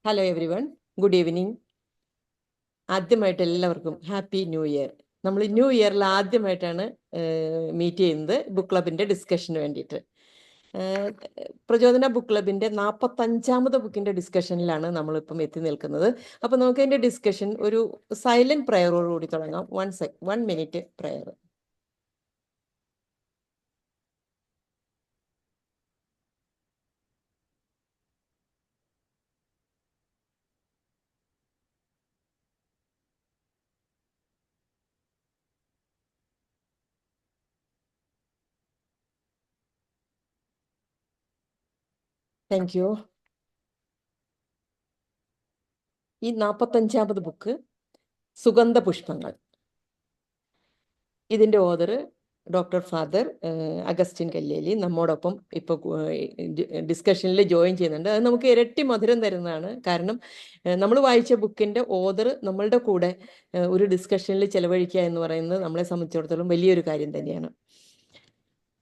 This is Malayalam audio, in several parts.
Hello every one, good evening. ആദ്യമായിട്ട് എല്ലാവർക്കും ഹാപ്പി ന്യൂ ഇയർ. നമ്മൾ ന്യൂ ഇയറിൽ ആദ്യമായിട്ടാണ് മീറ്റ് ചെയ്യുന്നത് ബുക്ക് ക്ലബിൻ്റെ ഡിസ്കഷന് വേണ്ടിയിട്ട്. പ്രചോദന ബുക്ക് ക്ലബിൻ്റെ 45ാമത് ബുക്കിൻ്റെ ഡിസ്കഷനിലാണ് നമ്മളിപ്പം എത്തി നിൽക്കുന്നത്. അപ്പോൾ നമുക്ക് അതിൻ്റെ ഡിസ്കഷൻ ഒരു സൈലന്റ് പ്രയറോടുകൂടി തുടങ്ങാം. 1 മിനിറ്റ് പ്രയർ. Thank you. ഈ 45ാമത് ബുക്ക് സുഗന്ധ പുഷ്പങ്ങൾ. ഇതിൻ്റെ author doctor father Augustine Kalleli നമ്മോടൊപ്പം ഇപ്പോൾ ഡിസ്കഷനിൽ ജോയിൻ ചെയ്യുന്നുണ്ട്. അത് നമുക്ക് ഇരട്ടി മധുരം തരുന്നതാണ്. കാരണം നമ്മൾ വായിച്ച ബുക്കിൻ്റെ ഓതർ നമ്മളുടെ കൂടെ ഒരു ഡിസ്കഷനിൽ ചെലവഴിക്കുക എന്ന് പറയുന്നത് നമ്മളെ സംബന്ധിച്ചിടത്തോളം വലിയൊരു കാര്യം തന്നെയാണ്.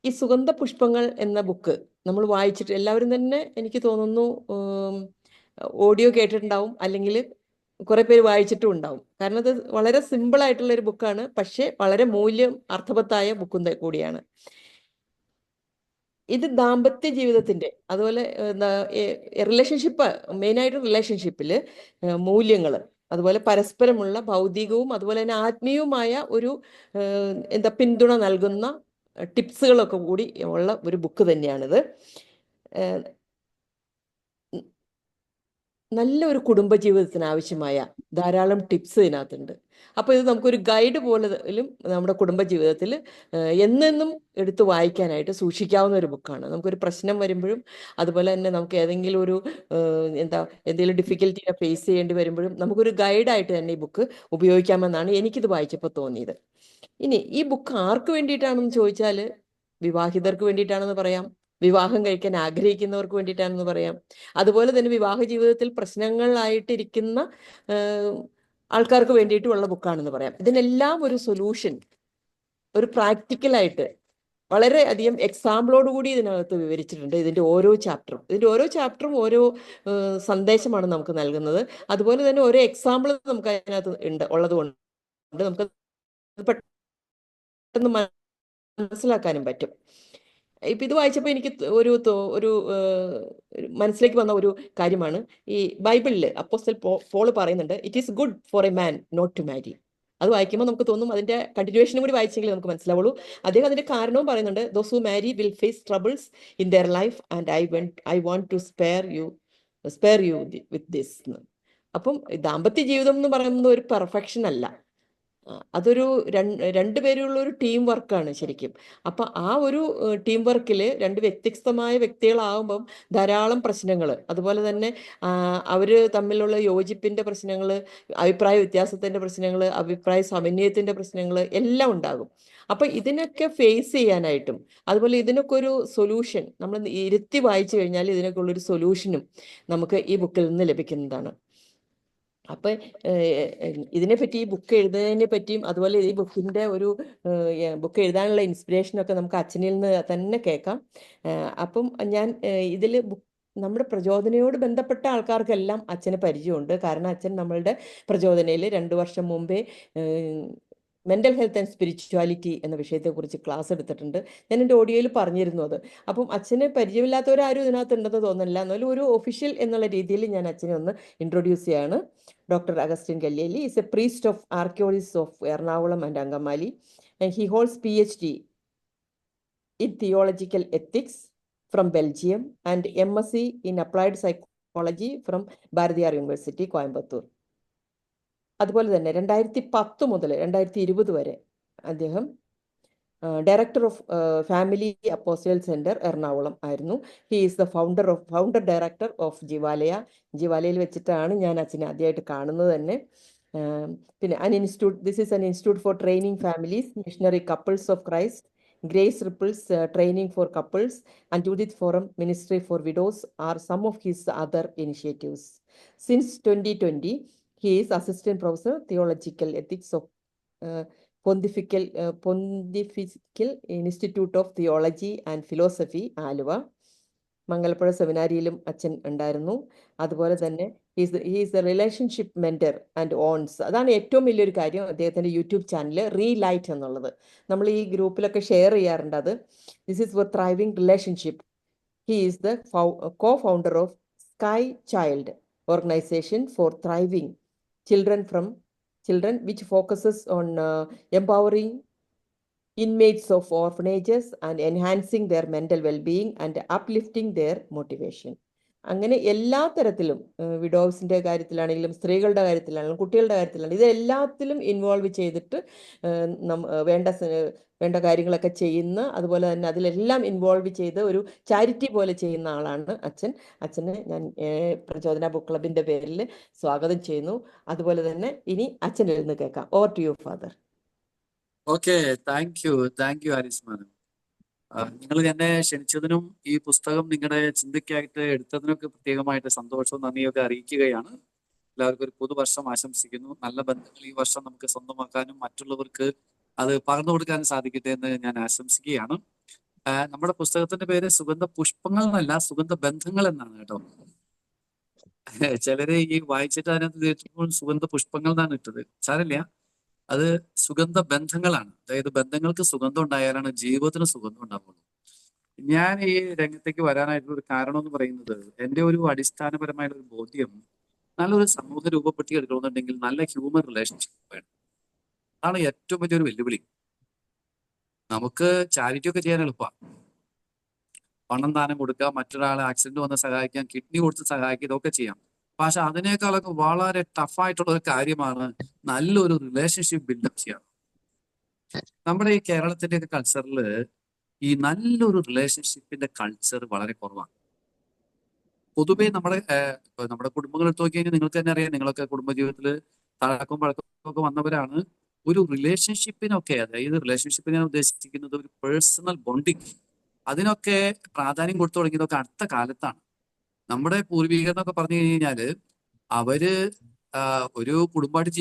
ഈ സുഗന്ധ പുഷ്പങ്ങൾ എന്ന ബുക്ക് നമ്മൾ വായിച്ചിട്ട് എല്ലാവരും തന്നെ എനിക്ക് തോന്നുന്നു ഓഡിയോ കേട്ടിട്ടുണ്ടാവും, അല്ലെങ്കിൽ കുറെ പേര് വായിച്ചിട്ടും ഉണ്ടാവും. കാരണം അത് വളരെ സിമ്പിൾ ആയിട്ടുള്ള ഒരു ബുക്കാണ്, പക്ഷെ വളരെ മൂല്യം അർത്ഥവത്തായ ബുക്കും കൂടിയാണ്. ഇത് ദാമ്പത്യ ജീവിതത്തിന്റെ, അതുപോലെ റിലേഷൻഷിപ്പ്, മെയിനായിട്ട് റിലേഷൻഷിപ്പിൽ മൂല്യങ്ങൾ, അതുപോലെ പരസ്പരമുള്ള ഭൗതികവും അതുപോലെ തന്നെ ആത്മീയവുമായ ഒരു പിന്തുണ നൽകുന്ന ടിപ്സുകളൊക്കെ കൂടി ഉള്ള ഒരു ബുക്ക് തന്നെയാണിത്. നല്ലൊരു കുടുംബജീവിതത്തിന് ആവശ്യമായ ധാരാളം ടിപ്സ് ഇതിനകത്തുണ്ട്. അപ്പോൾ ഇത് നമുക്കൊരു ഗൈഡ് പോലും നമ്മുടെ കുടുംബജീവിതത്തിൽ എന്നെന്നും എടുത്ത് വായിക്കാനായിട്ട് സൂക്ഷിക്കാവുന്ന ഒരു ബുക്കാണ്. നമുക്കൊരു പ്രശ്നം വരുമ്പോഴും, അതുപോലെ തന്നെ നമുക്ക് ഏതെങ്കിലും ഒരു എന്തെങ്കിലും ഡിഫിക്കൽറ്റിയെ ഫേസ് ചെയ്യേണ്ടി വരുമ്പോഴും നമുക്കൊരു ഗൈഡായിട്ട് തന്നെ ഈ ബുക്ക് ഉപയോഗിക്കാമെന്നാണ് എനിക്കിത് വായിച്ചപ്പോൾ തോന്നിയത്. ഇനി ഈ ബുക്ക് ആർക്ക് വേണ്ടിയിട്ടാണെന്ന് ചോദിച്ചാൽ, വിവാഹിതർക്ക് വേണ്ടിയിട്ടാണെന്ന് പറയാം, വിവാഹം കഴിക്കാൻ ആഗ്രഹിക്കുന്നവർക്ക് വേണ്ടിയിട്ടാണെന്ന് പറയാം, അതുപോലെ തന്നെ വിവാഹ ജീവിതത്തിൽ പ്രശ്നങ്ങളായിട്ടിരിക്കുന്ന ആൾക്കാർക്ക് വേണ്ടിയിട്ടുള്ള ബുക്കാണെന്ന് പറയാം. ഇതിനെല്ലാം ഒരു സൊല്യൂഷൻ, ഒരു പ്രാക്ടിക്കലായിട്ട് വളരെ അധികം എക്സാമ്പിളോട് കൂടി ഇതിനകത്ത് വിവരിച്ചിട്ടുണ്ട്. ഇതിൻ്റെ ഓരോ ചാപ്റ്ററും ഓരോ സന്ദേശമാണ് നമുക്ക് നൽകുന്നത്. അതുപോലെ തന്നെ ഓരോ എക്സാമ്പിൾ നമുക്ക് അതിനകത്ത് ഉള്ളത് കൊണ്ട് നമുക്ക് പെട്ടെന്ന് മനസ്സിലാക്കാനും പറ്റും. ഇപ്പം ഇത് വായിച്ചപ്പോൾ എനിക്ക് ഒരു മനസ്സിലേക്ക് വന്ന ഒരു കാര്യമാണ്, ഈ ബൈബിളിൽ അപ്പോസ്തലൻ പോൾ പറയുന്നുണ്ട്, it is good for a man not to marry. അത് വായിക്കുമ്പോൾ നമുക്ക് തോന്നും അതിൻ്റെ കണ്ടിന്യൂഷനും കൂടി വായിച്ചെങ്കിൽ നമുക്ക് മനസ്സിലാവുള്ളൂ. അദ്ദേഹം അതിൻ്റെ കാരണവും പറയുന്നുണ്ട്, those who marry will face troubles in their life and I want to spare you with this. അപ്പം ദാമ്പത്യ ജീവിതം എന്ന് പറയുന്നത് ഒരു പെർഫെക്ഷൻ അല്ല, അതൊരു രണ്ടുപേരുള്ള ഒരു ടീം വർക്കാണ് ശരിക്കും. അപ്പൊ ആ ഒരു ടീം വർക്കിൽ രണ്ട് വ്യത്യസ്തമായ വ്യക്തികളാകുമ്പം ധാരാളം പ്രശ്നങ്ങൾ, അതുപോലെ തന്നെ അവര് തമ്മിലുള്ള യോജിപ്പിന്റെ പ്രശ്നങ്ങൾ, അഭിപ്രായ വ്യത്യാസത്തിന്റെ പ്രശ്നങ്ങൾ, അഭിപ്രായ സമന്വയത്തിന്റെ പ്രശ്നങ്ങൾ എല്ലാം ഉണ്ടാകും. അപ്പൊ ഇതിനൊക്കെ ഫേസ് ചെയ്യാനായിട്ടും, അതുപോലെ ഇതിനൊക്കെ ഒരു സൊല്യൂഷൻ നമ്മൾ ഇരുത്തി വായിച്ചു കഴിഞ്ഞാൽ ഇതിനൊക്കെ ഉള്ളൊരു സൊല്യൂഷനും നമുക്ക് ഈ ബുക്കിൽ നിന്ന് ലഭിക്കുന്നതാണ്. അപ്പം ഇതിനെപ്പറ്റി, ഈ ബുക്ക് എഴുതുന്നതിനെ പറ്റിയും, അതുപോലെ ഈ ബുക്കിൻ്റെ ബുക്ക് എഴുതാനുള്ള ഇൻസ്പിറേഷനൊക്കെ നമുക്ക് അച്ഛനിൽ നിന്ന് തന്നെ കേൾക്കാം. അപ്പം ഞാൻ ഇതിൽ നമ്മുടെ പ്രചോദനയോട് ബന്ധപ്പെട്ട ആൾക്കാർക്കെല്ലാം അച്ഛന് പരിചയമുണ്ട്. കാരണം അച്ഛൻ നമ്മളുടെ പ്രചോദനയിൽ 2 വർഷം മുമ്പേ മെൻ്റൽ ഹെൽത്ത് ആൻഡ് സ്പിരിച്വാലിറ്റി എന്ന വിഷയത്തെക്കുറിച്ച് ക്ലാസ് എടുത്തിട്ടുണ്ട്. ഞാൻ എൻ്റെ ഓഡിയോയിൽ പറഞ്ഞിരുന്നു അത്. അപ്പം അച്ഛന് പരിചയമില്ലാത്തവരാരും ഇതിനകത്ത് ഉണ്ടെന്ന് തോന്നുന്നില്ല. എന്നാലും ഒരു ഒഫീഷ്യൽ എന്നുള്ള രീതിയിൽ ഞാൻ അച്ഛനെ ഒന്ന് ഇൻട്രൊഡ്യൂസ് ചെയ്യാണ്. Dr. Agustin Kalleli is a priest of Archaeologists of Ernakulam and Angamali, and he holds PhD in Theological Ethics from Belgium and MSc in Applied Psychology from Bharathiar University, Coimbatore. അതുപോലെ തന്നെ 2010 മുതൽ 2020 വരെ അദ്ദേഹം director of family apostle centre Ernakulam ആയിരുന്നു. He is the founder director of Jivalaya. ജിവാലയിൽ വെച്ചിട്ടാണ് ഞാൻ അച്ഛനെ ആദ്യമായിട്ട് കാണുന്നത് തന്നെ. പിന്നെ this is an institute for training families, missionary couples of Christ, Grace Ripples training for couples, and Judith Forum ministry for widows are some of his other initiatives. Since 2020 he is assistant professor theological ethics of Pontifical Institute of Theology and Philosophy, Aluva. Mangalapuzha സെമിനാരിയിലും അച്ഛൻ ഉണ്ടായിരുന്നു. അതുപോലെ തന്നെ he's a relationship mentor and owns. അതാണ് ഏറ്റവും വലിയൊരു കാര്യം അദ്ദേഹത്തിൻ്റെ യൂട്യൂബ് ചാനൽ റീലൈറ്റ് എന്നുള്ളത്. നമ്മൾ ഈ ഗ്രൂപ്പിലൊക്കെ ഷെയർ ചെയ്യാറുണ്ട് അത്. This is for thriving relationship. He is the co-founder of Sky Child organization for thriving children, which focuses on empowering inmates of orphanages and enhancing their mental well-being and uplifting their motivation. അങ്ങനെ എല്ലാ തരത്തിലും വിഡോവ്സിൻ്റെ കാര്യത്തിലാണെങ്കിലും സ്ത്രീകളുടെ കാര്യത്തിലാണെങ്കിലും കുട്ടികളുടെ കാര്യത്തിലാണെങ്കിലും ഇത് എല്ലാത്തിലും ഇൻവോൾവ് ചെയ്തിട്ട് വേണ്ട കാര്യങ്ങളൊക്കെ ചെയ്യുന്ന, അതുപോലെ തന്നെ അതിലെല്ലാം ഇൻവോൾവ് ചെയ്ത് ഒരു ചാരിറ്റി പോലെ ചെയ്യുന്ന ആളാണ് അച്ഛൻ. അച്ഛനെ ഞാൻ പ്രചോദന ബുക്ക് ക്ലബിൻ്റെ പേരിൽ സ്വാഗതം ചെയ്യുന്നു. അതുപോലെ തന്നെ ഇനി അച്ഛനിൽ നിന്ന് കേൾക്കാം. Over to you father. Okay, thank you Aris madam. നിങ്ങൾ എന്നെ ക്ഷണിച്ചതിനും ഈ പുസ്തകം നിങ്ങളുടെ ചിന്തയ്ക്കായിട്ട് എടുത്തതിനൊക്കെ പ്രത്യേകമായിട്ട് സന്തോഷവും നന്ദിയൊക്കെ അറിയിക്കുകയാണ്. എല്ലാവർക്കും ഒരു പുതുവർഷം ആശംസിക്കുന്നു. നല്ല ബന്ധങ്ങൾ ഈ വർഷം നമുക്ക് സ്വന്തമാക്കാനും മറ്റുള്ളവർക്ക് അത് പകർന്നു കൊടുക്കാനും സാധിക്കട്ടെ എന്ന് ഞാൻ ആശംസിക്കുകയാണ്. നമ്മുടെ പുസ്തകത്തിന്റെ പേര് സുഗന്ധ പുഷ്പങ്ങൾ എന്നല്ല, സുഗന്ധ ബന്ധങ്ങൾ എന്നാണ് കേട്ടോ. ചിലര് ഈ വായിച്ചിട്ട് അതിനകത്ത് സുഗന്ധ പുഷ്പങ്ങൾ എന്നാണ് ഇട്ടത്. സാരമില്ല, അത് സുഗന്ധ ബന്ധങ്ങളാണ്. അതായത് ബന്ധങ്ങൾക്ക് സുഗന്ധം ഉണ്ടായാലാണ് ജീവിതത്തിന് സുഗന്ധം ഉണ്ടാവുള്ളൂ. ഞാൻ ഈ രംഗത്തേക്ക് വരാനായിട്ടുള്ള ഒരു കാരണം എന്ന് പറയുന്നത്, എൻ്റെ ഒരു അടിസ്ഥാനപരമായ ഒരു ബോധ്യം, നല്ലൊരു സമൂഹം രൂപപ്പെടുത്തിയെടുക്കണമെന്നുണ്ടെങ്കിൽ നല്ല ഹ്യൂമൻ റിലേഷൻഷിപ്പ് വേണം. അതാണ് ഏറ്റവും വലിയൊരു വെല്ലുവിളി. നമുക്ക് ചാരിറ്റി ഒക്കെ ചെയ്യാൻ എളുപ്പമാണ്. പണം ദാനം കൊടുക്കുക, മറ്റൊരാളെ ആക്സിഡന്റ് വന്ന് സഹായിക്കാം, കിഡ്നി കൊടുത്ത് സഹായിക്കുക, ഇതൊക്കെ ചെയ്യാം. പക്ഷെ അതിനേക്കാളൊക്കെ വളരെ ടഫായിട്ടുള്ള ഒരു കാര്യമാണ് നല്ലൊരു റിലേഷൻഷിപ്പ് ബിൽഡപ്പ് ചെയ്യാം. നമ്മുടെ ഈ കേരളത്തിന്റെ ഒക്കെ കൾച്ചറിൽ ഈ നല്ലൊരു റിലേഷൻഷിപ്പിന്റെ കൾച്ചർ വളരെ കുറവാണ്. പൊതുവെ നമ്മുടെ കുടുംബങ്ങൾ എടുത്തു നോക്കി കഴിഞ്ഞാൽ നിങ്ങൾക്ക് തന്നെ അറിയാം, നിങ്ങളൊക്കെ കുടുംബജീവിതത്തിൽ തഴക്കവും പഴക്കവും ഒക്കെ വന്നവരാണ്. ഒരു റിലേഷൻഷിപ്പിനൊക്കെ, അതായത് റിലേഷൻഷിപ്പിനെ ഞാൻ ഉദ്ദേശിക്കുന്നത് ഒരു പേഴ്സണൽ ബോണ്ടിങ്, അതിനൊക്കെ പ്രാധാന്യം കൊടുത്തു തുടങ്ങിയതൊക്കെ അടുത്ത കാലത്താണ്. നമ്മുടെ പൂർവികർ എന്നൊക്കെ പറഞ്ഞു കഴിഞ്ഞാല് അവര് ഒരു കുടുംബമായിട്ട്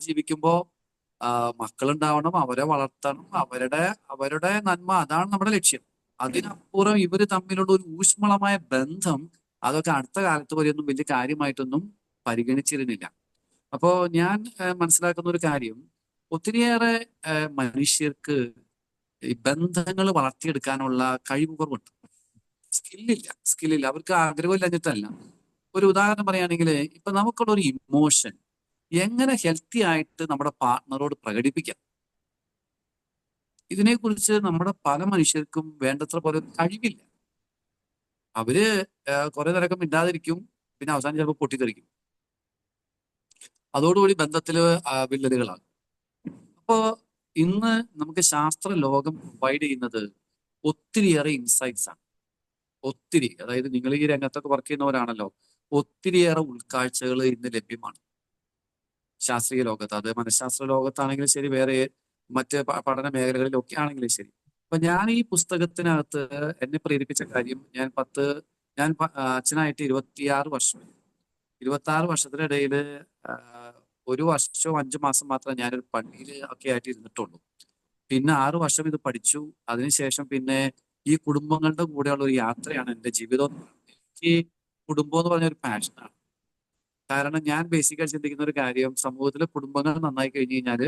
ജീവിക്കുമ്പോ മക്കളുണ്ടാവണം, അവരെ വളർത്തണം, അവരുടെ നന്മ, അതാണ് നമ്മുടെ ലക്ഷ്യം. അതിനപ്പുറം ഇവര് തമ്മിലുള്ള ഒരു ഊഷ്മളമായ ബന്ധം, അതൊക്കെ അടുത്ത കാലത്ത് വരെയൊന്നും വലിയ കാര്യമായിട്ടൊന്നും പരിഗണിച്ചിരുന്നില്ല. അപ്പോ ഞാൻ മനസ്സിലാക്കുന്ന ഒരു കാര്യം, ഒത്തിരിയേറെ മനുഷ്യർക്ക് ഈ ബന്ധങ്ങൾ വളർത്തിയെടുക്കാനുള്ള കഴിവ് കുറവുണ്ട്. സ്കില്ലില്ല, അവർക്ക് ആഗ്രഹമില്ലാഞ്ഞിട്ടല്ല. ഒരു ഉദാഹരണം പറയുകയാണെങ്കിൽ, ഇപ്പൊ നമുക്കുള്ള ഒരു ഇമോഷൻ എങ്ങനെ ഹെൽത്തി ആയിട്ട് നമ്മുടെ പാർട്ട്ണറോട് പ്രകടിപ്പിക്കാം, ഇതിനെക്കുറിച്ച് നമ്മുടെ പല മനുഷ്യർക്കും വേണ്ടത്ര പോലെ കഴിവില്ല. അവര് കുറെ നേരമൊക്കെ മിണ്ടാതിരിക്കും, പിന്നെ അവസാനം ചിലപ്പോൾ പൊട്ടിത്തെറിക്കും. അതോടുകൂടി ബന്ധത്തില് വിള്ളലുകളാണ്. അപ്പോ ഇന്ന് നമുക്ക് ശാസ്ത്ര ലോകം പ്രൊവൈഡ് ചെയ്യുന്നത് ഒത്തിരിയേറെ ഇൻസൈറ്റ്സ് ആണ്. അതായത് നിങ്ങൾ ഈ രംഗത്തൊക്കെ വർക്ക് ചെയ്യുന്നവരാണല്ലോ, ഒത്തിരിയേറെ ഉൾക്കാഴ്ചകൾ ഇന്ന് ലഭ്യമാണ് ശാസ്ത്രീയ ലോകത്ത്. അത് മനഃശാസ്ത്ര ലോകത്താണെങ്കിലും ശരി, വേറെ മറ്റ് പഠന മേഖലകളിലൊക്കെ ആണെങ്കിലും ശരി. അപ്പൊ ഞാൻ ഈ പുസ്തകത്തിനകത്ത് എന്നെ പ്രേരിപ്പിച്ച കാര്യം, ഞാൻ അച്ഛനായിട്ട് 26 വർഷത്തിനിടയിൽ 1 വർഷവും 5 മാസം മാത്രമേ ഞാനൊരു പള്ളിയിൽ ഒക്കെ ആയിട്ട് ഇരുന്നിട്ടുള്ളൂ. പിന്നെ 6 വർഷം ഇത് പഠിച്ചു. അതിനുശേഷം പിന്നെ ഈ കുടുംബങ്ങളുടെ കൂടെയുള്ള ഒരു യാത്രയാണ് എൻ്റെ ജീവിതം. എനിക്ക് കുടുംബം എന്ന് പറഞ്ഞ ഒരു പാഷനാണ്. കാരണം ഞാൻ ബേസിക്കായി ചിന്തിക്കുന്ന ഒരു കാര്യം, സമൂഹത്തിലെ കുടുംബങ്ങൾ നന്നായി കഴിഞ്ഞു കഴിഞ്ഞാൽ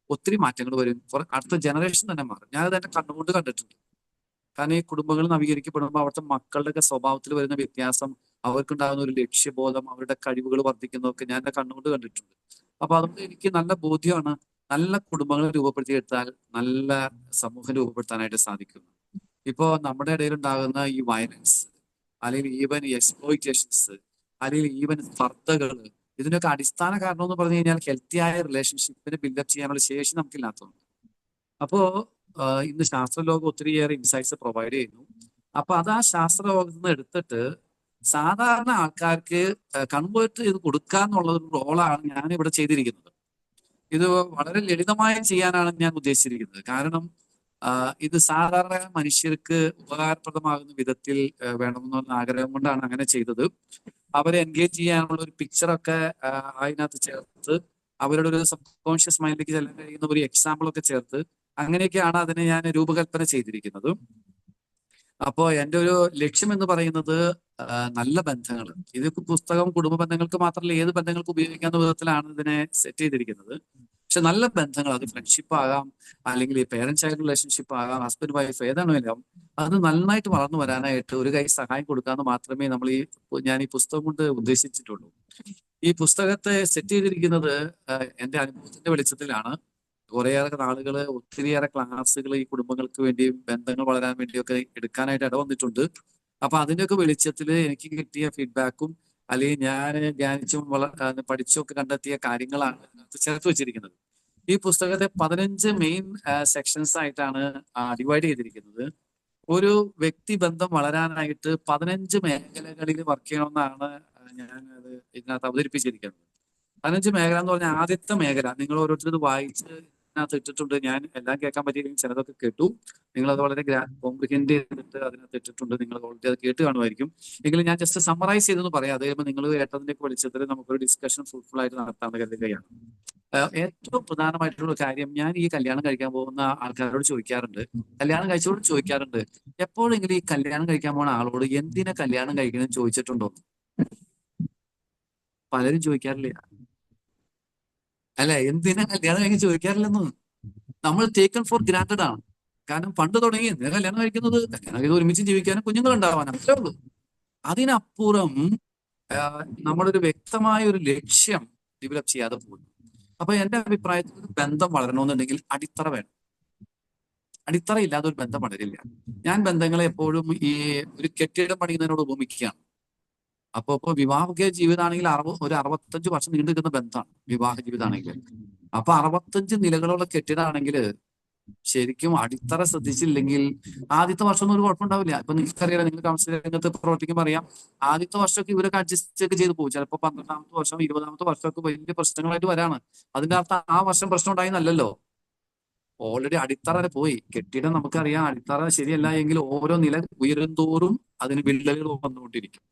ഒത്തിരി മാറ്റങ്ങൾ വരും. അടുത്ത ജനറേഷൻ തന്നെ മാറും. ഞാനത് എന്റെ കണ്ണുകൊണ്ട് കണ്ടിട്ടുണ്ട്. കാരണം ഈ കുടുംബങ്ങൾ നവീകരിക്കപ്പെടുമ്പോൾ അവിടുത്തെ മക്കളുടെ സ്വഭാവത്തിൽ വരുന്ന വ്യത്യാസം, അവർക്കുണ്ടാകുന്ന ഒരു ലക്ഷ്യബോധം, അവരുടെ കഴിവുകൾ വർദ്ധിക്കുന്നതൊക്കെ ഞാൻ എന്റെ കണ്ണുകൊണ്ട് കണ്ടിട്ടുണ്ട്. അപ്പൊ അതുകൊണ്ട് എനിക്ക് നല്ല ബോധ്യമാണ്, നല്ല കുടുംബങ്ങൾ രൂപപ്പെടുത്തിയെടുത്താൽ നല്ല സമൂഹം രൂപപ്പെടുത്താനായിട്ട് സാധിക്കും. ഇപ്പോ നമ്മുടെ ഇടയിൽ ഉണ്ടാകുന്ന ഈ വയലൻസ്, അല്ലെങ്കിൽ ഈവൻ എക്സ്പ്ലോയിറ്റേഷൻസ്, അല്ലെങ്കിൽ ഈവൻ സ്പർദ്ധകൾ, ഇതിനൊക്കെ അടിസ്ഥാന കാരണം എന്ന് പറഞ്ഞു കഴിഞ്ഞാൽ ഹെൽത്തിയായ റിലേഷൻഷിപ്പിനെ ബിൽഡപ്പ് ചെയ്യാനുള്ള ശേഷി നമുക്കില്ലാത്തതുണ്ട്. അപ്പോ ഇന്ന് ശാസ്ത്രലോകം ഒത്തിരിയേറെ ഇൻസൈറ്റ്സ് പ്രൊവൈഡ് ചെയ്യുന്നു. അപ്പൊ അത് ആ ശാസ്ത്രലോകത്ത് നിന്ന് എടുത്തിട്ട് സാധാരണ ആൾക്കാർക്ക് കൺവേർട്ട് ചെയ്ത് കൊടുക്കുക എന്നുള്ള ഒരു റോളാണ് ഞാൻ ഇവിടെ ചെയ്തിരിക്കുന്നത്. ഇത് വളരെ ലളിതമായി ചെയ്യാനാണ് ഞാൻ ഉദ്ദേശിച്ചിരിക്കുന്നത്. കാരണം ഇത് സാധാരണ മനുഷ്യർക്ക് ഉപകാരപ്രദമാകുന്ന വിധത്തിൽ വേണമെന്നുള്ള ആഗ്രഹം കൊണ്ടാണ് അങ്ങനെ ചെയ്തത്. അവരെ എൻഗേജ് ചെയ്യാനുള്ള ഒരു പിക്ചറൊക്കെ അതിനകത്ത് ചേർത്ത്, അവരുടെ ഒരു സബ് കോൺഷ്യസ് മൈൻഡിലേക്ക് ചെല്ലാൻ കഴിയുന്ന ഒരു എക്സാമ്പിൾ ഒക്കെ ചേർത്ത്, അങ്ങനെയൊക്കെയാണ് അതിനെ ഞാൻ രൂപകൽപ്പന ചെയ്തിരിക്കുന്നത്. അപ്പോ എൻ്റെ ഒരു ലക്ഷ്യം എന്ന് പറയുന്നത് നല്ല ബന്ധങ്ങൾ. ഇത് പുസ്തകം കുടുംബ ബന്ധങ്ങൾക്ക് മാത്രമല്ല, ഏത് ബന്ധങ്ങൾക്ക് ഉപയോഗിക്കാവുന്ന വിധത്തിലാണ് ഇതിനെ സെറ്റ് ചെയ്തിരിക്കുന്നത്. പക്ഷെ നല്ല ബന്ധങ്ങൾ, അത് ഫ്രണ്ട്ഷിപ്പ് ആകാം, അല്ലെങ്കിൽ പേരന്റ് ചൈൽഡ് റിലേഷൻഷിപ്പ് ആകാം, ഹസ്ബൻഡ് വൈഫ് ഏതാണെങ്കിലും അത് നന്നായിട്ട് വളർന്നു വരാനായിട്ട് ഒരു കൈ സഹായം കൊടുക്കാന്ന് മാത്രമേ ഞാൻ ഈ പുസ്തകം കൊണ്ട് ഉദ്ദേശിച്ചിട്ടുള്ളൂ. ഈ പുസ്തകത്തെ സെറ്റ് ചെയ്തിരിക്കുന്നത് എൻ്റെ അനുഭവത്തിന്റെ വെളിച്ചത്തിലാണ്. കുറേയേറെ നാളുകള്, ഒത്തിരിയേറെ ക്ലാസ്സുകൾ ഈ കുടുംബങ്ങൾക്ക് വേണ്ടിയും ബന്ധങ്ങൾ വളരാൻ വേണ്ടിയൊക്കെ എടുക്കാനായിട്ട് ഇടവന്നിട്ടുണ്ട്. അപ്പൊ അതിന്റെയൊക്കെ വെളിച്ചത്തിൽ എനിക്ക് കിട്ടിയ ഫീഡ്ബാക്കും, അല്ലെങ്കിൽ ഞാൻ ധ്യാനിച്ചും പഠിച്ചും ഒക്കെ കണ്ടെത്തിയ കാര്യങ്ങളാണ് ഇതിനകത്ത് ചേർത്ത് വെച്ചിരിക്കുന്നത്. ഈ പുസ്തകത്തെ 15 മെയിൻ സെക്ഷൻസ് ആയിട്ടാണ് ഡിവൈഡ് ചെയ്തിരിക്കുന്നത്. ഒരു വ്യക്തി ബന്ധം വളരാനായിട്ട് 15 മേഖലകളിൽ വർക്ക് ചെയ്യണമെന്നാണ് ഞാൻ അത് ഇതിനകത്ത് അവതരിപ്പിച്ചിരിക്കുന്നത്. 15 മേഖല എന്ന് പറഞ്ഞാൽ, ആദ്യത്തെ മേഖല നിങ്ങൾ ഓരോരുത്തർ ഇത് വായിച്ച് ഇതിനകത്ത് ഇട്ടിട്ടുണ്ട്. ഞാൻ എല്ലാം കേൾക്കാൻ പറ്റിയില്ലെങ്കിൽ ചിലതൊക്കെ കേട്ടു. നിങ്ങൾ അത് വളരെ കോംപ്രിഹെൻഡ് ചെയ്തിട്ട് അതിനകത്ത് ഇട്ടിട്ടുണ്ട്. നിങ്ങൾ ഓൾറെഡി അത് കേട്ട് കാണുമായിരിക്കും. എങ്കിലും ഞാൻ ജസ്റ്റ് സമ്മറൈസ് ചെയ്തെന്ന് പറയാം. അത് കഴിയുമ്പോൾ നിങ്ങൾ കേട്ടതിന്റെ വെളിച്ചത്തിൽ നമുക്കൊരു ഡിസ്കഷൻ ഫ്രൂട്ട്ഫുൾ ആയിട്ട് നടത്താമെന്ന് കരുതുകയാണ്. ഏറ്റവും പ്രധാനമായിട്ടുള്ള കാര്യം, ഞാൻ ഈ കല്യാണം കഴിക്കാൻ പോകുന്ന ആൾക്കാരോട് ചോദിക്കാറുണ്ട്, കല്യാണം കഴിച്ചവരോട് ചോദിക്കാറുണ്ട്, എപ്പോഴെങ്കിലും ഈ കല്യാണം കഴിക്കാൻ പോകുന്ന ആളോട് എന്തിനാ കല്യാണം കഴിക്കണമെന്ന് ചോദിച്ചിട്ടുണ്ടോ? പലരും ചോദിക്കാറില്ല അല്ലെ? എന്തിനാ കല്യാണം കഴിക്കാൻ ചോദിക്കാറില്ലെന്ന്. നമ്മൾ ടേക്കൺ ഫോർ ഗ്രാൻഡഡ് ആണ്. കാരണം പണ്ട് തുടങ്ങി എന്തിനാ കല്യാണം കഴിക്കുന്നത്? കല്യാണം കഴിത് ഒരുമിച്ച് ജീവിക്കാനും കുഞ്ഞുങ്ങൾ ഉണ്ടാവാനും, അത്രേ ഉള്ളൂ. അതിനപ്പുറം നമ്മളൊരു വ്യക്തമായ ഒരു ലക്ഷ്യം ഡെവലപ്പ് ചെയ്യാതെ പോകുന്നു. അപ്പൊ എന്റെ അഭിപ്രായത്തിൽ ഒരു ബന്ധം വളരണമെന്നുണ്ടെങ്കിൽ അടിത്തറ വേണം. അടിത്തറ ഇല്ലാതെ ഒരു ബന്ധം വളരില്ല. ഞാൻ ബന്ധങ്ങളെ എപ്പോഴും ഈ ഒരു കെട്ടിടം പണിയുന്നതിനോട് ഉപമിക്കുകയാണ്. ഇപ്പൊ വിവാഹ ജീവിതമാണെങ്കിൽ ഒരു 65 വർഷം നീണ്ടു നിൽക്കുന്ന ബന്ധമാണ് വിവാഹ ജീവിതമാണെങ്കിൽ. അപ്പൊ 65 നിലകളുള്ള കെട്ടിടമാണെങ്കിൽ ശരിക്കും അടിത്തറ ശ്രദ്ധിച്ചില്ലെങ്കിൽ ആദ്യത്തെ വർഷമൊന്നും ഒരു കുഴപ്പമുണ്ടാവില്ല. ഇപ്പൊ നിങ്ങൾക്കറിയാം, നിങ്ങൾ കൗൺസിലിംഗ് രംഗത്ത് പ്രവർത്തിക്കുമ്പോൾ അറിയാം, ആദ്യത്തെ വർഷമൊക്കെ ഇവരൊക്കെ അഡ്ജസ്റ്റ് ഒക്കെ ചെയ്ത് പോകും. ചിലപ്പോൾ 12ാമത്തെ വർഷം 20ാമത്തെ വർഷമൊക്കെ വലിയ പ്രശ്നങ്ങളായിട്ട് വരാണ്. അതിന്റെ അർത്ഥം ആ വർഷം പ്രശ്നം ഉണ്ടായിന്നല്ലല്ലോ. ഓൾറെഡി അടിത്തറ വരെ പോയി. കെട്ടിടം നമുക്കറിയാം, അടിത്തറ ശരിയല്ല എങ്കിൽ ഓരോ നില ഉയരുന്തോറും അതിന് വിള്ളലുകൾ വന്നുകൊണ്ടിരിക്കും.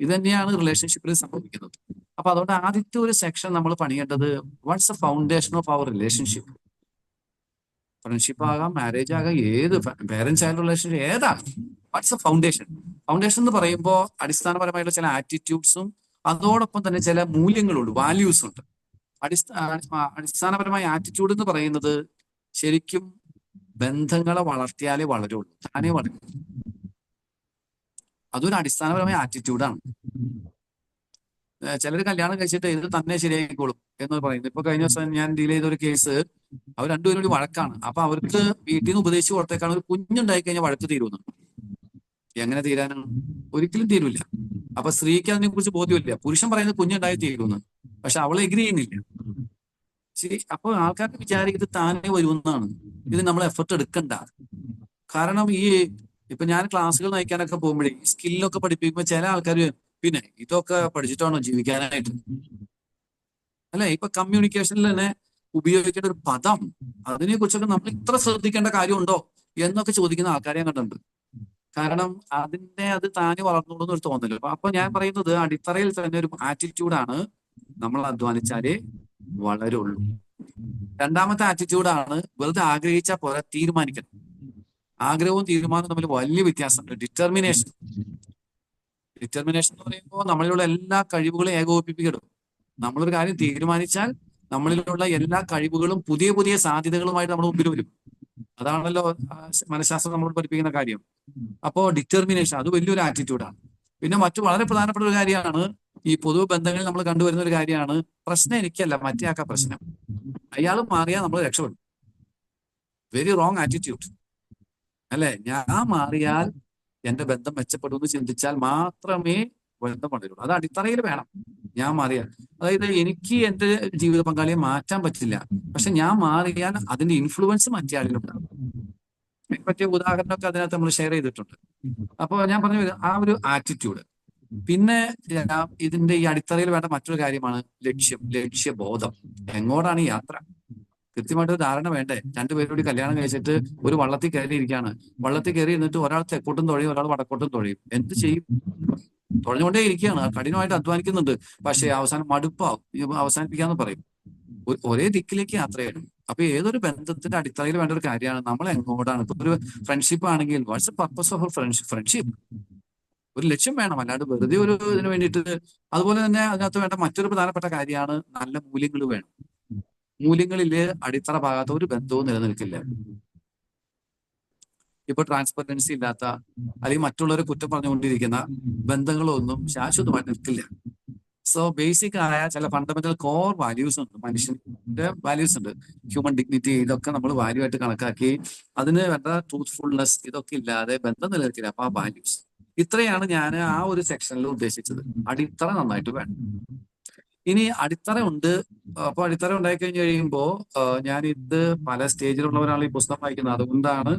ഇത് തന്നെയാണ് റിലേഷൻഷിപ്പിൽ സംഭവിക്കുന്നത്. അപ്പൊ അതുകൊണ്ട് ആദ്യത്തെ ഒരു സെക്ഷൻ നമ്മൾ പണിയേണ്ടത്, what's a foundation of our relationship. Friendship ആകാം, മാരേജ് ആകാം, ഏത് പേരന്റ് ചൈൽഡ് റിലേഷൻഷിപ്പ് ഏതാണ്, വാട്ട്സ് എ ഫൗണ്ടേഷൻ. ഫൗണ്ടേഷൻ എന്ന് പറയുമ്പോൾ അടിസ്ഥാനപരമായിട്ടുള്ള ചില ആറ്റിറ്റ്യൂഡ്സും അതോടൊപ്പം തന്നെ ചില മൂല്യങ്ങളുണ്ട്, വാല്യൂസ് ഉണ്ട്. അടിസ്ഥാനപരമായ ആറ്റിറ്റ്യൂഡ് എന്ന് പറയുന്നത് ശരിക്കും ബന്ധങ്ങളെ വളർത്തിയാലേ വളരുള്ളൂ, താനേ വളരും. അതൊരു അടിസ്ഥാനപരമായ ആറ്റിറ്റ്യൂഡാണ്. ചിലർ കല്യാണം കഴിച്ചിട്ട് ഇത് തന്നെ ശരിയായിക്കോളും എന്ന് പറയുന്നത്. ഇപ്പൊ കഴിഞ്ഞ ദിവസം ഞാൻ ഡീൽ ചെയ്ത ഒരു കേസ്, അവർ രണ്ടുപേരും ഒരു വഴക്കാണ്. അപ്പൊ അവർക്ക് വീട്ടിൽ നിന്ന് ഉപദേശിച്ച് കൊടുത്തേക്കാണ്, ഒരു കുഞ്ഞുണ്ടായി കഴിഞ്ഞാൽ വഴക്ക് തീരുമെന്ന്. എങ്ങനെ തീരാനാണ്? ഒരിക്കലും തീരൂല. അപ്പൊ സ്ത്രീക്ക് അതിനെ കുറിച്ച് ബോധ്യമില്ല. പുരുഷൻ പറയുന്നത് കുഞ്ഞുണ്ടായി തീരുമെന്ന്, പക്ഷെ അവൾ എഗ്രി ചെയ്യുന്നില്ല. ശരി, അപ്പൊ ആൾക്കാർക്ക് വിചാരിക്കുന്നത് താനേ വരുമെന്നാണ്. ഇത് നമ്മൾ എഫർട്ട് എടുക്കണ്ട. കാരണം ഇപ്പൊ ഞാൻ ക്ലാസ്സുകൾ നയിക്കാനൊക്കെ പോകുമ്പോഴേ സ്കില്ലൊക്കെ പഠിപ്പിക്കുമ്പോൾ ചില ആൾക്കാർ, പിന്നെ ഇതൊക്കെ പഠിച്ചിട്ടാണോ ജീവിക്കാനായിട്ട്? അല്ലെ, ഇപ്പൊ കമ്മ്യൂണിക്കേഷനിൽ തന്നെ ഉപയോഗിക്കേണ്ട ഒരു പദം, അതിനെ കുറിച്ചൊക്കെ നമ്മൾ ഇത്ര ശ്രദ്ധിക്കേണ്ട കാര്യമുണ്ടോ എന്നൊക്കെ ചോദിക്കുന്ന ആൾക്കാരെ കണ്ടിട്ടുണ്ട്. കാരണം അത് താനെ വളർന്നോളൂന്ന് ഒരു തോന്നല്. അപ്പൊ ഞാൻ പറയുന്നത്, അടിത്തറയിൽ തന്നെ ഒരു ആറ്റിറ്റ്യൂഡാണ്, നമ്മൾ അധ്വാനിച്ചാലേ വളരുള്ളൂ. രണ്ടാമത്തെ ആറ്റിറ്റ്യൂഡാണ്, വെറുതെ ആഗ്രഹിച്ചാൽ പോരാ, തീരുമാനിക്കണം. ആഗ്രഹവും തീരുമാനവും തമ്മിൽ വലിയ വ്യത്യാസമുണ്ട്. ഡിറ്റർമിനേഷൻ എന്ന് പറയുമ്പോൾ നമ്മളിലുള്ള എല്ലാ കഴിവുകളും ഏകോപിപ്പിക്കണം. നമ്മളൊരു കാര്യം തീരുമാനിച്ചാൽ നമ്മളിലുള്ള എല്ലാ കഴിവുകളും പുതിയ പുതിയ സാധ്യതകളുമായിട്ട് നമ്മുടെ മുമ്പിൽ വരും. അതാണല്ലോ മനഃശാസ്ത്രം നമ്മൾ പഠിപ്പിക്കുന്ന കാര്യം. അപ്പോ ഡിറ്റർമിനേഷൻ അത് വലിയൊരു ആറ്റിറ്റ്യൂഡാണ്. പിന്നെ മറ്റു വളരെ പ്രധാനപ്പെട്ട ഒരു കാര്യമാണ്, ഈ പൊതു ബന്ധങ്ങളിൽ നമ്മൾ കണ്ടുവരുന്ന ഒരു കാര്യമാണ്, പ്രശ്നം എനിക്കല്ല മറ്റേ ആക്കാ പ്രശ്നം. അയാൾ മാറിയാൽ നമ്മൾ രക്ഷപ്പെടും. വെരി റോങ് ആറ്റിറ്റ്യൂഡ് അല്ലെ? ഞാൻ മാറിയാൽ എന്റെ ബന്ധം മെച്ചപ്പെടുമെന്ന് ചിന്തിച്ചാൽ മാത്രമേ ബന്ധം വളരുള്ളൂ. അത് അടിത്തറയിൽ വേണം. ഞാൻ മാറിയാൽ, അതായത് എനിക്ക് എന്റെ ജീവിത പങ്കാളിയെ മാറ്റാൻ പറ്റില്ല, പക്ഷെ ഞാൻ മാറിയാൽ അതിന്റെ ഇൻഫ്ലുവൻസ് മറ്റേ ആളിലുണ്ടാകും. അതിനെ പറ്റിയ ഉദാഹരണമൊക്കെ അതിനകത്ത് നമ്മൾ ഷെയർ ചെയ്തിട്ടുണ്ട്. അപ്പോൾ ഞാൻ പറഞ്ഞു ആ ഒരു ആറ്റിറ്റ്യൂഡ്. പിന്നെ ഇതിന്റെ ഈ അടിത്തറയിൽ വേണ്ട മറ്റൊരു കാര്യമാണ് ലക്ഷ്യബോധം. എങ്ങോട്ടാണ് ഈ യാത്ര? കൃത്യമായിട്ടൊരു ധാരണ വേണ്ടേ? രണ്ടുപേരോട് കല്യാണം കഴിച്ചിട്ട് ഒരു വള്ളത്തിൽ കയറിയിരിക്കുകയാണ്. വള്ളത്തിൽ കയറി ഇരുന്നിട്ട് ഒരാൾ തെക്കോട്ടും തുഴയും, ഒരാൾ വടക്കോട്ടും തുഴയും. എന്ത് ചെയ്യും? തുഴഞ്ഞുകൊണ്ടേ ഇരിക്കുകയാണ്, കഠിനമായിട്ട് അധ്വാനിക്കുന്നുണ്ട്. പക്ഷേ അവസാനം മടുപ്പാവും, അവസാനിപ്പിക്കാന്ന് പറയും. ഒരേ ദിക്കിലേക്ക് യാത്ര ചെയ്യണം. അപ്പൊ ഏതൊരു ബന്ധത്തിന്റെ അടിത്തറയിൽ വേണ്ട ഒരു കാര്യമാണ് നമ്മൾ എങ്ങോട്ടാണ്. ഇപ്പൊ ഒരു ഫ്രണ്ട്ഷിപ്പ് ആണെങ്കിൽ what's the purpose of friendship? ഒരു ലക്ഷ്യം വേണം, അല്ലാണ്ട് വെറുതെ ഒരു ഇതിന് വേണ്ടിയിട്ട്. അതുപോലെ തന്നെ അതിനകത്ത് വേണ്ട മറ്റൊരു പ്രധാനപ്പെട്ട കാര്യമാണ് നല്ല മൂല്യങ്ങൾ വേണം. മൂല്യങ്ങളില് അടിത്തറ ഭാഗത്ത് ഒരു ബന്ധവും നിലനിൽക്കില്ല. ഇപ്പൊ ട്രാൻസ്പെറൻസി ഇല്ലാത്ത അല്ലെങ്കിൽ മറ്റുള്ളവരെ കുറ്റം പറഞ്ഞുകൊണ്ടിരിക്കുന്ന ബന്ധങ്ങളൊന്നും ശാശ്വതമായിട്ട് നിൽക്കില്ല. സോ ബേസിക് ആയ ചില ഫണ്ടമെന്റൽ കോർ വാല്യൂസ് ഉണ്ട്, മനുഷ്യന്റെ വാല്യൂസ് ഉണ്ട്. ഹ്യൂമൻ ഡിഗ്നിറ്റി, ഇതൊക്കെ നമ്മൾ വാല്യൂ ആയിട്ട് കണക്കാക്കി അതിന് വേണ്ട ട്രൂത്ത്ഫുൾനെസ് ഇതൊക്കെ ഇല്ലാതെ ബന്ധം നിലനിൽക്കില്ല. അപ്പൊ ആ വാല്യൂസ് ഇത്രയാണ് ഞാൻ ആ ഒരു സെക്ഷനിൽ ഉദ്ദേശിച്ചത്. അടിത്തറ നന്നായിട്ട് വേണം. ഇനി അടിത്തറ ഉണ്ട്. അപ്പൊ അടിത്തറ ഉണ്ടായി കഴിഞ്ഞ് കഴിയുമ്പോൾ ഞാൻ ഇത് പല സ്റ്റേജിലുള്ളവരാണ് ഈ പുസ്തകം വായിക്കുന്നത്. അതുകൊണ്ടാണ്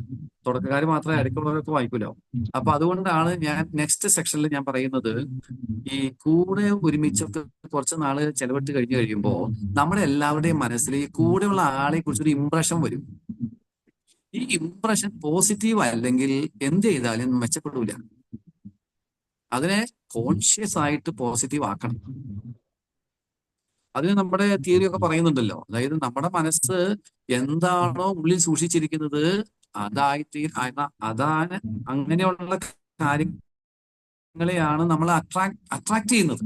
തുടക്കക്കാർ മാത്രമേ ഇടയ്ക്കുള്ളവരൊക്കെ വായിക്കൂലോ. അപ്പൊ അതുകൊണ്ടാണ് ഞാൻ നെക്സ്റ്റ് സെക്ഷനിൽ ഞാൻ പറയുന്നത്, ഈ കൂടെ ഒരുമിച്ചൊക്കെ കുറച്ച് നാള് ചെലവിട്ട് കഴിഞ്ഞ് കഴിയുമ്പോൾ നമ്മുടെ എല്ലാവരുടെയും മനസ്സിൽ ഈ കൂടെയുള്ള ആളെ കുറിച്ചൊരു ഇംപ്രഷൻ വരും. ഈ ഇംപ്രഷൻ പോസിറ്റീവ് അല്ലെങ്കിൽ എന്ത് ചെയ്താലും മെച്ചപ്പെടൂല. അതിനെ കോൺഷ്യസ് ആയിട്ട് പോസിറ്റീവ് ആക്കണം. അതിന് നമ്മുടെ തിയറി ഒക്കെ പറയുന്നുണ്ടല്ലോ. അതായത് നമ്മുടെ മനസ്സ് എന്താണോ ഉള്ളിൽ സൂക്ഷിച്ചിരിക്കുന്നത് അതാണ് അങ്ങനെയുള്ള കാര്യങ്ങളെയാണ് നമ്മൾ അട്രാക്ട് ചെയ്യുന്നത്.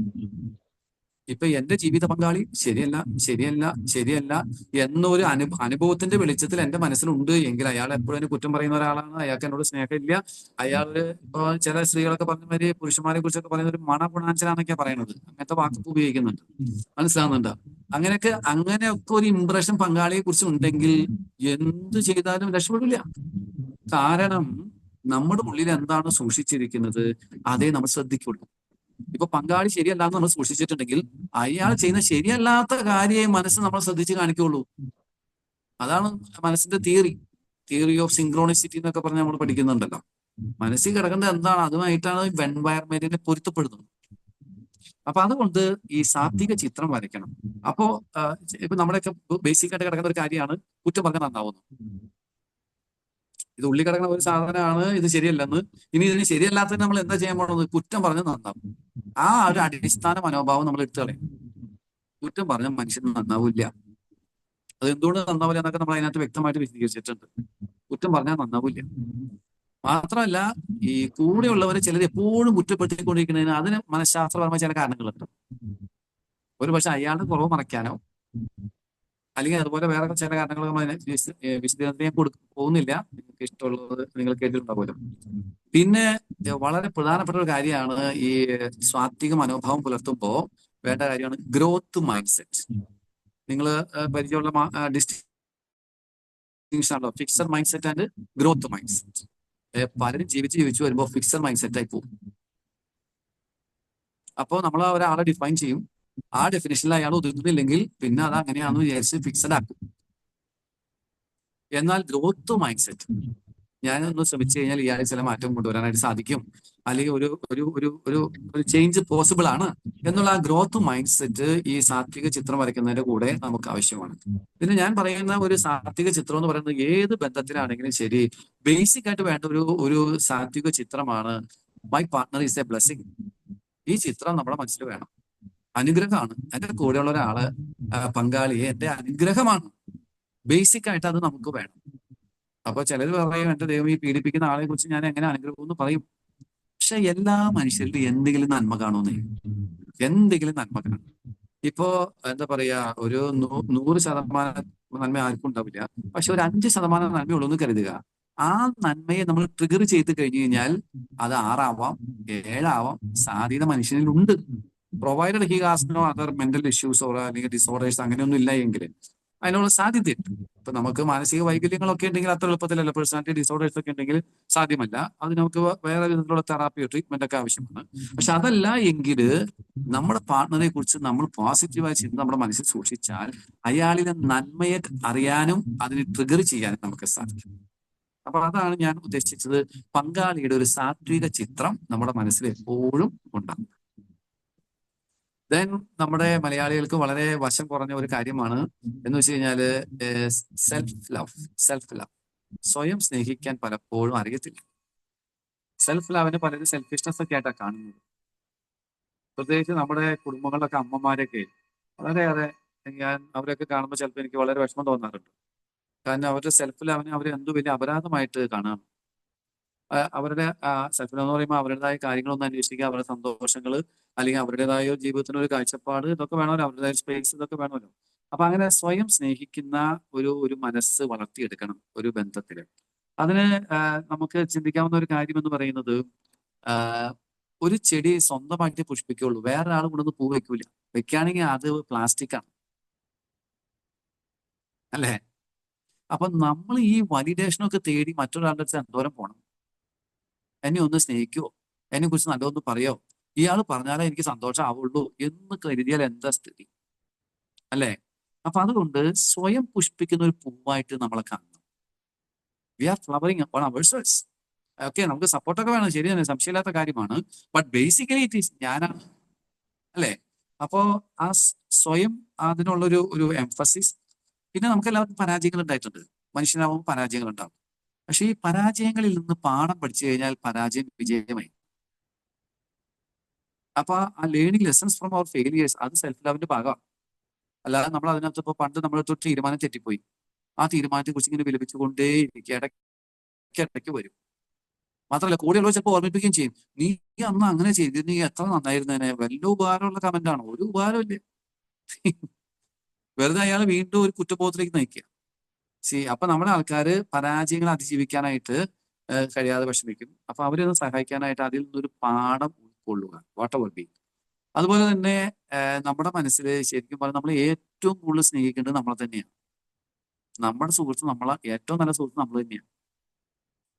ഇപ്പൊ എന്റെ ജീവിത പങ്കാളി ശരിയല്ല ശരിയല്ല ശരിയല്ല എന്നൊരു അനുഭവത്തിന്റെ വെളിച്ചത്തിൽ എന്റെ മനസ്സിലുണ്ട് എങ്കിൽ അയാൾ എപ്പോഴും എന്നെ കുറ്റം പറയുന്ന ഒരാളാണ്, അയാൾക്ക് എന്നോട് സ്നേഹമില്ല, അയാള് ഇപ്പൊ ചില സ്ത്രീകളൊക്കെ പറഞ്ഞ മാതിരി പുരുഷന്മാരെ കുറിച്ചൊക്കെ പറയുന്ന ഒരു മണഗുണാഞ്ചനാന്നൊക്കെയാ പറയുന്നത്. അങ്ങനത്തെ വാക്കൊക്കെ ഉപയോഗിക്കുന്നുണ്ട്. മനസ്സിലാവുന്നുണ്ടോ? അങ്ങനെയൊക്കെ ഒരു ഇംപ്രഷൻ പങ്കാളിയെ കുറിച്ച് ഉണ്ടെങ്കിൽ എന്ത് ചെയ്താലും രക്ഷപ്പെടില്ല. കാരണം നമ്മുടെ ഉള്ളിൽ എന്താണ് സൂക്ഷിച്ചിരിക്കുന്നത് അതേ നമ്മൾ ശ്രദ്ധിക്കുള്ളൂ. ഇപ്പൊ പങ്കാളി ശരിയല്ല എന്ന് നമ്മൾ സൂക്ഷിച്ചിട്ടുണ്ടെങ്കിൽ അയാൾ ചെയ്യുന്ന ശരിയല്ലാത്ത കാര്യമായി മനസ്സ് നമ്മൾ ശ്രദ്ധിച്ച് കാണിക്കുള്ളൂ. അതാണ് മനസ്സിന്റെ തിയറി ഓഫ് സിങ്ക്രോണിസിറ്റി എന്നൊക്കെ പറഞ്ഞ് നമ്മൾ പഠിക്കുന്നുണ്ടല്ലോ. മനസ്സിൽ കിടക്കുന്നത് എന്താണ് അതുമായിട്ടാണ് എൻവയറമെന്റിനെ പൊരുത്തപ്പെടുന്നത്. അപ്പൊ അതുകൊണ്ട് ഈ സാത്വിക ചിത്രം വരയ്ക്കണം. അപ്പോ ഇപ്പൊ നമ്മുടെയൊക്കെ ബേസിക് ആയിട്ട് കിടക്കുന്ന ഒരു കാര്യമാണ് കുറ്റം പറഞ്ഞാൽ നന്നാവുന്നു. ഇത് ഉള്ളി കിടക്കുന്ന ഒരു സാധനമാണ്, ഇത് ശരിയല്ലെന്ന്. ഇനി ഇതിന് ശരിയല്ലാത്തതിന് നമ്മൾ എന്താ ചെയ്യാൻ പോണത്? കുറ്റം പറഞ്ഞ് നന്നാവും. ആ ഒരു അടിസ്ഥാന മനോഭാവം നമ്മൾ എടുത്തു കളയും. കുറ്റം പറഞ്ഞ മനുഷ്യൻ നന്നാവില്ല. അത് എന്തുകൊണ്ട് നന്നാവില്ല എന്നൊക്കെ നമ്മൾ അതിനകത്ത് വ്യക്തമായിട്ട് വിശദീകരിച്ചിട്ടുണ്ട്. കുറ്റം പറഞ്ഞാൽ നന്നാവില്ല. മാത്രമല്ല, ഈ കൂടെയുള്ളവരെ ചിലർ എപ്പോഴും കുറ്റപ്പെടുത്തിക്കൊണ്ടിരിക്കുന്നതിന് അതിന് മനഃശാസ്ത്രപരമായ ചില കാരണങ്ങളുണ്ട്. ഒരു പക്ഷെ അയാളുടെ കുറവ് മറയ്ക്കാനോ അല്ലെങ്കിൽ അതുപോലെ വേറെ ചില കാരണങ്ങൾ വിശദീകരണത്തിന് ഞാൻ പോകുന്നില്ല. നിങ്ങൾക്ക് ഇഷ്ടമുള്ളത് നിങ്ങൾ കേട്ടിട്ടുണ്ടാവുമല്ലോ. പിന്നെ വളരെ പ്രധാനപ്പെട്ട ഒരു കാര്യമാണ് ഈ സ്വാത്വിക മനോഭാവം പുലർത്തുമ്പോൾ വേണ്ട കാര്യമാണ് ഗ്രോത്ത് മൈൻഡ് സെറ്റ്. നിങ്ങൾ പരിചയമുള്ള ഡിസ്റ്റിങ്ഷൻ ആണല്ലോ fixed mind set and growth mind set. പലരും ജീവിച്ചു വരുമ്പോൾ ഫിക്സഡ് മൈൻഡ് സെറ്റ് ആയി പോകും. അപ്പോൾ നമ്മൾ ഒരാളെ ഡിഫൈൻ ചെയ്യും, ആ ഡെഫിനേഷനിൽ അയാൾ ഒതുങ്ങുന്നില്ലെങ്കിൽ പിന്നെ അത് അങ്ങനെയാണെന്ന് വിചാരിച്ച് ഫിക്സഡ് ആക്കും. എന്നാൽ ഗ്രോത്ത് മൈൻഡ് സെറ്റ്, ഞാനൊന്ന് ശ്രമിച്ചു കഴിഞ്ഞാൽ ഇയാളിൽ ചില മാറ്റം കൊണ്ടുവരാനായിട്ട് സാധിക്കും, അല്ലെങ്കിൽ ഒരു ഒരു ഒരു ഒരു ഒരു ചേഞ്ച് പോസിബിൾ ആണ് എന്നുള്ള ആ ഗ്രോത്ത് മൈൻഡ് സെറ്റ് ഈ സാത്വിക ചിത്രം വരയ്ക്കുന്നതിന്റെ കൂടെ നമുക്ക് ആവശ്യമാണ്. പിന്നെ ഞാൻ പറയുന്ന ഒരു സാത്വിക ചിത്രം എന്ന് പറയുന്നത് ഏത് ബന്ധത്തിലാണെങ്കിലും ശരി, ബേസിക് ആയിട്ട് വേണ്ട ഒരു സാത്വിക ചിത്രമാണ് my partner is A blessing. ഈ ചിത്രം നമ്മുടെ മനസ്സിൽ വേണം. അനുഗ്രഹമാണ്. എന്റെ കൂടെയുള്ള ഒരാള് പങ്കാളിയെ എന്റെ അനുഗ്രഹമാണ്. ബേസിക് ആയിട്ട് അത് നമുക്ക് വേണം. അപ്പൊ ചിലർ പറയും എന്റെ ദൈവം ഈ പീഡിപ്പിക്കുന്ന ആളെ കുറിച്ച് ഞാൻ എങ്ങനെ അനുഗ്രഹം എന്ന് പറയും. പക്ഷെ എല്ലാ മനുഷ്യരിലും എന്തെങ്കിലും നന്മ കാണുമെന്നേ, എന്തെങ്കിലും നന്മ കാണും. ഇപ്പോ എന്താ പറയാ, ഒരു 100% നന്മ ആർക്കും ഉണ്ടാവില്ല. പക്ഷെ ഒരു 5% നന്മയുള്ളൂ എന്ന് കരുതുക. ആ നന്മയെ നമ്മൾ ട്രിഗർ ചെയ്ത് കഴിഞ്ഞു കഴിഞ്ഞാൽ അത് 6 ആവാം 7 ആവാം, സാധ്യത മനുഷ്യനിലുണ്ട്. Provided he has no other mental issues or അല്ലെങ്കിൽ ഡിസോർഡേഴ്സ് അങ്ങനെയൊന്നും ഇല്ല എങ്കിൽ അതിനുള്ള സാധ്യതയുണ്ട്. ഇപ്പൊ നമുക്ക് മാനസിക വൈകല്യങ്ങളൊക്കെ ഉണ്ടെങ്കിൽ അത്ര എളുപ്പത്തിലല്ല, പേഴ്സണാലിറ്റി ഡിസോർഡേഴ്സ് ഒക്കെ ഉണ്ടെങ്കിൽ സാധ്യമല്ല. അത് നമുക്ക് വേറെ വിധത്തിലുള്ള തെറാപ്പിയോ ട്രീറ്റ്മെന്റ് ഒക്കെ ആവശ്യമാണ്. പക്ഷെ അതല്ല എങ്കിൽ നമ്മുടെ പാർട്ട്ണറെ കുറിച്ച് നമ്മൾ പോസിറ്റീവായി ചിന്ത നമ്മുടെ മനസ്സിൽ സൂക്ഷിച്ചാൽ അയാളിലെ നന്മയെ അറിയാനും അതിനെ ട്രിഗർ ചെയ്യാനും നമുക്ക് സാധിക്കും. അപ്പൊ അതാണ് ഞാൻ ഉദ്ദേശിച്ചത്. പങ്കാളിയുടെ ഒരു സാത്വിക ചിത്രം നമ്മുടെ മനസ്സിൽ എപ്പോഴും ഉണ്ടാകും. ദെൻ നമ്മുടെ മലയാളികൾക്ക് വളരെ വശം കുറഞ്ഞ ഒരു കാര്യമാണ് എന്ന് വെച്ച് കഴിഞ്ഞാല് സെൽഫ് ലവ്. സ്വയം സ്നേഹിക്കാൻ പലപ്പോഴും അറിയത്തില്ല. സെൽഫ് ലവിന് പലരും സെൽഫിഷ്നെസ് ഒക്കെ ആയിട്ടാണ് കാണുന്നത്. പ്രത്യേകിച്ച് നമ്മുടെ കുടുംബങ്ങളിലൊക്കെ അമ്മമാരൊക്കെ വളരെയേറെ, ഞാൻ അവരൊക്കെ കാണുമ്പോൾ ചിലപ്പോൾ എനിക്ക് വളരെ വിഷമം തോന്നാറുണ്ട്. കാരണം അവരുടെ സെൽഫിൽ അവരെ എന്തോ വലിയ അപരാധമായിട്ട് കാണാം. അവരുടെ സെൽഫിൽ എന്ന് പറയുമ്പോൾ അവരുടേതായ കാര്യങ്ങളൊന്നും അന്വേഷിക്കുക, അവരുടെ സന്തോഷങ്ങൾ അല്ലെങ്കിൽ അവരുടേതായ ജീവിതത്തിന് ഒരു കാഴ്ചപ്പാട്, ഇതൊക്കെ വേണമല്ലോ, അവരുടേതായ സ്പേസ് ഇതൊക്കെ വേണമല്ലോ. അപ്പൊ അങ്ങനെ സ്വയം സ്നേഹിക്കുന്ന ഒരു മനസ്സ് വളർത്തിയെടുക്കണം ഒരു ബന്ധത്തില്. അതിന് നമുക്ക് ചിന്തിക്കാവുന്ന ഒരു കാര്യം എന്ന് പറയുന്നത്, ആഹ് ഒരു ചെടി സ്വന്തമായിട്ട് പുഷ്പിക്കുള്ളൂ, വേറൊരാൾ കൊണ്ടൊന്ന് പൂ വെക്കൂല. വെക്കുകയാണെങ്കിൽ അത് പ്ലാസ്റ്റിക് ആണ്, അല്ലേ? അപ്പൊ നമ്മൾ ഈ വാലിഡേഷനൊക്കെ തേടി മറ്റൊരാളുടെ അടുത്ത് എന്തോരം പോണം? എന്നെ ഒന്ന് സ്നേഹിക്കുവോ, എന്നെ കുറിച്ച് നല്ലതൊന്ന് പറയോ, ഇയാൾ പറഞ്ഞാലേ എനിക്ക് സന്തോഷം ആവുള്ളൂ എന്ന് കരുതിയാൽ എന്താ സ്ഥിതി, അല്ലേ? അപ്പൊ അതുകൊണ്ട് സ്വയം പുഷ്പിക്കുന്ന ഒരു പൂവായിട്ട് നമ്മളെ കാണണം. We are flowering on ourselves. Okay, നമുക്ക് സപ്പോർട്ടൊക്കെ വേണം, ശരിയാണ്, സംശയമില്ലാത്ത കാര്യമാണ്. ബട്ട് ബേസിക്കലി ഇറ്റ് ഈസ് ഞാനാണ്, അല്ലേ? അപ്പോ ആ സ്വയം അതിനുള്ളൊരു എംഫസിസ്. പിന്നെ നമുക്ക് എല്ലാവർക്കും പരാജയങ്ങൾ ഉണ്ടായിട്ടുണ്ട്, മനുഷ്യനാവുമ്പോൾ പരാജയങ്ങൾ ഉണ്ടാവും. പക്ഷെ ഈ പരാജയങ്ങളിൽ നിന്ന് പാഠം പഠിച്ചു കഴിഞ്ഞാൽ പരാജയം വിജയമായി. അപ്പൊ ആ learning lessons from our failures, അത് സെൽഫ് ലവിന്റെ ഭാഗമാണ്. അല്ലാതെ നമ്മൾ അതിനകത്ത് ഇപ്പൊ പണ്ട് നമ്മളൊരു തീരുമാനം തെറ്റിപ്പോയി, ആ തീരുമാനത്തെ കുറിച്ച് ഇങ്ങനെ വിലപിച്ചുകൊണ്ടേ ഇരിക്കുക, ഇടയ്ക്ക് വരും. മാത്രമല്ല കൂടെയുള്ളവർ ചിലപ്പോൾ ഓർമ്മിപ്പിക്കുകയും ചെയ്യും, നീ അന്ന് അങ്ങനെ ചെയ്ത് നീ എത്ര നന്നായിരുന്നേനെ, വല്ല ഉപകാരമുള്ള കമന്റ് ആണോ? ഒരു ഉപകാരമില്ല. വെറുതെ അയാൾ വീണ്ടും ഒരു കുറ്റബോധത്തിലേക്ക് നയിക്കുക. അപ്പൊ നമ്മുടെ ആൾക്കാര് പരാജയങ്ങൾ അതിജീവിക്കാനായിട്ട് കഴിയാതെ വിഷമിക്കും. അപ്പൊ അവരൊന്ന് സഹായിക്കാനായിട്ട് അതിൽ നിന്നൊരു പാഠം ഉൾക്കൊള്ളുക, വാട്ട് എവർ ബി. അതുപോലെ തന്നെ നമ്മുടെ മനസ്സിൽ ശരിക്കും പറഞ്ഞാൽ നമ്മൾ ഏറ്റവും കൂടുതൽ സ്നേഹിക്കേണ്ടത് നമ്മളെ തന്നെയാണ്. നമ്മുടെ സുഹൃത്ത്, നമ്മളെ ഏറ്റവും നല്ല സുഹൃത്ത് നമ്മൾ തന്നെയാണ്,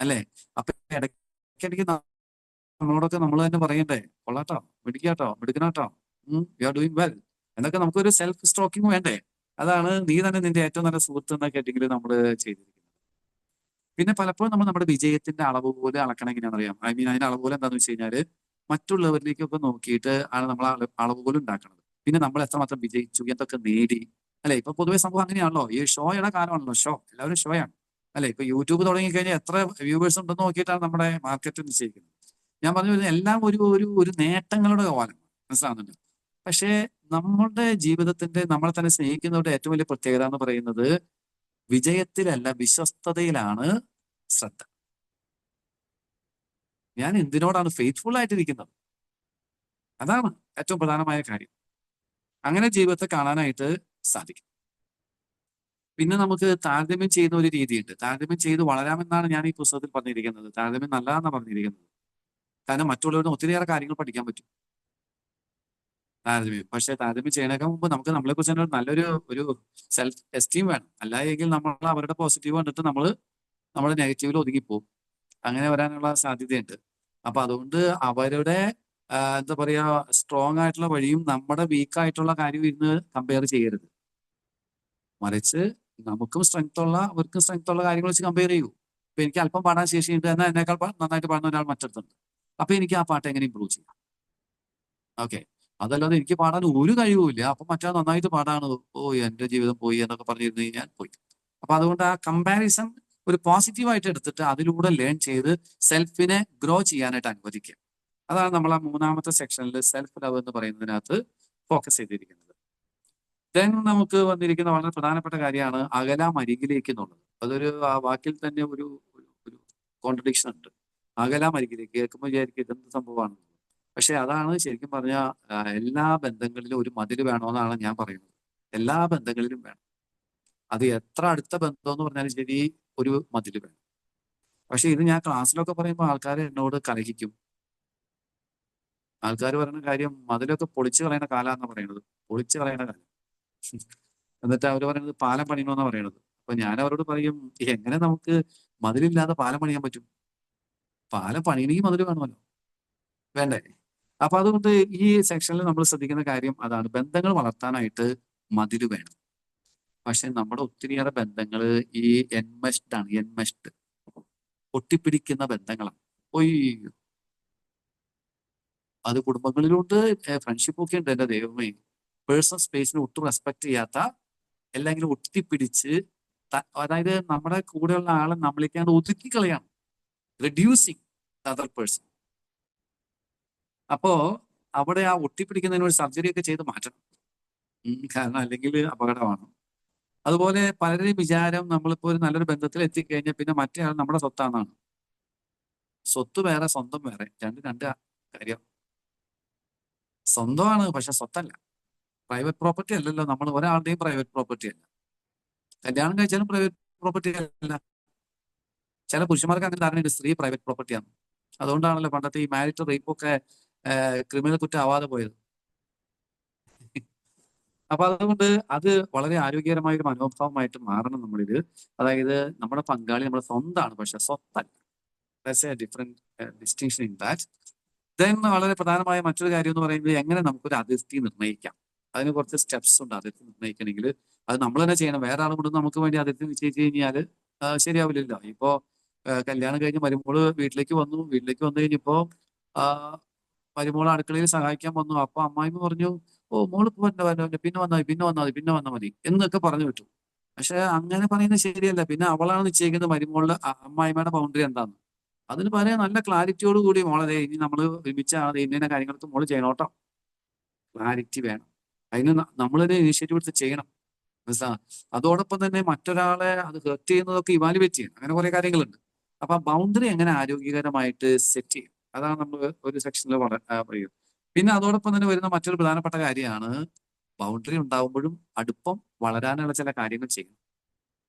അല്ലേ? അപ്പൊ ഇടയ്ക്കിടയ്ക്ക് നമ്മളോടൊക്കെ നമ്മൾ തന്നെ പറയണ്ടേ, കൊള്ളാട്ടോ, മിടിക്കാട്ടോ, മിടുക്കനാട്ടോ, യു ആർ ഡൂയിങ് വെൽ എന്നൊക്കെ നമുക്കൊരു സെൽഫ് സ്റ്റോക്കിംഗ് വേണ്ടേ? അതാണ് നീ തന്നെ നിന്റെ ഏറ്റവും നല്ല സുഹൃത്ത് എന്ന കാറ്റഗറിയിൽ നമ്മൾ ചെയ്തിരിക്കുന്നത്. പിന്നെ പലപ്പോഴും നമ്മൾ നമ്മുടെ വിജയത്തിന്റെ അളവ് പോലെ അളക്കണം. എങ്ങനെയാണെന്ന് അറിയാം? ഐ മീൻ അതിന്റെ അളവ് പോലെ എന്താണെന്ന് വെച്ച് കഴിഞ്ഞാൽ മറ്റുള്ളവരിലേക്കൊക്കെ നോക്കിയിട്ട് ആണ് നമ്മൾ അളവ് പോലും ഉണ്ടാക്കുന്നത്. പിന്നെ നമ്മൾ എത്രമാത്രം വിജയിച്ചു, എന്തൊക്കെ നേടി, അല്ലെ? ഇപ്പൊ പൊതുവെ സംഭവം അങ്ങനെയാണല്ലോ, ഈ ഷോയുടെ കാലമാണല്ലോ, എല്ലാവരും ഷോയാണ്, അല്ലെ? ഇപ്പൊ യൂട്യൂബ് തുടങ്ങി കഴിഞ്ഞാൽ എത്ര വ്യൂവേഴ്സ് ഉണ്ടെന്ന് നോക്കിയിട്ടാണ് നമ്മുടെ മാർക്കറ്റ് നിശ്ചയിക്കുന്നത്. ഞാൻ പറഞ്ഞു വരുന്നത് എല്ലാം ഒരു നേട്ടങ്ങളുടെ കാലം, മനസ്സിലാവുന്നുണ്ട്. പക്ഷേ നമ്മളുടെ ജീവിതത്തിന്റെ, നമ്മളെ തന്നെ സ്നേഹിക്കുന്നവരുടെ ഏറ്റവും വലിയ പ്രത്യേകത എന്ന് പറയുന്നത് വിജയത്തിലല്ല, വിശ്വസ്തതയിലാണ് ശ്രദ്ധ. ഞാൻ എന്തിനോടാണ് ഫെയ്ത്ത്ഫുൾ ആയിട്ടിരിക്കുന്നത്, അതാണ് ഏറ്റവും പ്രധാനമായ കാര്യം. അങ്ങനെ ജീവിതത്തെ കാണാനായിട്ട് സാധിക്കും. പിന്നെ നമുക്ക് താരതമ്യം ചെയ്യുന്ന ഒരു രീതിയുണ്ട്. താരതമ്യം ചെയ്ത് വളരാമെന്നാണ് ഞാൻ ഈ പുസ്തകത്തിൽ പറഞ്ഞിരിക്കുന്നത്. താരതമ്യം നല്ലതാണെന്നാണ് പറഞ്ഞിരിക്കുന്നത്. കാരണം മറ്റുള്ളവരുടെ ഒത്തിരിയേറെ കാര്യങ്ങൾ പഠിക്കാൻ പറ്റും താരതമ്യം. പക്ഷെ താരതമ്യം ചെയ്യണേക്കാൾ മുമ്പ് നമുക്ക് നമ്മളെ കുറിച്ച് തന്നെ നല്ലൊരു സെൽഫ് എസ്റ്റീം വേണം. അല്ലായെങ്കിൽ നമ്മൾ അവരുടെ പോസിറ്റീവ് കണ്ടിട്ട് നമ്മുടെ നെഗറ്റീവിൽ ഒതുങ്ങിപ്പോകും. അങ്ങനെ വരാനുള്ള സാധ്യതയുണ്ട്. അപ്പൊ അതുകൊണ്ട് അവരുടെ എന്താ പറയാ, സ്ട്രോങ് ആയിട്ടുള്ള വഴിയും നമ്മുടെ വീക്ക് ആയിട്ടുള്ള കാര്യവും ഇരുന്ന് കമ്പയർ ചെയ്യരുത്. മറിച്ച് നമുക്കും സ്ട്രെങ്ത് ഉള്ള, അവർക്കും സ്ട്രെങ്ത് ഉള്ള കാര്യങ്ങൾ വെച്ച് കമ്പയർ ചെയ്യൂ. ഇപ്പൊ എനിക്ക് അല്പം പാടാൻ ശേഷിയുണ്ട്, എന്നാൽ എന്നേക്കാൾ നന്നായിട്ട് പാടുന്ന ഒരാൾ മറ്റടുത്തുണ്ട്. അപ്പൊ എനിക്ക് ആ പാട്ട് എങ്ങനെ ഇമ്പ്രൂവ് ചെയ്യാം? ഓക്കെ. അതല്ലാതെ എനിക്ക് പാടാൻ ഒരു കഴിവുമില്ല, അപ്പൊ മറ്റാൾ നന്നായിട്ട് പാടാണ്, ഓ എന്റെ ജീവിതം പോയി എന്നൊക്കെ പറഞ്ഞിരുന്നു കഴിഞ്ഞാൽ പോയി. അപ്പൊ അതുകൊണ്ട് ആ കമ്പാരിസൺ ഒരു പോസിറ്റീവായിട്ട് എടുത്തിട്ട് അതിലൂടെ ലേൺ ചെയ്ത് സെൽഫിനെ ഗ്രോ ചെയ്യാനായിട്ട് അനുവദിക്കുക. അതാണ് നമ്മൾ ആ മൂന്നാമത്തെ സെക്ഷനിൽ സെൽഫ് ലവ് എന്ന് പറയുന്നതിനകത്ത് ഫോക്കസ് ചെയ്തിരിക്കുന്നത്. ദെൻ നമുക്ക് വന്നിരിക്കുന്ന വളരെ പ്രധാനപ്പെട്ട കാര്യമാണ് അകലാം അരികിലേക്ക് എന്നുള്ളത്. അതൊരു ആ വാക്കിൽ തന്നെ ഒരു കോൺട്രഡിക്ഷൻ ഉണ്ട്. അകലാം അരികിലേക്ക് കേൾക്കുമ്പോൾ വിചാരിക്കും ഇതെന്ത് സംഭവമാണ്. പക്ഷെ അതാണ് ശരിക്കും പറഞ്ഞാൽ എല്ലാ ബന്ധങ്ങളിലും ഒരു മതിൽ വേണമെന്നാണ് ഞാൻ പറയുന്നത്. എല്ലാ ബന്ധങ്ങളിലും വേണം. അത് എത്ര അടുത്ത ബന്ധം എന്ന് പറഞ്ഞാലും ശരി, ഒരു മതിൽ വേണം. പക്ഷെ ഇത് ഞാൻ ക്ലാസ്സിലൊക്കെ പറയുമ്പോൾ ആൾക്കാർ എന്നോട് കലഹിക്കും. ആൾക്കാർ പറയുന്ന കാര്യം മതിലൊക്കെ പൊളിച്ചു കളയുന്ന കാലാന്നാണ് പറയുന്നത്. പൊളിച്ചു കളയുന്ന കാലം. എന്നിട്ട് അവർ പറയുന്നത് പാലം പണിയണമെന്നാണ് പറയുന്നത്. അപ്പൊ ഞാൻ അവരോട് പറയും, എങ്ങനെ നമുക്ക് മതിലില്ലാതെ പാലം പണിയാൻ പറ്റും? പാലം പണിയണമെങ്കിൽ മതിൽ വേണമല്ലോ, വേണ്ടേ? അപ്പൊ അതുകൊണ്ട് ഈ സെക്ഷനിൽ നമ്മൾ ശ്രദ്ധിക്കുന്ന കാര്യം അതാണ്. ബന്ധങ്ങൾ വളർത്താനായിട്ട് മതില് വേണം. പക്ഷെ നമ്മുടെ ഒത്തിരിയേറെ ബന്ധങ്ങൾ ഈ എൻമെഷ്ഡ് ഒട്ടിപ്പിടിക്കുന്ന ബന്ധങ്ങളാണ്. ഒയ്യോ, അത് കുടുംബങ്ങളിലുണ്ട്, ഫ്രണ്ട്ഷിപ്പ് ഒക്കെ ഉണ്ട്. എന്റെ ദൈവമേ, പേഴ്സണൽ സ്പേസിനെ ഒട്ടും റെസ്പെക്ട് ചെയ്യാത്ത, എല്ലാം ഒട്ടിപ്പിടിച്ച്, അതായത് നമ്മുടെ കൂടെയുള്ള ആളെ നമ്മളിക്കാണ്ട് ഒതുക്കി കളയാണ്, റെഡ്യൂസിങ് അതർ പേഴ്സൺ. അപ്പോ അവിടെ ആ ഒട്ടിപ്പിടിക്കുന്നതിന് ഒരു സർജറി ഒക്കെ ചെയ്ത് മാറ്റണം. കാരണം അല്ലെങ്കിൽ അപകടമാണ്. അതുപോലെ പലരുടെയും വിചാരം നമ്മളിപ്പോ ഒരു നല്ലൊരു ബന്ധത്തിൽ എത്തിക്കഴിഞ്ഞാൽ പിന്നെ മറ്റേ ആൾ നമ്മുടെ സ്വത്താണെന്നാണ്. സ്വത്ത് വേറെ, സ്വന്തം വേറെ, രണ്ട് കാര്യം. സ്വന്തമാണ് പക്ഷെ സ്വത്തല്ല. പ്രൈവറ്റ് പ്രോപ്പർട്ടി അല്ലല്ലോ, നമ്മൾ ഒരാളുടെയും പ്രൈവറ്റ് പ്രോപ്പർട്ടി അല്ല. കല്യാണം കഴിച്ചാലും പ്രൈവറ്റ് പ്രോപ്പർട്ടി അല്ല. ചില പുരുഷന്മാർക്ക് അങ്ങനെ ധാരണയുണ്ട് സ്ത്രീ പ്രൈവറ്റ് പ്രോപ്പർട്ടിയാണ്. അതുകൊണ്ടാണല്ലോ പണ്ടത്തെ ഈ മാരിറ്റൽ റേപ്പ് ഒക്കെ ക്രിമിനൽ കുറ്റം ആവാതെ പോയത്. അപ്പൊ അതുകൊണ്ട് അത് വളരെ ആരോഗ്യകരമായ ഒരു മനോഭാവമായിട്ട് മാറണം നമ്മളിത്. അതായത് നമ്മുടെ പങ്കാളി നമ്മുടെ സ്വന്തമാണ് പക്ഷെ സ്വത്തല്ല. That's a different distinction in that. Then വളരെ പ്രധാനമായ മറ്റൊരു കാര്യം എന്ന് പറയുന്നത് എങ്ങനെ നമുക്കൊരു അതിർത്തി നിർണ്ണയിക്കാം. അതിന് കുറച്ച് സ്റ്റെപ്സ് ഉണ്ട് അതിർത്തി നിർണ്ണയിക്കണമെങ്കിൽ. അത് നമ്മൾ തന്നെ ചെയ്യണം. വേറെ ആൾ കൊണ്ട് നമുക്ക് വേണ്ടി അതിർത്തി നിശ്ചയിച്ചു കഴിഞ്ഞാൽ ശരിയാവില്ലല്ലോ. ഇപ്പോ കല്യാണം കഴിഞ്ഞ് മരുമോള് വീട്ടിലേക്ക് വന്നു കഴിഞ്ഞപ്പോ മരുമോള് അടുക്കളയിൽ സഹായിക്കാൻ വന്നു. അപ്പൊ അമ്മായിമ്മ പറഞ്ഞു, ഓ മോള് പിന്നെ വന്നാൽ മതി എന്നൊക്കെ പറഞ്ഞു വിട്ടു. പക്ഷെ അങ്ങനെ പറയുന്നത് ശരിയല്ല. പിന്നെ അവളാണ് നിശ്ചയിക്കുന്നത് മരുമോളുടെ അമ്മായിമ്മയുടെ ബൗണ്ടറി എന്താന്ന്. അതിന് പറയാൻ നല്ല ക്ലാരിറ്റിയോട് കൂടി മോളെ ഇനി നമ്മൾ ഒരുമിച്ചാണ് ഇന്ന കാര്യങ്ങൾക്ക് മോള് ചെയ്യണോട്ടോ. ക്ലാരിറ്റി വേണം. അതിന് നമ്മളൊരു ഇനിഷ്യേറ്റീവ് എടുത്ത് ചെയ്യണം. മനസ്സിലാ. അതോടൊപ്പം തന്നെ മറ്റൊരാളെ അത് ഹെർട്ട് ചെയ്യുന്നതൊക്കെ ഇവാലുവേറ്റ് ചെയ്യണം. അങ്ങനെ കുറെ കാര്യങ്ങളുണ്ട്. അപ്പൊ ബൗണ്ടറി എങ്ങനെ ആരോഗ്യകരമായിട്ട് സെറ്റ് ചെയ്യും, അതാണ് നമ്മൾ ഒരു സെക്ഷനിൽ പറയുന്നത്. പിന്നെ അതോടൊപ്പം തന്നെ വരുന്ന മറ്റൊരു പ്രധാനപ്പെട്ട കാര്യമാണ് ബൗണ്ടറി ഉണ്ടാകുമ്പോഴും അടുപ്പം വളരാനുള്ള ചില കാര്യങ്ങൾ ചെയ്യണം.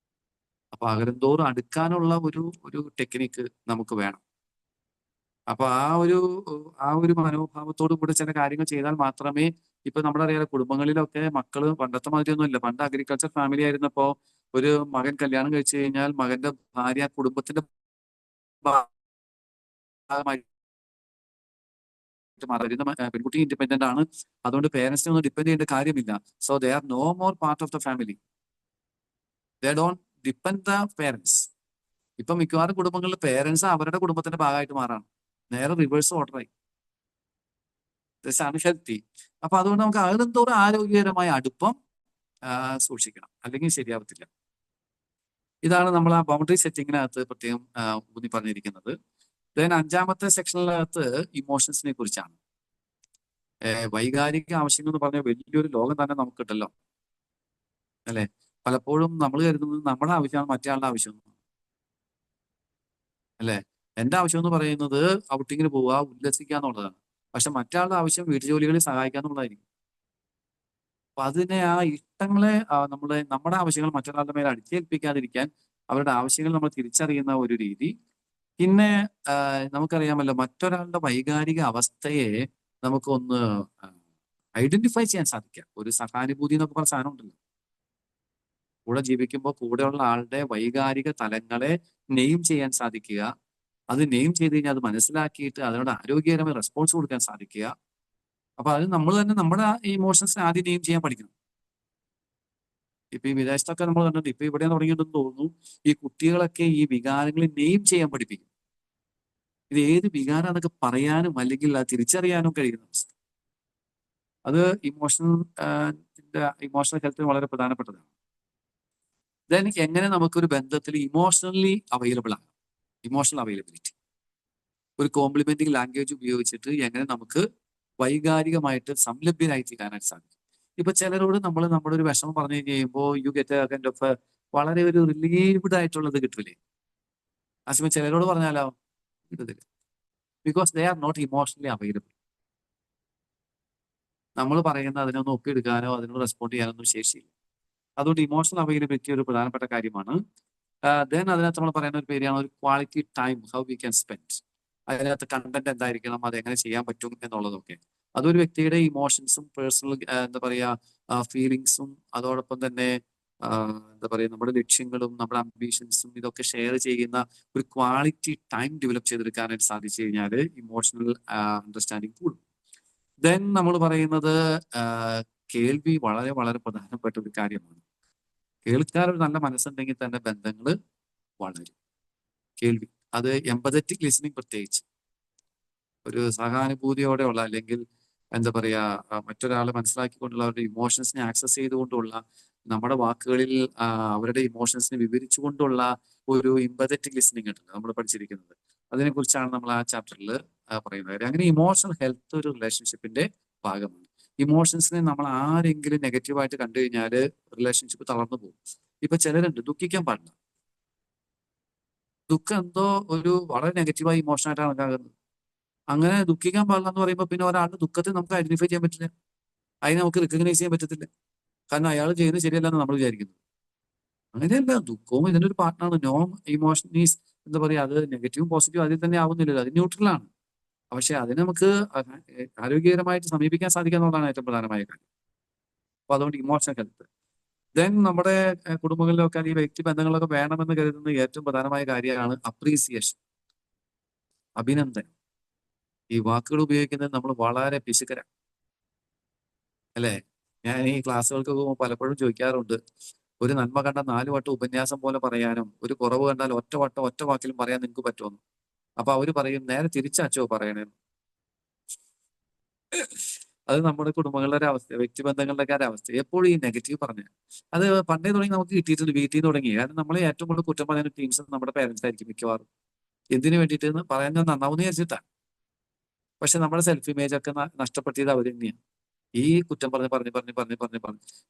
അപ്പൊ അകലന്തോറും അടുക്കാനുള്ള ഒരു ടെക്നിക്ക് നമുക്ക് വേണം. അപ്പൊ ആ ഒരു മനോഭാവത്തോടു കൂടെ ചില കാര്യങ്ങൾ ചെയ്താൽ മാത്രമേ, ഇപ്പൊ നമ്മുടെ അറിയാം കുടുംബങ്ങളിലൊക്കെ മക്കള് പണ്ടത്തെ മാതിരിയൊന്നും ഇല്ല. പണ്ട് അഗ്രികൾച്ചർ ഫാമിലി ആയിരുന്നപ്പോ ഒരു മകൻ കല്യാണം കഴിച്ചു കഴിഞ്ഞാൽ മകന്റെ ഭാര്യ കുടുംബത്തിന്റെ ഭാഗമായി പെൺകുട്ടി ഇൻഡിപെൻഡന്റ് ആണ്. അതുകൊണ്ട് പേരൻസിനെ ഒന്നും ഡിപ്പെൻഡ് ചെയ്യേണ്ട കാര്യമില്ല. So they are no more part of the family. They don't depend the parents. ഇപ്പൊ മിക്കവാറും കുടുംബങ്ങളിൽ പേരൻസ് അവരുടെ കുടുംബത്തിന്റെ ഭാഗമായിട്ട് മാറാണ്. നേരെ റിവേഴ്സ് ഓർഡറായി. അൺഹെൽത്തി. അപ്പൊ അതുകൊണ്ട് നമുക്ക് അകലത്തോറും ആരോഗ്യകരമായ അടുപ്പം സൂക്ഷിക്കണം, അല്ലെങ്കിൽ ശരിയാവത്തില്ല. ഇതാണ് നമ്മൾ ആ ബൗണ്ടറി സെറ്റിങ്ങിനകത്ത് പ്രത്യേകം ഊന്നി പറഞ്ഞിരിക്കുന്നത്. ദെൻ 5ാമത്തെ സെക്ഷനിനകത്ത് ഇമോഷൻസിനെ കുറിച്ചാണ്. വൈകാരിക ആവശ്യങ്ങൾ എന്ന് പറഞ്ഞ വലിയൊരു ലോകം തന്നെ നമുക്ക് കിട്ടല്ലോ, അല്ലെ. പലപ്പോഴും നമ്മൾ കരുതുന്നത് നമ്മുടെ ആവശ്യമാണ് മറ്റേ ആളുടെ ആവശ്യം, അല്ലെ. എന്റെ ആവശ്യം എന്ന് പറയുന്നത് ഔട്ടിങ്ങിന് പോവുക, ഉല്ലസിക്കുക എന്നുള്ളതാണ്. പക്ഷെ മറ്റാളുടെ ആവശ്യം വീട്ടുജോലികളിൽ സഹായിക്കുക എന്നുള്ളതായിരിക്കും. അപ്പൊ അതിനെ ആ ഇഷ്ടങ്ങളെ നമ്മുടെ ആവശ്യങ്ങൾ മറ്റൊരാളുടെ മേലെ അടിച്ചേൽപ്പിക്കാതിരിക്കാൻ അവരുടെ ആവശ്യങ്ങൾ നമ്മൾ തിരിച്ചറിയുന്ന ഒരു രീതി. പിന്നെ നമുക്കറിയാമല്ലോ മറ്റൊരാളുടെ വൈകാരിക അവസ്ഥയെ നമുക്കൊന്ന് ഐഡന്റിഫൈ ചെയ്യാൻ സാധിക്കുക. ഒരു സഹാനുഭൂതി എന്നൊക്കെ പറഞ്ഞ സാധനം ഉണ്ടല്ലോ. കൂടെ ജീവിക്കുമ്പോൾ കൂടെയുള്ള ആളുടെ വൈകാരിക തലങ്ങളെ നെയിം ചെയ്യാൻ സാധിക്കുക. അത് നെയിം ചെയ്ത് കഴിഞ്ഞാൽ അത് മനസ്സിലാക്കിയിട്ട് അതിനോട് ആരോഗ്യകരമായ റെസ്പോൺസ് കൊടുക്കാൻ സാധിക്കുക. അപ്പൊ അത് നമ്മൾ തന്നെ നമ്മുടെ ഇമോഷൻസിനെ ആദ്യം നെയിം ചെയ്യാൻ പഠിക്കണം. ഇപ്പൊ ഈ വിദേശത്തൊക്കെ നമ്മൾ കണ്ടിട്ട്, ഇപ്പൊ ഇവിടെ തുടങ്ങിയിട്ടുണ്ടെന്ന് തോന്നുന്നു, ഈ കുട്ടികളൊക്കെ ഈ വികാരങ്ങളെ നെയിം ചെയ്യാൻ പഠിപ്പിക്കും. ഇത് ഏത് വികാരം എന്നൊക്കെ പറയാനും അല്ലെങ്കിൽ അത് തിരിച്ചറിയാനും കഴിയുന്ന അവസ്ഥ. അത് ഇമോഷണൽ ഹെൽത്തിന് വളരെ പ്രധാനപ്പെട്ടതാണ്. ദെൻ എങ്ങനെ നമുക്കൊരു ബന്ധത്തിൽ ഇമോഷണലി അവൈലബിൾ ആകാം. ഇമോഷണൽ അവൈലബിലിറ്റി ഒരു കോംപ്ലിമെന്റിങ് ലാംഗ്വേജ് ഉപയോഗിച്ചിട്ട് എങ്ങനെ നമുക്ക് വൈകാരികമായിട്ട് സംലഭ്യരായി തീരാനായിട്ട് സാധിക്കും. ഇപ്പൊ ചിലരോട് നമ്മൾ നമ്മുടെ ഒരു വിഷമം പറഞ്ഞു കഴിയുമ്പോൾ you get A kind of വളരെ ഒരു റിലീവ്ഡ് ആയിട്ടുള്ളത് കിട്ടില്ലേ. ആ സമയം ചിലരോട് പറഞ്ഞാലോ കിട്ടത്തില്ല. Because they are not emotionally available. നമ്മൾ പറയുന്ന അതിനൊന്നും ഒപ്പിയെടുക്കാനോ അതിനോട് റെസ്പോണ്ട് ചെയ്യാനൊന്നും ശേഷിയില്ല. അതുകൊണ്ട് ഇമോഷണൽ അവൈലബിലിറ്റി ഒരു പ്രധാനപ്പെട്ട കാര്യമാണ്. ദെൻ അതിനകത്ത് നമ്മൾ പറയുന്ന ഒരു പേരാണ് ഒരു quality time, how we can spend. അതിനകത്ത് കണ്ടന്റ് എന്തായിരിക്കണം, അത് എങ്ങനെ ചെയ്യാൻ പറ്റും എന്നുള്ളതൊക്കെ. അതൊരു വ്യക്തിയുടെ ഇമോഷൻസും പേഴ്സണൽ എന്താ പറയാ ഫീലിങ്സും അതോടൊപ്പം തന്നെ എന്താ പറയുക നമ്മുടെ ലക്ഷ്യങ്ങളും നമ്മുടെ അംബീഷൻസും ഇതൊക്കെ ഷെയർ ചെയ്യുന്ന ഒരു ക്വാളിറ്റി ടൈം ഡെവലപ്പ് ചെയ്തെടുക്കാനായിട്ട് സാധിച്ചു കഴിഞ്ഞാൽ ഇമോഷണൽ അണ്ടർസ്റ്റാൻഡിങ് കൂടും. ദെൻ നമ്മൾ പറയുന്നത് കേൾവി വളരെ വളരെ പ്രധാനപ്പെട്ട ഒരു കാര്യമാണ്. കേൾക്കാൻ ഒരു നല്ല മനസ്സുണ്ടെങ്കിൽ തന്നെ ബന്ധങ്ങൾ വളരും. കേൾവി, അത് എമ്പതറ്റിക് ലിസണിങ് പ്രത്യേകിച്ച് ഒരു സഹാനുഭൂതിയോടെയുള്ള അല്ലെങ്കിൽ എന്താ പറയാ മറ്റൊരാളെ മനസ്സിലാക്കിക്കൊണ്ടുള്ള അവരുടെ ഇമോഷൻസിനെ ആക്സസ് ചെയ്തുകൊണ്ടുള്ള നമ്മുടെ വാക്കുകളിൽ അവരുടെ ഇമോഷൻസിനെ വിവരിച്ചുകൊണ്ടുള്ള ഒരു എമ്പതറ്റിക് ലിസണിങ് ഉണ്ട് നമ്മൾ പഠിച്ചിരിക്കുന്നത്. അതിനെക്കുറിച്ചാണ് നമ്മൾ ആ ചാപ്റ്ററിൽ പറയുന്നത് കാര്യം. അങ്ങനെ ഇമോഷണൽ ഹെൽത്ത് ഒരു റിലേഷൻഷിപ്പിന്റെ ഭാഗമാണ്. ഇമോഷൻസിനെ നമ്മൾ ആരെങ്കിലും നെഗറ്റീവായിട്ട് കണ്ടു കഴിഞ്ഞാൽ റിലേഷൻഷിപ്പ് തളർന്നു പോകും. ഇപ്പൊ ചിലരുണ്ട് ദുഃഖിക്കാൻ പാടില്ല. ദുഃഖം എന്തോ ഒരു വളരെ നെഗറ്റീവായി ഇമോഷൻ ആയിട്ടാണ് കണക്കാക്കുന്നത്. അങ്ങനെ ദുഃഖിക്കാൻ പാടില്ല എന്ന് പറയുമ്പോൾ പിന്നെ ഒരാളുടെ ദുഃഖത്തെ നമുക്ക് ഐഡന്റിഫൈ ചെയ്യാൻ പറ്റില്ല, അതിനെ നമുക്ക് റിക്കഗ്നൈസ് ചെയ്യാൻ പറ്റത്തില്ല. കാരണം അയാൾ ചെയ്യുന്നത് ശരിയല്ലെന്ന് നമ്മൾ വിചാരിക്കുന്നു. അങ്ങനെയല്ല, ദുഃഖവും ഇതിന്റെ ഒരു പാർട്ടാണ്. നോ ഇമോഷൻ ഈസ് എന്താ പറയാ, അത് നെഗറ്റീവും പോസിറ്റീവും അതിൽ തന്നെ ആവുന്നില്ലല്ലോ, അത് ന്യൂട്രലാണ്. പക്ഷെ അതിനെ നമുക്ക് ആരോഗ്യകരമായിട്ട് സമീപിക്കാൻ സാധിക്കുക എന്നുള്ളതാണ് ഏറ്റവും പ്രധാനമായ കാര്യം. അപ്പൊ അതുകൊണ്ട് ഇമോഷണൽ ഹെൽത്ത്. ദെൻ നമ്മുടെ കുടുംബങ്ങളിലൊക്കെ ഈ വ്യക്തി ബന്ധങ്ങളൊക്കെ വേണമെന്ന് കരുതുന്ന ഏറ്റവും പ്രധാനമായ കാര്യമാണ് അപ്രീസിയേഷൻ, അഭിനന്ദനം. ഈ വാക്കുകൾ ഉപയോഗിക്കുന്നത് നമ്മൾ വളരെ പിശുക്കരാണ്, അല്ലേ? ഞാൻ ഈ ക്ലാസ്സുകൾക്ക് പോകുമ്പോൾ പലപ്പോഴും ചോദിക്കാറുണ്ട്, ഒരു നന്മ കണ്ട 4 വട്ടം ഉപന്യാസം പോലെ പറയാനും ഒരു കുറവ് കണ്ടാൽ ഒറ്റ വട്ടം ഒറ്റ വാക്കിലും പറയാൻ നിങ്ങൾക്ക് പറ്റുമെന്ന്. അപ്പൊ അവര് പറയും, നേരെ തിരിച്ചാച്ചോ പറയണേ. അത് നമ്മുടെ കുടുംബങ്ങളുടെ ഒരു അവസ്ഥ, വ്യക്തിബന്ധങ്ങളുടെ ഒക്കെ ഒരു അവസ്ഥ. എപ്പോഴും ഈ നെഗറ്റീവ് പറഞ്ഞ അത് പണ്ടേ തുടങ്ങി നമുക്ക് കിട്ടിയിട്ടുണ്ട്, വീട്ടിൽ നിന്ന് തുടങ്ങി. കാരണം നമ്മളെ ഏറ്റവും കൂടുതൽ കുറ്റം പറയുന്ന ടീംസ് നമ്മുടെ പേരൻസ് ആയിരിക്കും മിക്കവാറും. എന്തിനു വേണ്ടിയിട്ട് പറയാൻ നന്നാവുന്ന വിചാരിച്ചിട്ടാണ്. പക്ഷെ നമ്മുടെ സെൽഫ് ഇമേജ് ഒക്കെ നഷ്ടപ്പെടുത്തിയത് അവർ തന്നെയാണ്. ഈ കുറ്റം പറഞ്ഞ്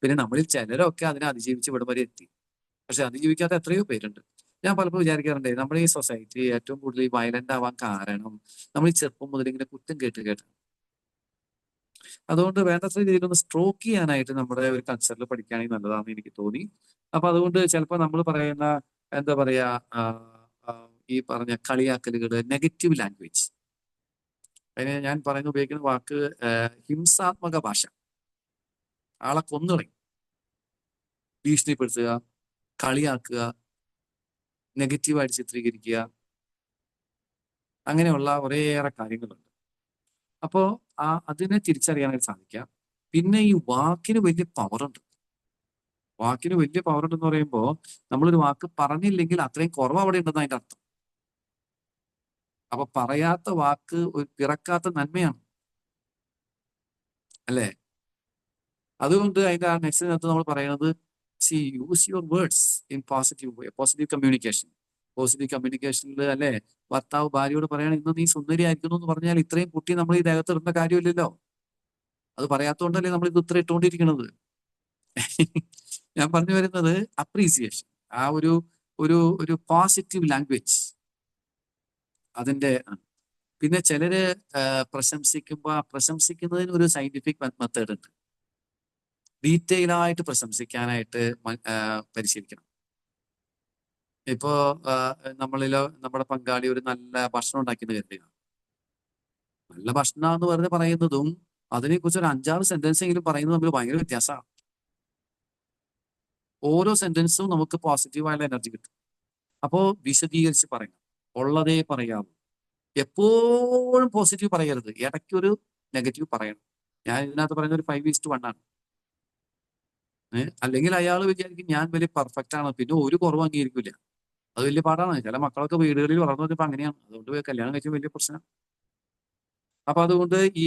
പിന്നെ നമ്മളിൽ ചിലരൊക്കെ അതിനെ അതിജീവിച്ച് ഇവിടെ വരെ എത്തി. പക്ഷെ അതിജീവിക്കാത്ത എത്രയോ പേരുണ്ട്. ഞാൻ പലപ്പോഴും വിചാരിക്കാറുണ്ട്, നമ്മുടെ ഈ സൊസൈറ്റി ഏറ്റവും കൂടുതൽ വയലന്റ് ആവാൻ കാരണം നമ്മൾ ഈ ചെറുപ്പം മുതൽ ഇങ്ങനെ കുറ്റം കേട്ട്. അതുകൊണ്ട് വേണ്ടത്ര രീതിയിലൊന്ന് സ്ട്രോക്ക് ചെയ്യാനായിട്ട് നമ്മുടെ ഒരു കൾച്ചറിൽ പഠിക്കുകയാണെങ്കിൽ നല്ലതാണെന്ന് എനിക്ക് തോന്നി. അപ്പൊ അതുകൊണ്ട് ചിലപ്പോൾ നമ്മൾ പറയുന്ന എന്താ പറയാ, ആ, ആ, ഈ പറഞ്ഞ കളിയാക്കലുകൾ, നെഗറ്റീവ് ലാംഗ്വേജ്, അതിന് ഞാൻ ഉപയോഗിക്കുന്ന വാക്ക് ഹിംസാത്മക ഭാഷ. ആളെ കൊന്നുകളയും, ഭീഷണിപ്പെടുത്തുക, കളിയാക്കുക, നെഗറ്റീവായിട്ട് ചിത്രീകരിക്കുക, അങ്ങനെയുള്ള കുറേയേറെ കാര്യങ്ങളുണ്ട്. അപ്പോ അതിനെ തിരിച്ചറിയാനായിട്ട് സാധിക്കാം. പിന്നെ ഈ വാക്കിന് വലിയ പവറുണ്ട്. വാക്കിന് വലിയ പവറുണ്ടെന്ന് പറയുമ്പോൾ നമ്മളൊരു വാക്ക് പറഞ്ഞില്ലെങ്കിൽ അത്രയും കുറവ് അവിടെ ഉണ്ടെന്ന് അതിന്റെ അർത്ഥം. അപ്പൊ പറയാത്ത വാക്ക് ഒരു പിറക്കാത്ത നന്മയാണ്, അല്ലേ? അതുകൊണ്ട് അതിന്റെ ആ നെക്സ്റ്റിനകത്ത് നമ്മൾ പറയുന്നത്, use your words in positive way, positive communication. Positive കമ്മ്യൂണിക്കേഷനിൽ, അല്ലെ, ഭർത്താവ് ഭാര്യയോട് പറയണം, ഇന്ന് നീ സുന്ദരിയായിരിക്കുന്നു എന്ന് പറഞ്ഞാൽ ഇത്രയും കുട്ടി നമ്മൾ ഈ ദേഹത്ത് ഇടുന്ന കാര്യമില്ലല്ലോ. അത് പറയാത്തോണ്ടല്ലേ നമ്മൾ ഇത് ഇത്ര ഇട്ടുകൊണ്ടിരിക്കുന്നത്. ഞാൻ പറഞ്ഞു വരുന്നത് അപ്രീസിയേഷൻ, ആ ഒരു ഒരു ഒരു പോസിറ്റീവ് ലാംഗ്വേജ് അതിന്റെ. പിന്നെ ചിലര് പ്രശംസിക്കുന്നതിന് ഒരു സയന്റിഫിക് മെത്തേഡ് ഉണ്ട്. ഡീറ്റെയിൽ ആയിട്ട് പ്രശംസിക്കാനായിട്ട് പരിശീലിക്കണം. ഇപ്പോ നമ്മളിലോ നമ്മുടെ പങ്കാളി ഒരു നല്ല ഭക്ഷണം ഉണ്ടാക്കിയെന്ന് കരുതുക. നല്ല ഭക്ഷണം എന്ന് വെറുതെ പറയുന്നതും അതിനെക്കുറിച്ച് ഒരു 5-6 സെന്റൻസ് എങ്കിലും പറയുന്നത് തമ്മിൽ ഭയങ്കര വ്യത്യാസമാണ്. ഓരോ സെന്റൻസും നമുക്ക് പോസിറ്റീവായുള്ള എനർജി കിട്ടും. അപ്പോ വിശദീകരിച്ച് പറയണം, ഉള്ളതേ പറയാവൂ. എപ്പോഴും പോസിറ്റീവ് പറയരുത്, ഇടയ്ക്കൊരു നെഗറ്റീവ് പറയണം. ഞാൻ ഇതിനകത്ത് പറയുന്ന ഒരു 5:1 ആണ്. അല്ലെങ്കിൽ അയാൾ വിചാരിക്കും ഞാൻ വലിയ പെർഫെക്റ്റ് ആണ്, പിന്നെ ഒരു കുറവ് അംഗീകരിക്കില്ല. അത് വലിയ പാടാണ്. ചില മക്കളൊക്കെ വീടുകളിൽ വളർന്നു വന്നപ്പോൾ അങ്ങനെയാണ്. അതുകൊണ്ട് കല്യാണം കഴിച്ച വലിയ പ്രശ്നം. അപ്പൊ അതുകൊണ്ട് ഈ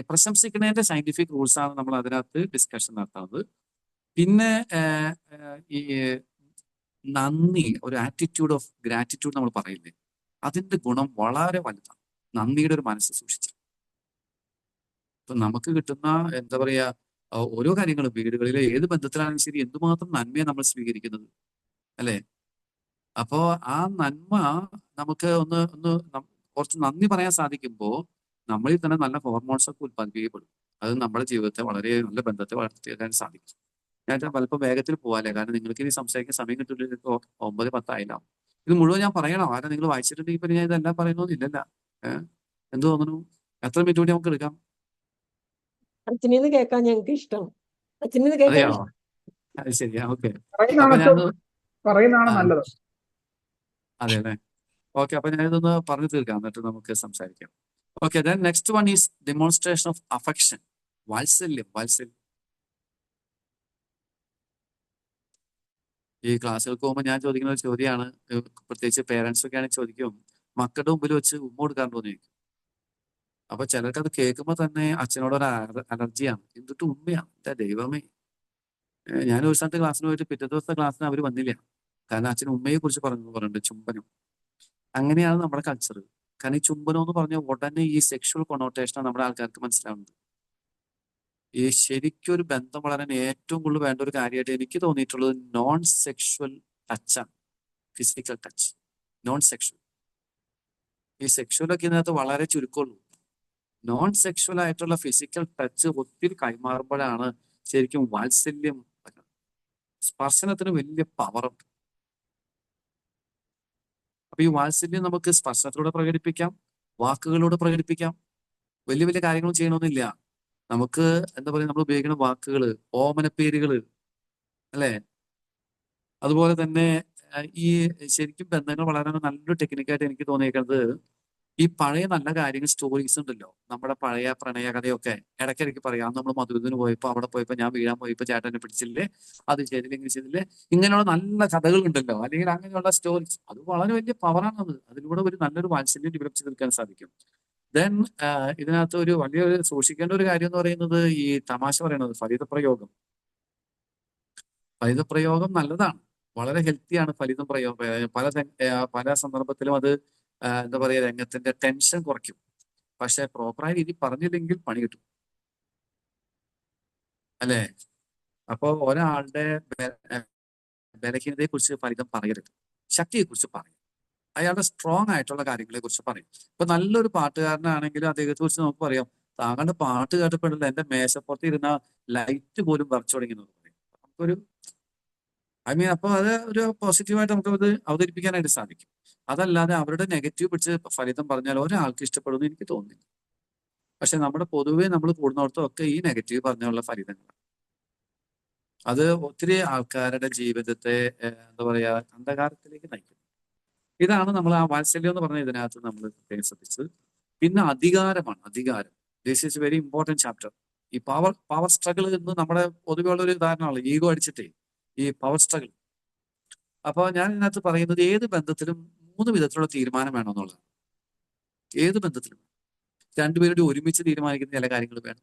പ്രശംസിക്കുന്നതിന്റെ സയന്റിഫിക് റൂൾസ് ആണ് നമ്മൾ അതിനകത്ത് ഡിസ്കഷൻ നടത്തുന്നത്. പിന്നെ ഈ നന്ദി, ഒരു ആറ്റിറ്റ്യൂഡ് ഓഫ് ഗ്രാറ്റിറ്റ്യൂഡ് നമ്മൾ പറയില്ലേ, അതിന്റെ ഗുണം വളരെ വലുതാണ്. നന്ദിയുടെ ഒരു മനസ്സ് സൂക്ഷിച്ചു. ഇപ്പൊ നമുക്ക് കിട്ടുന്ന എന്താ പറയാ, ഓരോ കാര്യങ്ങളും വീടുകളിലെ ഏത് ബന്ധത്തിലാണെങ്കിലും ശരി, എന്തുമാത്രം നന്മയെ നമ്മൾ സ്വീകരിക്കുന്നത്, അല്ലെ? അപ്പോ ആ നന്മ നമുക്ക് കുറച്ച് നന്ദി പറയാൻ സാധിക്കുമ്പോൾ നമ്മളിൽ തന്നെ നല്ല ഹോർമോൺസ് ഒക്കെ ഉത്പാദിപ്പിക്കപ്പെടും. അത് നമ്മുടെ ജീവിതത്തെ വളരെ നല്ല ബന്ധത്തെ വളർത്തിയെടുക്കാൻ സാധിക്കും. ഞാൻ പലപ്പോൾ വേഗത്തിൽ പോകാല്ലേ, കാരണം നിങ്ങൾക്ക് ഇനി സംസാരിക്കാൻ സമയം കിട്ടില്ല. 9-10 ആയില്ലാവും. ഇത് മുഴുവൻ ഞാൻ പറയണോ? കാരണം നിങ്ങൾ വായിച്ചിട്ടുണ്ടെങ്കിൽ പിന്നെ ഞാൻ ഇതെല്ലാം പറയണമെന്നില്ലല്ല. എന്ത് തോന്നുന്നു? എത്ര മിനിറ്റ് കൂടി നമുക്ക് എടുക്കാം? അച്ഛനിന്ന് കേൾക്കാൻ ഞങ്ങൾക്ക് ഇഷ്ടം. അച്ഛനിന്ന് കേൾക്കാൻ അതെയോ? ഇഷ്ടം. അത് ശരിയാ, ഓക്കെ. പറയുന്നതാണ് നല്ലത്. അതെ അല്ലേ? ഓക്കെ, അപ്പൊ ഞാൻ ഇതൊന്ന് പറഞ്ഞു തീർക്കാം, എന്നിട്ട് നമുക്ക് സംസാരിക്കാം. Okay, then next one is demonstration of affection, വാത്സല്യം. ഈ ക്ലാസ്സുകൾക്ക് പോകുമ്പോൾ ഞാൻ ചോദിക്കുന്ന ഒരു ചോദ്യമാണ്, പ്രത്യേകിച്ച് പേരൻസ് ഒക്കെ ആണെങ്കിൽ ചോദിക്കും, മക്കളുടെ മുമ്പിൽ വെച്ച് ഉമ്മ കൊടുക്കാറുണ്ടോ എന്ന് ചോദിക്കും. അപ്പൊ ചിലർക്ക് അത് കേൾക്കുമ്പോൾ തന്നെ അച്ഛനോടൊരു അലർജിയാണ്. എന്നിട്ട് ഉമ്മയാണ്, എന്റെ ദൈവമേ. ഞാൻ ഒരു സ്ഥലത്ത് ക്ലാസ്സിന് പോയിട്ട് പിറ്റേ ദിവസത്തെ ക്ലാസ്സിന് അവർ വന്നില്ല. കാരണം അച്ഛൻ ഉമ്മയെ കുറിച്ച് പറഞ്ഞിട്ടുണ്ട്, ചുംബനം. അങ്ങനെയാണ് നമ്മുടെ കൾച്ചർ. കാരണം ഈ ചുംബനം എന്ന് പറഞ്ഞ ഉടനെ ഈ സെക്ഷുവൽ കൊണോട്ടേഷനാണ് നമ്മുടെ ആൾക്കാർക്ക് മനസ്സിലാവുന്നത്. ഈ ശരിക്കും ഒരു ബന്ധം വളരാൻ ഏറ്റവും കൂടുതൽ വേണ്ട ഒരു കാര്യമായിട്ട് എനിക്ക് തോന്നിയിട്ടുള്ളത് നോൺ സെക്ഷുവൽ ടച്ചാണ്. Physical touch, non sexual. ഈ സെക്ഷുവലൊക്കെ ഇതിനകത്ത് വളരെ ചുരുക്കമുള്ളൂ. നോൺ സെക്ഷുവൽ ആയിട്ടുള്ള ഫിസിക്കൽ ടച്ച് ഒത്തിരി കൈമാറുമ്പോഴാണ് ശരിക്കും വാത്സല്യം വരുന്നത്. സ്പർശനത്തിന് വലിയ പവറുണ്ട്. അപ്പൊ ഈ വാത്സല്യം നമുക്ക് സ്പർശനത്തിലൂടെ പ്രകടിപ്പിക്കാം, വാക്കുകളിലൂടെ പ്രകടിപ്പിക്കാം. വലിയ വലിയ കാര്യങ്ങളും ചെയ്യണമെന്നില്ല. നമുക്ക് എന്താ പറയുക, നമ്മൾ ഉപയോഗിക്കുന്ന വാക്കുകള്, ഓമനപ്പേരുകള്, അല്ലെ? അതുപോലെ തന്നെ ഈ ശരിക്കും ബന്ധങ്ങൾ വളരാൻ നല്ലൊരു ടെക്നിക്കായിട്ട് എനിക്ക് തോന്നിയേക്കുന്നത് ഈ പഴയ നല്ല കാര്യങ്ങൾ, സ്റ്റോറീസ് ഉണ്ടല്ലോ, നമ്മുടെ പഴയ പ്രണയ കഥയൊക്കെ ഇടയ്ക്കിടയ്ക്ക് പറയാം. നമ്മൾ മധുരത്തിന് പോയപ്പോ, അവിടെ പോയപ്പോ ഞാൻ വീഴാൻ പോയപ്പോ ചേട്ടനെ പിടിച്ചില്ലേ, അത് ചെയ്തില്ല, ഇങ്ങനെ ചെയ്തില്ലേ, ഇങ്ങനെയുള്ള നല്ല കഥകൾ ഉണ്ടല്ലോ, അല്ലെങ്കിൽ അങ്ങനെയുള്ള സ്റ്റോറീസ്. അത് വളരെ വലിയ പവറാണത്. അതിലൂടെ ഒരു നല്ലൊരു വാത്സല്യം ഡെവലപ്പ് ചെയ്തെടുക്കാൻ സാധിക്കും. ദെൻ ഇതിനകത്ത് ഒരു വലിയൊരു സൂക്ഷിക്കേണ്ട ഒരു കാര്യം എന്ന് പറയുന്നത് ഈ തമാശ പറയുന്നത്, ഫലിതപ്രയോഗം. ഫലിതപ്രയോഗം നല്ലതാണ്, വളരെ ഹെൽത്തിയാണ് ഫലിതം പ്രയോഗം. പല സന്ദർഭത്തിലും അത് എന്താ പറയുക, രംഗത്തിന്റെ ടെൻഷൻ കുറയ്ക്കും. പക്ഷെ പ്രോപ്പറായ രീതി പറഞ്ഞില്ലെങ്കിൽ പണി കിട്ടും, അല്ലെ? അപ്പൊ ഒരാളുടെ ബലഹീനതയെ കുറിച്ച് ഫലിതം പറയരുത്, ശക്തിയെ കുറിച്ച് പറയും. അയാളുടെ സ്ട്രോങ് ആയിട്ടുള്ള കാര്യങ്ങളെ കുറിച്ച് പറയും. ഇപ്പൊ നല്ലൊരു പാട്ടുകാരനാണെങ്കിലും അദ്ദേഹത്തെ കുറിച്ച് നമുക്ക് പറയാം, താങ്കളുടെ പാട്ട് കേട്ടപ്പോഴല്ല എന്റെ മേശപ്പുറത്ത് ഇരുന്ന ലൈറ്റ് പോലും വരച്ചു തുടങ്ങി എന്ന് പറയും. നമുക്കൊരു അപ്പൊ അത് ഒരു പോസിറ്റീവായിട്ട് നമുക്ക് അത് അവതരിപ്പിക്കാനായിട്ട് സാധിക്കും. അതല്ലാതെ അവരുടെ നെഗറ്റീവ് പിടിച്ച് ഫലിതം പറഞ്ഞാൽ ഒരാൾക്ക് ഇഷ്ടപ്പെടുമെന്ന് എനിക്ക് തോന്നുന്നില്ല. പക്ഷെ നമ്മുടെ പൊതുവെ നമ്മൾ കൂടുന്നിടത്തൊക്കെ ഈ നെഗറ്റീവ് പറഞ്ഞുള്ള ഫലിതങ്ങൾ അത് ഒത്തിരി ആൾക്കാരുടെ ജീവിതത്തെ എന്താ പറയാ, അന്ധകാരത്തിലേക്ക് നയിക്കും. ഇതാണ് നമ്മൾ ആ വാത്സല്യം എന്ന് പറഞ്ഞ ഇതിനകത്ത് നമ്മൾ പ്രത്യേകം ശ്രദ്ധിച്ചത്. പിന്നെ അധികാരമാണ്, അധികാരം. This is very important chapter. ഈ പവർ സ്ട്രഗിൾ എന്ന് നമ്മുടെ പൊതുവെയുള്ള ഒരു ഉദാഹരണമാണ്, ഈഗോ അടിച്ചിട്ടേ ഈ പവർ സ്ട്രഗിൾ. അപ്പോൾ ഞാൻ ഇതിനകത്ത് പറയുന്നത് ഏത് ബന്ധത്തിലും 3 വിധത്തിലുള്ള തീരുമാനം വേണമെന്നുള്ളതാണ്. ഏത് ബന്ധത്തിലും രണ്ടുപേരുടെ ഒരുമിച്ച് തീരുമാനിക്കുന്ന ചില കാര്യങ്ങൾ വേണം,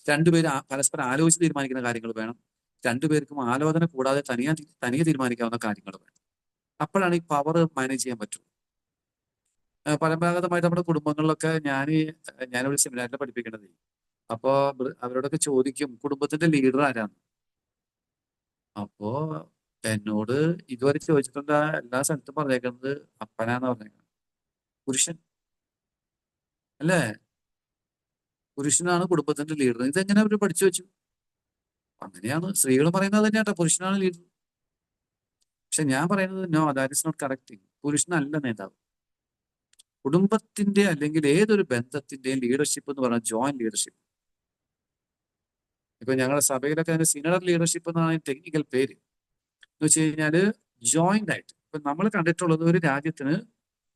രണ്ടുപേരും പരസ്പരം ആലോചിച്ച് തീരുമാനിക്കുന്ന കാര്യങ്ങൾ വേണം, രണ്ടുപേർക്കും ആലോചന കൂടാതെ തനിയെ തീരുമാനിക്കാവുന്ന കാര്യങ്ങൾ വേണം. അപ്പോഴാണ് ഈ പവർ മാനേജ് ചെയ്യാൻ പറ്റുള്ളൂ. പരമ്പരാഗതമായിട്ട് നമ്മുടെ കുടുംബങ്ങളിലൊക്കെ ഞാനൊരു സെമിനാറിൽ പഠിപ്പിക്കണത്. അപ്പോ അവരോടൊക്കെ ചോദിക്കും, കുടുംബത്തിന്റെ ലീഡർ ആരാന്ന്. അപ്പോ എന്നോട് ഇതുവരെ ചോദിച്ചിട്ടുണ്ട്, എല്ലാ സ്ഥലത്തും പറഞ്ഞേക്കുന്നത് അപ്പനാന്ന് പറഞ്ഞേക്കുന്നത്. പുരുഷൻ അല്ലേ? പുരുഷനാണ് കുടുംബത്തിന്റെ ലീഡർ. ഇതെങ്ങനെ അവർ പഠിച്ചു വെച്ചു? അങ്ങനെയാണ് സ്ത്രീകൾ പറയുന്നത് തന്നെയാട്ടോ, പുരുഷനാണ് ലീഡർ. പക്ഷെ ഞാൻ പറയുന്നത് no, that is not correct. പുരുഷനല്ല നേതാവ്. കുടുംബത്തിന്റെ അല്ലെങ്കിൽ ഏതൊരു ബന്ധത്തിന്റെയും ലീഡർഷിപ്പ് എന്ന് പറയുന്നത് ജോയിന്റ് ലീഡർഷിപ്പ്. ഇപ്പൊ ഞങ്ങളുടെ സഭയിലൊക്കെ അതിന്റെ സീനിയർ ലീഡർഷിപ്പ് എന്നാണ് ടെക്നിക്കൽ പേര്. എന്ന് വെച്ച് കഴിഞ്ഞാല് ജോയിന്റ് ആയിട്ട്. ഇപ്പൊ നമ്മൾ കണ്ടിട്ടുള്ളത് ഒരു രാജ്യത്തിന്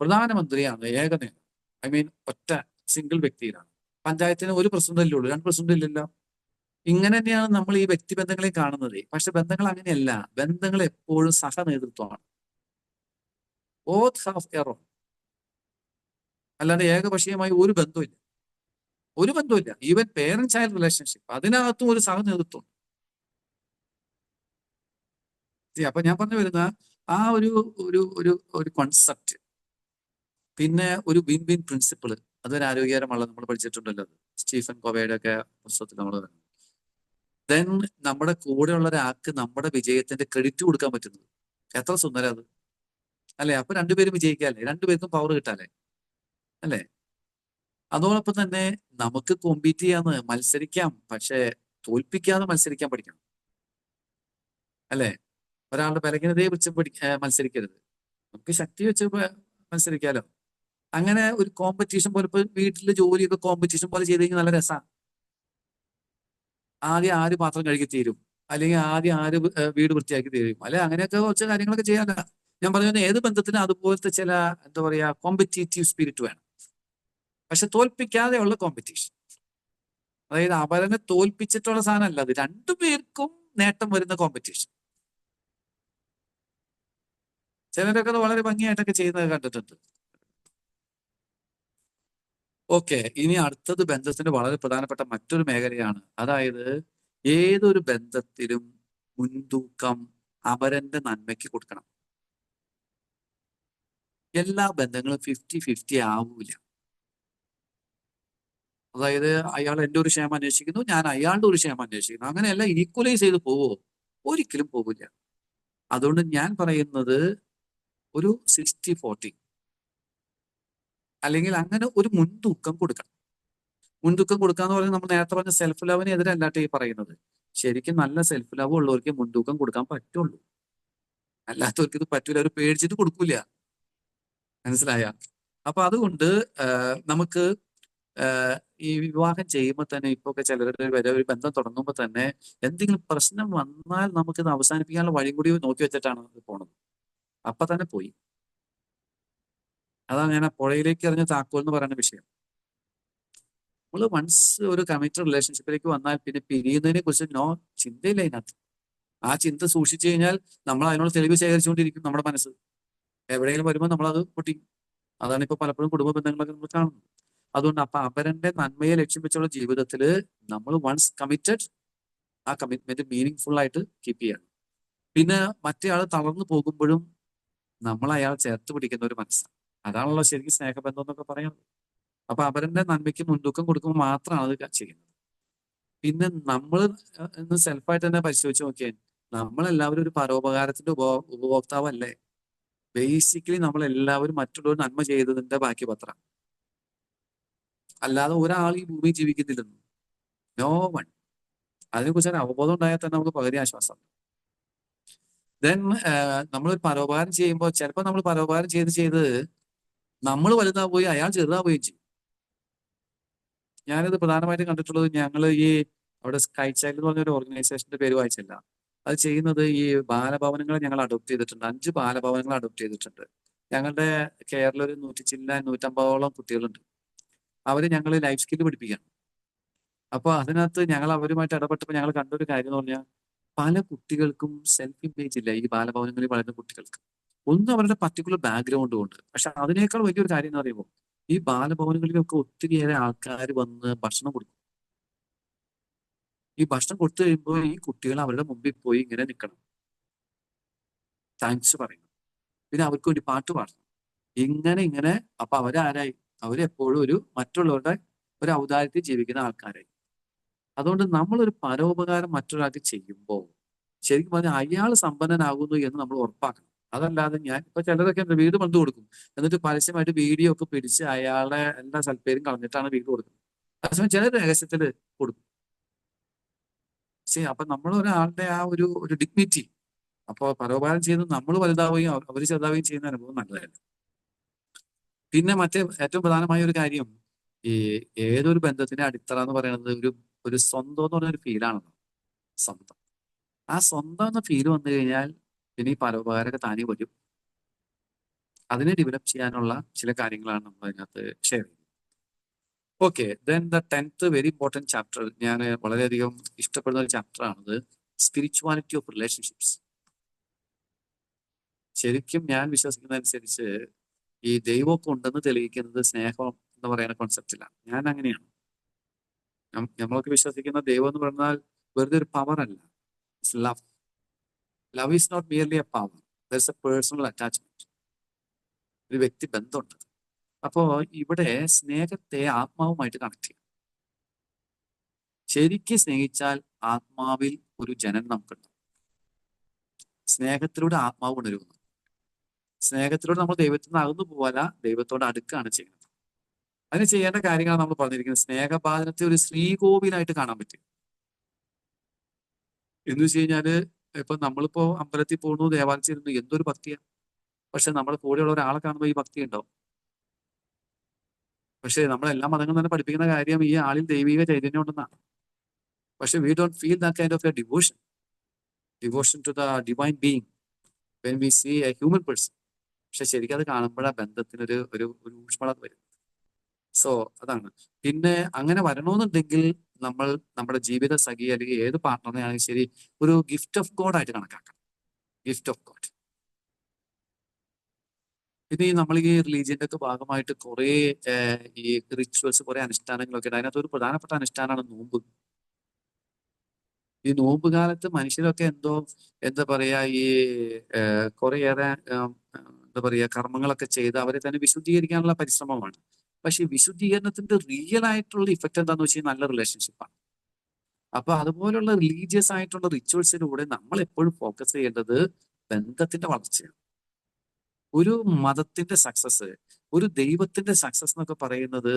പ്രധാനമന്ത്രിയാണ് ഏക നേതാവ്. ഒറ്റ സിംഗിൾ വ്യക്തിയിലാണ്. പഞ്ചായത്തിന് ഒരു പ്രസിഡന്റ് അല്ലേ ഉള്ളൂ, 2 പ്രസിഡന്റ് ഇല്ലല്ലോ. ഇങ്ങനെ തന്നെയാണ് നമ്മൾ ഈ വ്യക്തിബന്ധങ്ങളെ കാണുന്നത്. പക്ഷെ ബന്ധങ്ങൾ അങ്ങനെയല്ല. ബന്ധങ്ങൾ എപ്പോഴും സഹനേതൃത്വമാണ്. Both have a role. അല്ലാണ്ട് ഏകപക്ഷീയമായി ഒരു ബന്ധമില്ല, ഒരു ബന്ധമില്ല. ഈവൻ പേരന്റ് ചൈൽഡ് റിലേഷൻഷിപ്പ്, അതിനകത്തും ഒരു സഹനേതൃത്വം. അപ്പൊ ഞാൻ പറഞ്ഞു വരുന്ന ആ ഒരു ഒരു ഒരു ഒരു കോൺസെപ്റ്റ്. പിന്നെ ഒരു വിൻ വിൻ പ്രിൻസിപ്പിൾ, അതൊരു ആരോഗ്യകരമുള്ള നമ്മൾ പഠിച്ചിട്ടുണ്ടല്ലോ, സ്റ്റീഫൻ കോവയുടെ ഒക്കെ പുസ്തകത്തിൽ നമ്മൾ. ദെൻ നമ്മുടെ കൂടെയുള്ള ഒരാൾക്ക് നമ്മുടെ വിജയത്തിന്റെ ക്രെഡിറ്റ് കൊടുക്കാൻ പറ്റുന്നത് എത്ര സുന്ദരം അത്, അല്ലെ? അപ്പൊ രണ്ടുപേരും വിജയിക്കാല്ലേ, രണ്ടുപേർക്കും പവർ കിട്ടാല്ലേ, അല്ലെ? അതോടൊപ്പം തന്നെ നമുക്ക് കോമ്പീറ്റ് ചെയ്യാന്ന്, മത്സരിക്കാം, പക്ഷെ തോൽപ്പിക്കാതെ മത്സരിക്കാൻ പഠിക്കണം, അല്ലെ? ഒരാളുടെ ബലഹീനതയെ വെച്ച് മത്സരിക്കരുത്. നമുക്ക് ശക്തി വെച്ച് മത്സരിക്കാലോ. അങ്ങനെ ഒരു കോമ്പറ്റീഷൻ പോലെ, ഇപ്പൊ വീട്ടിലെ ജോലിയൊക്കെ കോമ്പറ്റീഷൻ പോലെ ചെയ്ത് കഴിഞ്ഞാൽ നല്ല രസമാണ്. ആദ്യം ആര് പാത്രം കഴുകി തീരും, അല്ലെങ്കിൽ ആദ്യം ആര് വീട് വൃത്തിയാക്കി തീരും, അല്ലെ? അങ്ങനെയൊക്കെ കുറച്ച് കാര്യങ്ങളൊക്കെ ചെയ്യാല്ല. ഞാൻ പറയുന്നത് ഏത് ബന്ധത്തിനും അതുപോലത്തെ ചില എന്താ പറയാ കോമ്പറ്റീറ്റീവ് സ്പിരിറ്റ് വേണം. പക്ഷെ തോൽപ്പിക്കാതെയുള്ള കോമ്പറ്റീഷൻ, അതായത് അവരനെ തോൽപ്പിച്ചിട്ടുള്ള സാധനമല്ല, അത് രണ്ടുപേർക്കും നേട്ടം വരുന്ന കോമ്പറ്റീഷൻ. ചിലരൊക്കെ അത് വളരെ ഭംഗിയായിട്ടൊക്കെ ചെയ്യുന്നത് കണ്ടിട്ടുണ്ട്. ഓക്കെ, ഇനി അടുത്തത് ബന്ധത്തിന്റെ വളരെ പ്രധാനപ്പെട്ട മറ്റൊരു മേഖലയാണ്. അതായത് ഏതൊരു ബന്ധത്തിലും മുൻതൂക്കം അവരന്റെ നന്മയ്ക്ക് കൊടുക്കണം. എല്ലാ ബന്ധങ്ങളും 50-50 ആവൂല. അതായത് അയാൾ എൻ്റെ ഒരു ക്ഷേമം അന്വേഷിക്കുന്നു, ഞാൻ അയാളുടെ ഒരു ക്ഷേമം അന്വേഷിക്കുന്നു. അങ്ങനെയല്ല ഈക്വലൈസ് ചെയ്ത് പോവോ? ഒരിക്കലും പോകില്ല. അതുകൊണ്ട് ഞാൻ പറയുന്നത് ഒരു 60-40, അല്ലെങ്കിൽ അങ്ങനെ ഒരു മുൻതൂക്കം കൊടുക്കണം. മുൻതൂക്കം കൊടുക്കുക എന്ന് പറയുന്നത് നമ്മൾ നേരത്തെ പറഞ്ഞ സെൽഫ് ലവിന് എതിരല്ലാട്ട് ഈ പറയുന്നത്. ശരിക്കും നല്ല സെൽഫ് ലവ് ഉള്ളവർക്ക് മുൻതൂക്കം കൊടുക്കാൻ പറ്റുള്ളൂ. അല്ലാത്തവർക്ക് ഇത് പറ്റൂല, അവർ പേടിച്ചിട്ട് കൊടുക്കൂല. മനസ്സിലായ? അപ്പൊ അതുകൊണ്ട് നമുക്ക് ഈ വിവാഹം ചെയ്യുമ്പോൾ തന്നെ ഇപ്പൊ ഒക്കെ ചിലരുടെ വരെ ഒരു ബന്ധം തുടങ്ങുമ്പോൾ തന്നെ എന്തെങ്കിലും പ്രശ്നം വന്നാൽ നമുക്കിത് അവസാനിപ്പിക്കാനുള്ള വഴി കൂടി നോക്കി വെച്ചിട്ടാണ് ഇത് പോണത്. അപ്പൊ തന്നെ പോയി. അതാണ് ഞാൻ ആ പുഴയിലേക്ക് എറിഞ്ഞ താക്കോൽ എന്ന് പറയുന്ന വിഷയം. നമ്മൾ വൺസ് ഒരു കമ്മിറ്റഡ് റിലേഷൻഷിപ്പിലേക്ക് വന്നാൽ പിന്നെ പിരിയുന്നതിനെ കുറിച്ച് ചിന്തയില്ല അതിനകത്ത്. ആ ചിന്ത സൂക്ഷിച്ചു കഴിഞ്ഞാൽ നമ്മൾ അതിനോട് തെളിവ് ശേഖരിച്ചുകൊണ്ടിരിക്കും നമ്മുടെ മനസ്സ്. എവിടെയെങ്കിലും വരുമ്പോൾ നമ്മളത് പൊട്ടിക്കും. അതാണ് ഇപ്പൊ പലപ്പോഴും കുടുംബ ബന്ധങ്ങളൊക്കെ നമ്മൾ കാണുന്നത്. അതുകൊണ്ട് അപ്പൊ അപരന്റെ നന്മയെ ലക്ഷ്യം വെച്ചുള്ള ജീവിതത്തിൽ നമ്മൾ വൺസ് കമ്മിറ്റഡ്, ആ കമ്മിറ്റ്മെന്റ് മീനിങ് ഫുൾ ആയിട്ട് കീപ്പ് ചെയ്യണം. പിന്നെ മറ്റേ ആൾ തളർന്നു പോകുമ്പോഴും നമ്മൾ അയാൾ ചേർത്ത് പിടിക്കുന്ന ഒരു മനസ്സാണ്. അതാണല്ലോ ശരിക്കും സ്നേഹബന്ധം എന്നൊക്കെ പറയുന്നത്. അപ്പൊ അപരന്റെ നന്മയ്ക്ക് മുൻതൂക്കം കൊടുക്കുമ്പോൾ മാത്രമാണ് അത് ചെയ്യുന്നത്. പിന്നെ നമ്മൾ ഇന്ന് സെൽഫായിട്ട് തന്നെ പരിശോധിച്ച് നോക്കിയാൽ നമ്മളെല്ലാവരും ഒരു പരോപകാരത്തിന്റെ ഉപഭോക്താവല്ലേ? ബേസിക്കലി നമ്മളെല്ലാവരും മറ്റുള്ളവർ നന്മ ചെയ്തതിന്റെ ബാക്കി പത്രം. അല്ലാതെ ഒരാൾ ഈ ഭൂമിയിൽ ജീവിക്കുന്നില്ലെന്ന്. No one. അതിനെക്കുറിച്ച് ഒരു അവബോധം ഉണ്ടായാൽ തന്നെ നമുക്ക് പകുതി ആശ്വാസം. ദെൻ നമ്മളൊരു പരോപകാരം ചെയ്യുമ്പോൾ ചിലപ്പോൾ നമ്മൾ പരോപകാരം ചെയ്ത് നമ്മൾ വലുതാവുകയും അയാൾ ചെറുതാവുകയും ചെയ്യും. ഞാനിത് പ്രധാനമായിട്ടും കണ്ടിട്ടുള്ളത്, ഞങ്ങൾ ഈ അവിടെ സ്കൈ ചൈൽഡ് എന്ന് പറഞ്ഞൊരു ഓർഗനൈസേഷന്റെ പേര് വായിച്ചില്ല. അത് ചെയ്യുന്നത് ഈ ബാലഭവനങ്ങളെ ഞങ്ങൾ അഡോപ്റ്റ് ചെയ്തിട്ടുണ്ട്. 5 ബാലഭവനങ്ങൾ അഡോപ്റ്റ് ചെയ്തിട്ടുണ്ട്. ഞങ്ങളുടെ കേരളം ഒരു 150-150ഓളം കുട്ടികളുണ്ട്. അവര് ഞങ്ങൾ ലൈഫ് സ്കില്ല് പഠിപ്പിക്കുകയാണ്. അപ്പൊ അതിനകത്ത് ഞങ്ങൾ അവരുമായിട്ട് ഇടപെട്ടപ്പോൾ ഞങ്ങൾ കണ്ടൊരു കാര്യം എന്ന് പറഞ്ഞാൽ പല കുട്ടികൾക്കും സെൽഫ് ഇമേജ് ഇല്ല. ഈ ബാലഭവനങ്ങളിൽ വളരുന്ന കുട്ടികൾക്ക് ഒന്നും അവരുടെ പർട്ടിക്കുലർ ബാക്ക്ഗ്രൗണ്ട് കൊണ്ട്. പക്ഷെ അതിനേക്കാൾ വലിയൊരു കാര്യം എന്ന് പറയുമ്പോൾ ഈ ബാലഭവനങ്ങളിലൊക്കെ ഒത്തിരിയേറെ ആൾക്കാർ വന്ന് ഭക്ഷണം കൊടുക്കും. ഈ ഭക്ഷണം കൊടുത്തു കഴിയുമ്പോൾ ഈ കുട്ടികൾ അവരുടെ മുമ്പിൽ പോയി ഇങ്ങനെ നിൽക്കണം, താങ്ക്സ് പറയണം, പിന്നെ അവർക്ക് വേണ്ടി പാട്ട് പാടണം. ഇങ്ങനെ അപ്പൊ അവരാരായി? അവരെപ്പോഴും ഒരു മറ്റുള്ളവരുടെ ഒരു ഔദാര്യത്തിൽ ജീവിക്കുന്ന ആൾക്കാരായി. അതുകൊണ്ട് നമ്മളൊരു പരോപകാരം മറ്റൊരാൾക്ക് ചെയ്യുമ്പോൾ ശരിക്കും പറഞ്ഞാൽ അയാൾ സമ്പന്നനാകുന്നു എന്ന് നമ്മൾ ഉറപ്പാക്കണം. അതല്ലാതെ ഞാൻ ഇപ്പൊ ചിലരൊക്കെ വീട് പണിത് കൊടുക്കും, എന്നിട്ട് പരസ്യമായിട്ട് വീഡിയോ ഒക്കെ പിടിച്ച് അയാളുടെ എല്ലാ സൽപ്പേരും കളഞ്ഞിട്ടാണ് വീട് കൊടുക്കുന്നത്. അതേസമയം ചിലർ രഹസ്യത്തിൽ കൊടുക്കും. അപ്പൊ നമ്മൾ ഒരാളുടെ ആ ഒരു ഡിഗ്നിറ്റി, അപ്പൊ പരോപകാരം ചെയ്യുന്നത് നമ്മൾ വലുതാവുകയും അവർ ചെറുതാവുകയും ചെയ്യുന്ന അനുഭവം നല്ലതല്ല. പിന്നെ ഏറ്റവും പ്രധാനമായ ഒരു കാര്യം, ഈ ഏതൊരു ബന്ധത്തിന്റെ അടിത്തറ എന്ന് പറയുന്നത് ഒരു സ്വന്തം എന്ന് പറഞ്ഞൊരു ഫീലാണല്ലോ. സ്വന്തം. ആ സ്വന്തം എന്ന ഫീല് വന്നു കഴിഞ്ഞാൽ പിന്നെ ഈ പരോപകാരമൊക്കെ താനേ വരും. അതിനെ ഡെവലപ്പ് ചെയ്യാനുള്ള ചില കാര്യങ്ങളാണ് നമ്മൾ അതിനകത്ത് ഷെയർ ചെയ്യുന്നത്. Okay, then the 10th very important chapter, ഞാൻ വളരെയധികം ഇഷ്ടപ്പെടുന്ന ഒരു ചാപ്റ്റർ ആണത്, സ്പിരിച്വാലിറ്റി ഓഫ് റിലേഷൻഷിപ്സ്. ശരിക്കും ഞാൻ വിശ്വസിക്കുന്നതനുസരിച്ച് ഈ ദൈവമൊക്കെ ഉണ്ടെന്ന് തെളിയിക്കുന്നത് സ്നേഹം എന്ന് പറയുന്ന കോൺസെപ്റ്റിലാണ്. ഞാൻ അങ്ങനെയാണ്. നമ്മളൊക്കെ വിശ്വസിക്കുന്ന ദൈവം എന്ന് പറഞ്ഞാൽ വെറുതെ ഒരു പവർ അല്ല. It's love. Love is not merely a power, there is a personal attachment. ഒരു വ്യക്തി ബന്ധമുണ്ട്. അപ്പോ ഇവിടെ സ്നേഹത്തെ ആത്മാവുമായിട്ട് കണക്ട് ചെയ്യും. ശരിക്കും സ്നേഹിച്ചാൽ ആത്മാവിൽ ഒരു ജനനം നമുക്കുണ്ട്. സ്നേഹത്തിലൂടെ ആത്മാവ് ഉണരുന്നു. സ്നേഹത്തിലൂടെ നമ്മൾ ദൈവത്തിൽ നിന്ന് അകന്നു പോകാല, ദൈവത്തോട് അടുക്കുകയാണ് ചെയ്യുന്നത്. അതിന് ചെയ്യേണ്ട കാര്യങ്ങളാണ് നമ്മൾ പറഞ്ഞിരിക്കുന്നത്. സ്നേഹപാതനത്തെ ഒരു ശ്രീകോവിലായിട്ട് കാണാൻ പറ്റും. എന്ന് വെച്ച് കഴിഞ്ഞാല് ഇപ്പൊ നമ്മളിപ്പോ അമ്പലത്തിൽ പോകുന്നു, ദേവാലയം ചെയ്യുന്നു, എന്തൊരു ഭക്തിയാണ്. പക്ഷെ നമ്മുടെ കൂടെയുള്ള ഒരാളെ കാണുമ്പോൾ ഈ ഭക്തി ഉണ്ടാവും. പക്ഷെ നമ്മളെല്ലാ മതങ്ങളും തന്നെ പഠിപ്പിക്കുന്ന കാര്യം ഈ ആളിൽ ദൈവിക ചൈതന്യം ഉണ്ടെന്നാണ്. പക്ഷെ we don't feel that kind of a devotion to the divine being when we see a human person. പക്ഷെ ശരിക്കും അത് കാണുമ്പോഴാണ് ബന്ധത്തിനൊരു ഒരു ഊഷ്മളത വരും. സോ അതാണ്. പിന്നെ അങ്ങനെ വരണമെന്നുണ്ടെങ്കിൽ നമ്മൾ നമ്മുടെ ജീവിത സഖി അല്ലെങ്കിൽ ഏത് പാർട്ട്ണറിനെ ആണെങ്കിൽ ശരി ഒരു ഗിഫ്റ്റ് ഓഫ് ഗോഡ് ആയിട്ട് കണക്കാക്കണം. Gift of God. പിന്നെ നമ്മൾ ഈ റിലീജിയന്റെ ഒക്കെ ഭാഗമായിട്ട് കുറെ ഈ റിച്വൽസ്, കുറെ അനുഷ്ഠാനങ്ങളൊക്കെ ഉണ്ട്. അതിനകത്ത് ഒരു പ്രധാനപ്പെട്ട അനുഷ്ഠാനമാണ് നോമ്പ്. ഈ നോമ്പ് കാലത്ത് മനുഷ്യരൊക്കെ എന്താ പറയാ, ഈ കുറേയേറെ എന്താ പറയാ കർമ്മങ്ങളൊക്കെ ചെയ്ത് അവരെ തന്നെ വിശുദ്ധീകരിക്കാനുള്ള പരിശ്രമമാണ്. പക്ഷെ വിശുദ്ധീകരണത്തിന്റെ റിയൽ ആയിട്ടുള്ള ഇഫക്റ്റ് എന്താന്ന് വെച്ചാൽ നല്ല റിലേഷൻഷിപ്പാണ്. അപ്പൊ അതുപോലുള്ള റിലീജിയസ് ആയിട്ടുള്ള റിച്വൽസിലൂടെ നമ്മൾ എപ്പോഴും ഫോക്കസ് ചെയ്യേണ്ടത് ബന്ധത്തിന്റെ വളർച്ചയാണ്. ഒരു മതത്തിന്റെ സക്സസ്, ഒരു ദൈവത്തിന്റെ സക്സസ് എന്നൊക്കെ പറയുന്നത്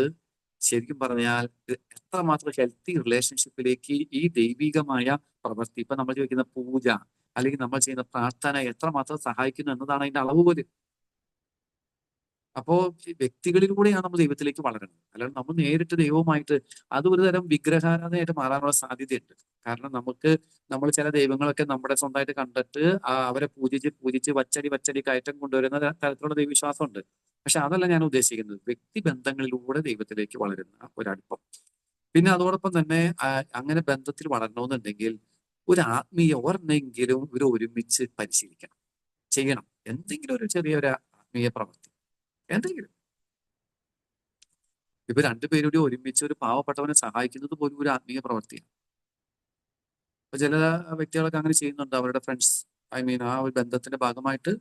ശരിക്കും പറഞ്ഞാൽ എത്രമാത്രം ഹെൽത്തി റിലേഷൻഷിപ്പിലേക്ക് ഈ ദൈവികമായ പ്രവൃത്തി, ഇപ്പൊ നമ്മൾ ചോദിക്കുന്ന പൂജ അല്ലെങ്കിൽ നമ്മൾ ചെയ്യുന്ന പ്രാർത്ഥന എത്രമാത്രം സഹായിക്കുന്നു എന്നതാണ് അതിന്റെ അളവ് പോലും. അപ്പോ വ്യക്തികളിലൂടെയാണ് നമ്മൾ ദൈവത്തിലേക്ക് വളരുന്നത്. അല്ലാതെ നമ്മൾ നേരിട്ട് ദൈവവുമായിട്ട് അത് ഒരു തരം വിഗ്രഹാരാധനയായിട്ട് മാറാനുള്ള സാധ്യതയുണ്ട്. കാരണം നമ്മൾ ചില ദൈവങ്ങളൊക്കെ നമ്മുടെ സ്വന്തമായിട്ട് കണ്ടിട്ട് അവരെ പൂജിച്ച് വച്ചടി കയറ്റം കൊണ്ടുവരുന്ന തരത്തിലുള്ള ദൈവവിശ്വാസമുണ്ട്. പക്ഷെ അതല്ല ഞാൻ ഉദ്ദേശിക്കുന്നത്. വ്യക്തിബന്ധങ്ങളിലൂടെ ദൈവത്തിലേക്ക് വളരുന്ന ഒരടുപ്പം. പിന്നെ അതോടൊപ്പം തന്നെ അങ്ങനെ ബന്ധത്തിൽ വളരണമെന്നുണ്ടെങ്കിൽ ഒരു ആത്മീയ ഒരെണ്ണെങ്കിലും ഒരുമിച്ച് പരിശീലിക്കണം, ചെയ്യണം. എന്തെങ്കിലും ഒരു ചെറിയൊരു ആത്മീയ പ്രവൃത്തി, എന്തെങ്കിലും. ഇപ്പൊ രണ്ടുപേരുടെ ഒരുമിച്ച് ഒരു പാവപ്പെട്ടവനെ സഹായിക്കുന്നത് പോലും ഒരു ആത്മീയ പ്രവൃത്തിയാണ്. അപ്പൊ ചില വ്യക്തികളൊക്കെ അങ്ങനെ ചെയ്യുന്നുണ്ട്. അവരുടെ ഫ്രണ്ട്സ്, ആ ഒരു ബന്ധത്തിന്റെ ഭാഗമായിട്ട്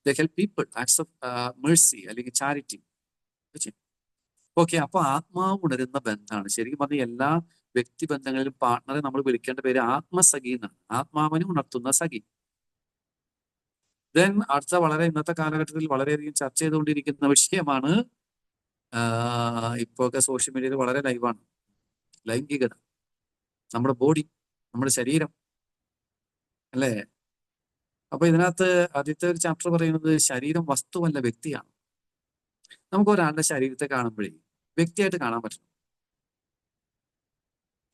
they help people, acts of mercy അല്ലെങ്കിൽ ചാരിറ്റി. ഓക്കെ, അപ്പൊ ആത്മാവ് ഉണരുന്ന ബന്ധമാണ് ശരിക്കും പറഞ്ഞ എല്ലാ വ്യക്തിബന്ധങ്ങളിലും പാർട്ണറെ നമ്മൾ വിളിക്കേണ്ട പേര് ആത്മസഖി എന്നാണ്. ആത്മാവിനെ ഉണർത്തുന്ന സഖി. ദെൻ അടുത്ത വളരെ ഇന്നത്തെ കാലഘട്ടത്തിൽ വളരെയധികം ചർച്ച ചെയ്തുകൊണ്ടിരിക്കുന്ന വിഷയമാണ്, ഇപ്പൊക്കെ സോഷ്യൽ മീഡിയയിൽ വളരെ ലൈവാണ്, ലൈംഗികത. നമ്മുടെ ബോഡി, നമ്മുടെ ശരീരം, അല്ലേ? അപ്പൊ ഇതിനകത്ത് ആദ്യത്തെ ഒരു ചാപ്റ്റർ പറയുന്നത് ശരീരം വസ്തുവല്ല, വ്യക്തിയാണ്. നമുക്ക് ഒരാളുടെ ശരീരത്തെ കാണുമ്പോഴേ വ്യക്തിയായിട്ട് കാണാൻ പറ്റണം,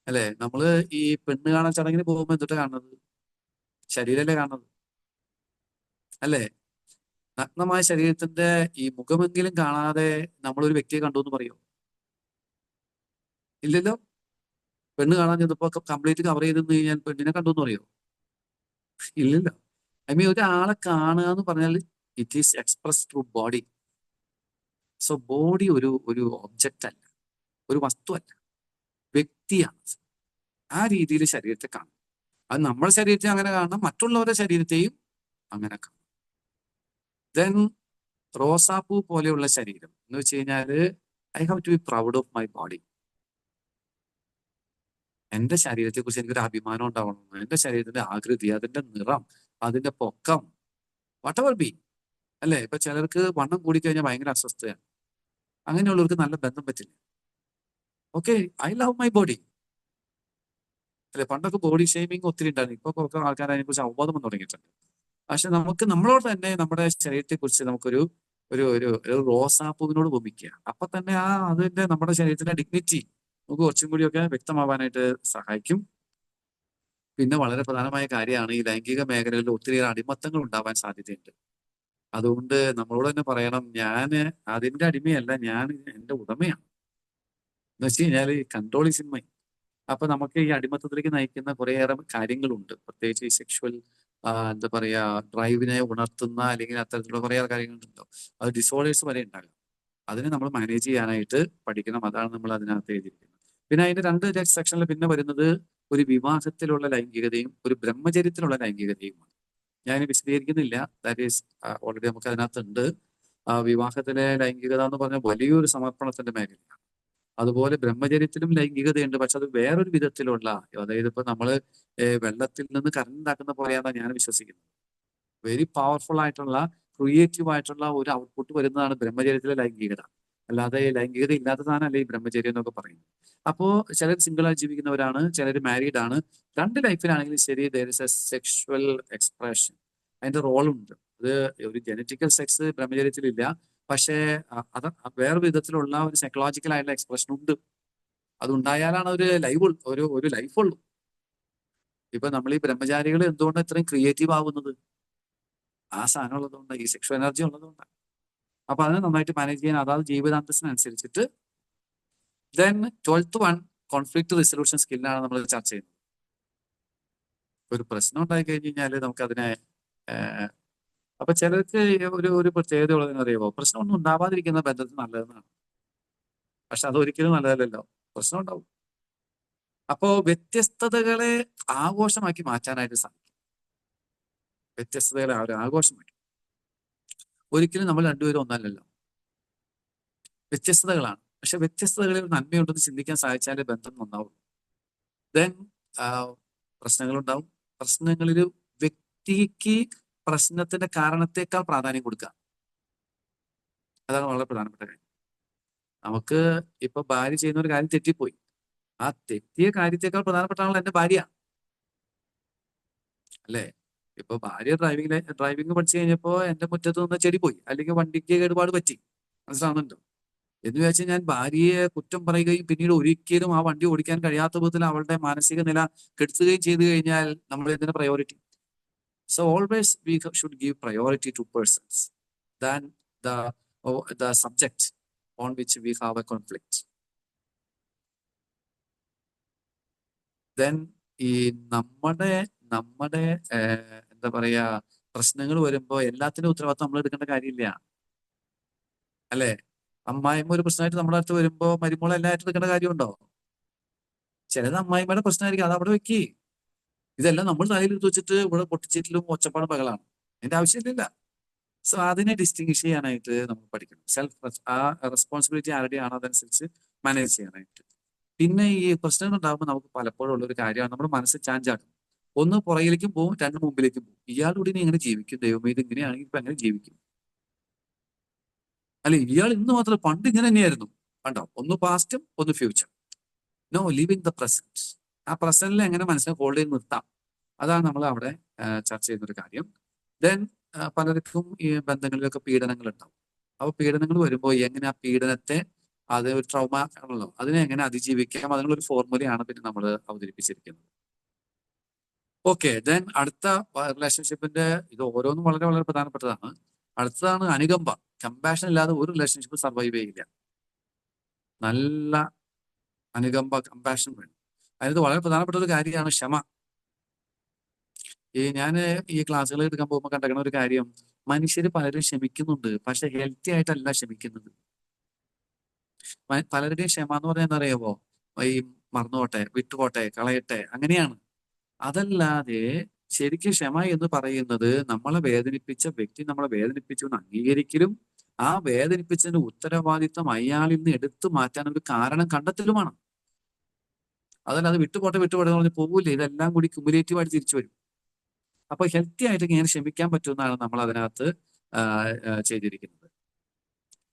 അല്ലെ? നമ്മള് ഈ പെണ്ണ് കാണാൻ ചടങ്ങിന് പോകുമ്പോൾ എന്തിട്ട് കാണുന്നത്? ശരീരമല്ലേ കാണുന്നത്, അല്ലേ? നഗ്നമായ ശരീരത്തിന്റെ ഈ മുഖമെങ്കിലും കാണാതെ നമ്മളൊരു വ്യക്തിയെ കണ്ടു എന്ന് പറയോ? ഇല്ലല്ലോ. പെണ്ണ് കാണാൻ ചെന്നപ്പോ കംപ്ലീറ്റ് കവർ ചെയ്തെന്ന് കഴിഞ്ഞാൽ പെണ്ണിനെ കണ്ടു എന്ന് പറയോ? ഇല്ലല്ലോ. ഒരാളെ കാണുക എന്ന് പറഞ്ഞാൽ it is express through body. So body ഒരു ഒബ്ജക്റ്റ് അല്ല, ഒരു വസ്തുവല്ല, വ്യക്തിയാണ്. ആ രീതിയിൽ ശരീരത്തെ കാണും. അത് നമ്മുടെ ശരീരത്തെ അങ്ങനെ കാണണം, മറ്റുള്ളവരുടെ ശരീരത്തെയും അങ്ങനെ കാണണം. ദെൻ റോസാപ്പൂ പോലെയുള്ള ശരീരം എന്ന് വെച്ച് കഴിഞ്ഞാല് I have to be proud of my body. എന്റെ ശരീരത്തെ കുറിച്ച് എനിക്കൊരു അഭിമാനം ഉണ്ടാവണം. എന്റെ ശരീരത്തിന്റെ ആകൃതി, അതിന്റെ നിറം, അതിന്റെ പൊക്കം, വാട്ട് എവർ ബി, അല്ലെ? ഇപ്പൊ ചിലർക്ക് വണ്ണം കൂടിക്കഴിഞ്ഞാൽ ഭയങ്കര അസ്വസ്ഥയാണ്. അങ്ങനെയുള്ളവർക്ക് നല്ല ബന്ധം പറ്റില്ല. Okay, I love my body, അല്ലെ? പണ്ടൊക്കെ ബോഡി ഷേമിങ് ഒത്തിരി ഉണ്ടായിരുന്നു. ഇപ്പൊ കുറച്ച് ആൾക്കാർ അതിനെ കുറിച്ച് അവബോധം തുടങ്ങിയിട്ടുണ്ട്. പക്ഷെ നമ്മളോട് തന്നെ നമ്മുടെ ശരീരത്തെ കുറിച്ച് നമുക്കൊരു ഒരു ഒരു ഒരു റോസാപ്പൂവിനോട് ഉപമിക്കുക. അപ്പൊ തന്നെ അതിന്റെ നമ്മുടെ ശരീരത്തിന്റെ ഡിഗ്നിറ്റി നമുക്ക് കുറച്ചും കൂടിയൊക്കെ വ്യക്തമാവാനായിട്ട് സഹായിക്കും. പിന്നെ വളരെ പ്രധാനമായ കാര്യമാണ് ഈ ലൈംഗിക മേഖലകളിൽ ഒത്തിരിയേറെ അടിമത്തങ്ങൾ ഉണ്ടാവാൻ സാധ്യതയുണ്ട്. അതുകൊണ്ട് നമ്മളോട് തന്നെ പറയണം, ഞാൻ അതിന്റെ അടിമയല്ല, ഞാൻ എന്റെ ഉടമയാണ്. എന്ന് വെച്ച് കഴിഞ്ഞാൽ കൺട്രോൾ ഈസ് ഇൻ മൈ. അപ്പൊ നമുക്ക് ഈ അടിമത്തത്തിലേക്ക് നയിക്കുന്ന കുറേയേറെ കാര്യങ്ങളുണ്ട്. പ്രത്യേകിച്ച് ഈ സെക്ഷുവൽ എന്താ പറയാ ഡ്രൈവിനെ ഉണർത്തുന്ന അല്ലെങ്കിൽ അത്തരത്തിലുള്ള കുറേയേറെ കാര്യങ്ങളുണ്ടല്ലോ. അത് ഡിസോർഡേഴ്സ് വരെ ഉണ്ടാകാം. അതിനെ നമ്മൾ മാനേജ് ചെയ്യാനായിട്ട് പഠിക്കണം. അതാണ് നമ്മൾ അതിനകത്ത് എഴുതിയിരിക്കുന്നത്. പിന്നെ അതിന്റെ രണ്ട് സെക്ഷനിൽ പിന്നെ വരുന്നത് ഒരു വിവാഹത്തിലുള്ള ലൈംഗികതയും ഒരു ബ്രഹ്മചര്യത്തിലുള്ള ലൈംഗികതയുമാണ്. ഞാൻ വിശദീകരിക്കുന്നില്ല. ദാറ്റ് ഈസ് ഓൾറെഡി നമുക്ക് അതിനകത്തുണ്ട്. വിവാഹത്തിലെ ലൈംഗികത എന്ന് പറഞ്ഞാൽ വലിയൊരു സമർപ്പണത്തിന്റെ മേഖലയാണ്. അതുപോലെ ബ്രഹ്മചര്യത്തിലും ലൈംഗികതയുണ്ട്. പക്ഷെ അത് വേറൊരു വിധത്തിലുള്ള, അതായത് ഇപ്പൊ നമ്മള് വെള്ളത്തിൽ നിന്ന് കറണ്ട് ഉണ്ടാക്കുന്ന പോലെയാണ് ഞാൻ വിശ്വസിക്കുന്നത്. വെരി പവർഫുൾ ആയിട്ടുള്ള ക്രിയേറ്റീവ് ആയിട്ടുള്ള ഒരു ഔട്ട്പുട്ട് വരുന്നതാണ് ബ്രഹ്മചര്യത്തിലെ ലൈംഗികത. അല്ലാതെ ലൈംഗികത ഇല്ലാത്ത സാധനമല്ല ഈ ബ്രഹ്മചര്യം എന്നൊക്കെ പറയുന്നത്. അപ്പോ ചിലർ സിംഗിൾ ആയി ജീവിക്കുന്നവരാണ്, ചിലർ മാരീഡ് ആണ്. രണ്ട് ലൈഫിലാണെങ്കിലും ശരി, there is A sexual expression, അതിന്റെ റോളുണ്ട്. അത് ഒരു ജനറ്റിക്കൽ സെക്സ് ബ്രഹ്മചര്യത്തിലില്ല. പക്ഷേ അത് വേറെ വിധത്തിലുള്ള ഒരു സൈക്കോളജിക്കൽ ആയിട്ടുള്ള എക്സ്പ്രഷൻ ഉണ്ട്. അതുണ്ടായാലാണ് ഒരു ലൈഫ് ഉള്ളൂ. ഇപ്പൊ നമ്മൾ ഈ ബ്രഹ്മചാരികൾ എന്തുകൊണ്ട് ഇത്രയും ക്രിയേറ്റീവ് ആവുന്നത്? ആ സാധനം ഉള്ളതുകൊണ്ട്, ഈ സെക്ഷൽ എനർജി ഉള്ളതുകൊണ്ടാണ്. അപ്പൊ അതിനെ നന്നായിട്ട് മാനേജ് ചെയ്യാൻ അതാത് ജീവിതാന്തസ്സിനനുസരിച്ചിട്ട്. Then 12th one conflict resolution സ്കില്ലാണ് നമ്മൾ ചർച്ച ചെയ്യുന്നത്. ഒരു പ്രശ്നം ഉണ്ടായി കഴിഞ്ഞ് കഴിഞ്ഞാൽ നമുക്കതിനെ അപ്പൊ ചിലർക്ക് ഒരു പ്രത്യേകത ഉള്ളതെന്ന് അറിയാമോ? പ്രശ്നമൊന്നും ഉണ്ടാവാതിരിക്കുന്ന ബന്ധത്തിൽ നല്ലതെന്നാണ്. പക്ഷെ അതൊരിക്കലും നല്ലതല്ലല്ലോ, പ്രശ്നം ഉണ്ടാവും. അപ്പോ വ്യത്യസ്തതകളെ ആഘോഷമാക്കി മാറ്റാനായിട്ട് സാധിക്കും. വ്യത്യസ്തതകളെ ഒരു ആഘോഷമാക്കി. ഒരിക്കലും നമ്മൾ രണ്ടുപേരും ഒന്നല്ലല്ലോ, വ്യത്യസ്തതകളാണ്. പക്ഷെ വ്യത്യസ്തതകളിൽ നന്മയുണ്ടെന്ന് ചിന്തിക്കാൻ സാധിച്ചാലേ ബന്ധം നന്നാവും. ദെൻ പ്രശ്നങ്ങളുണ്ടാവും. പ്രശ്നങ്ങളിൽ വ്യക്തിക്ക് പ്രശ്നത്തിന്റെ കാരണത്തെക്കാൾ പ്രാധാന്യം കൊടുക്കുക. അതാണ് വളരെ പ്രധാനപ്പെട്ട കാര്യം. നമുക്ക് ഇപ്പൊ ഭാര്യ ചെയ്യുന്ന ഒരു കാര്യം തെറ്റിപ്പോയി. ആ തെറ്റിയ കാര്യത്തെക്കാൾ പ്രധാനപ്പെട്ടാണല്ലോ എന്റെ ഭാര്യ, അല്ലേ? ഇപ്പൊ ഭാര്യ ഡ്രൈവിംഗ് പഠിച്ചു കഴിഞ്ഞപ്പോ എന്റെ മുറ്റത്ത് നിന്ന് ചെടി പോയി, അല്ലെങ്കിൽ വണ്ടിക്ക് കേടുപാട് പറ്റി, മനസ്സിലാവുന്നുണ്ടോ? എന്ന് വെച്ചാൽ ഞാൻ ഭാര്യയെ കുറ്റം പറയുകയും പിന്നീട് ഒരിക്കലും ആ വണ്ടി ഓടിക്കാൻ കഴിയാത്ത വിധത്തിൽ അവളുടെ മാനസിക നില കെടുത്തുകയും ചെയ്തു കഴിഞ്ഞാൽ നമ്മൾ എന്തിനാ priority? So always we should give priority to persons than the subject on which we have a conflict. Then ഈ നമ്മുടെ നമ്മുടെ എന്താ പറയാ, പ്രശ്നങ്ങൾ വരുമ്പോ എല്ലാത്തിനും ഉത്തരവാദിത്വം നമ്മൾ എടുക്കേണ്ട കാര്യമില്ല, അല്ലെ? അമ്മായിമ്മ ഒരു പ്രശ്നമായിട്ട് നമ്മുടെ അടുത്ത് വരുമ്പോ മരുമോളെ എല്ലായിട്ടും എടുക്കേണ്ട കാര്യമുണ്ടോ? ചിലത് അമ്മായിമ്മയുടെ പ്രശ്നമായിരിക്കും, അത് അവിടെ വെക്കി. ഇതെല്ലാം നമ്മൾ തലയിലെടുത്ത് വെച്ചിട്ട് ഇവിടെ പൊട്ടിച്ചിട്ടിലും ഒച്ചപ്പാടും പകളാണ്. അതിന്റെ ആവശ്യമില്ല. സോ അതിനെ ഡിസ്റ്റിങ്ഷ് ചെയ്യാനായിട്ട് നമ്മൾ പഠിക്കണം. ആ റെസ്പോൺസിബിലിറ്റി ആരുടെയാണോ അതനുസരിച്ച് മാനേജ് ചെയ്യാനായിട്ട്. പിന്നെ ഈ പ്രശ്നങ്ങൾ ഉണ്ടാകുമ്പോൾ നമുക്ക് പലപ്പോഴും ഉള്ള ഒരു കാര്യമാണ് നമ്മുടെ മനസ്സ് ചാഞ്ചാക്കും. ഒന്ന് പുറകിലേക്കും പോകും, രണ്ട് മുമ്പിലേക്കും പോകും. ഇയാളുടെ ഇനി എങ്ങനെ ജീവിക്കും? ദൈവമേ, ഇത് ഇങ്ങനെയാണെങ്കിൽ ഇപ്പൊ എങ്ങനെ ജീവിക്കും? അല്ലെ, ഇയാൾ ഇന്ന് മാത്രം, പണ്ട് ഇങ്ങനെ തന്നെയായിരുന്നു. കണ്ടോ, ഒന്ന് പാസ്റ്റും ഒന്ന് future. No, live in the present. ആ പ്രസന്റിൽ എങ്ങനെ മനസ്സിനെ ഹോൾഡ് ചെയ്ത് നിർത്താം, അതാണ് നമ്മൾ അവിടെ ചർച്ച ചെയ്യുന്ന ഒരു കാര്യം. ദെൻ പലർക്കും ഈ ബന്ധങ്ങളിലൊക്കെ പീഡനങ്ങൾ ഉണ്ടാവും. അപ്പൊ പീഡനങ്ങൾ വരുമ്പോൾ എങ്ങനെ ആ പീഡനത്തെ, അത് ഒരു ട്രോമ ആണല്ലോ, അതിനെ എങ്ങനെ അതിജീവിക്കാം, അതിനുള്ള ഒരു ഫോർമുലയാണ് പിന്നെ നമ്മൾ അവതരിപ്പിച്ചിരിക്കുന്നത്. ഓക്കെ, ദെൻ അടുത്ത റിലേഷൻഷിപ്പിന്റെ, ഇത് ഓരോന്നും വളരെ വളരെ പ്രധാനപ്പെട്ടതാണ്. അടുത്തതാണ് അനുകമ്പ. കമ്പാഷൻ ഇല്ലാതെ ഒരു റിലേഷൻഷിപ്പ് സർവൈവ് ചെയ്യില്ല. നല്ല അനുകമ്പ, കമ്പാഷൻ വേണം. അതിനകത്ത് വളരെ പ്രധാനപ്പെട്ട ഒരു കാര്യമാണ് ക്ഷമ. ഞാൻ ഈ ക്ലാസ്സുകൾ എടുക്കാൻ പോകുമ്പോൾ കണ്ടെത്തുന്ന ഒരു കാര്യം, മനുഷ്യർ പലരും ക്ഷമിക്കുന്നുണ്ട്, പക്ഷെ ഹെൽത്തി ആയിട്ടല്ല ക്ഷമിക്കുന്നത്. പലരുടെയും ക്ഷമ എന്ന് പറഞ്ഞാൽ എന്താ അറിയാമോ, ഈ മറന്നുപോട്ടെ, വിട്ടുപോട്ടെ, കളയട്ടെ, അങ്ങനെയാണ്. അതല്ലാതെ ശരിക്കും ക്ഷമ എന്ന് പറയുന്നത് നമ്മളെ വേദനിപ്പിച്ച വ്യക്തി നമ്മളെ വേദനിപ്പിച്ചു എന്ന് അംഗീകരിക്കലും ആ വേദനിപ്പിച്ചതിന്റെ ഉത്തരവാദിത്തം അയാളിൽ നിന്ന് എടുത്തു മാറ്റാൻ ഒരു കാരണം കണ്ടെത്തലുമാണ്. അതല്ലാതെ വിട്ടുപോട്ടെ വിട്ടുപോട്ടെ എന്ന് പറഞ്ഞ് പോകൂലേ, ഇതെല്ലാം കൂടി ക്യുമുലേറ്റീവ് ആയിട്ട് തിരിച്ചു വരും. അപ്പൊ ഹെൽത്തി ആയിട്ട് ഇങ്ങനെ ക്ഷമിക്കാൻ പറ്റുമെന്നാണ് നമ്മൾ അതിനകത്ത് ചെയ്തിരിക്കുന്നത്.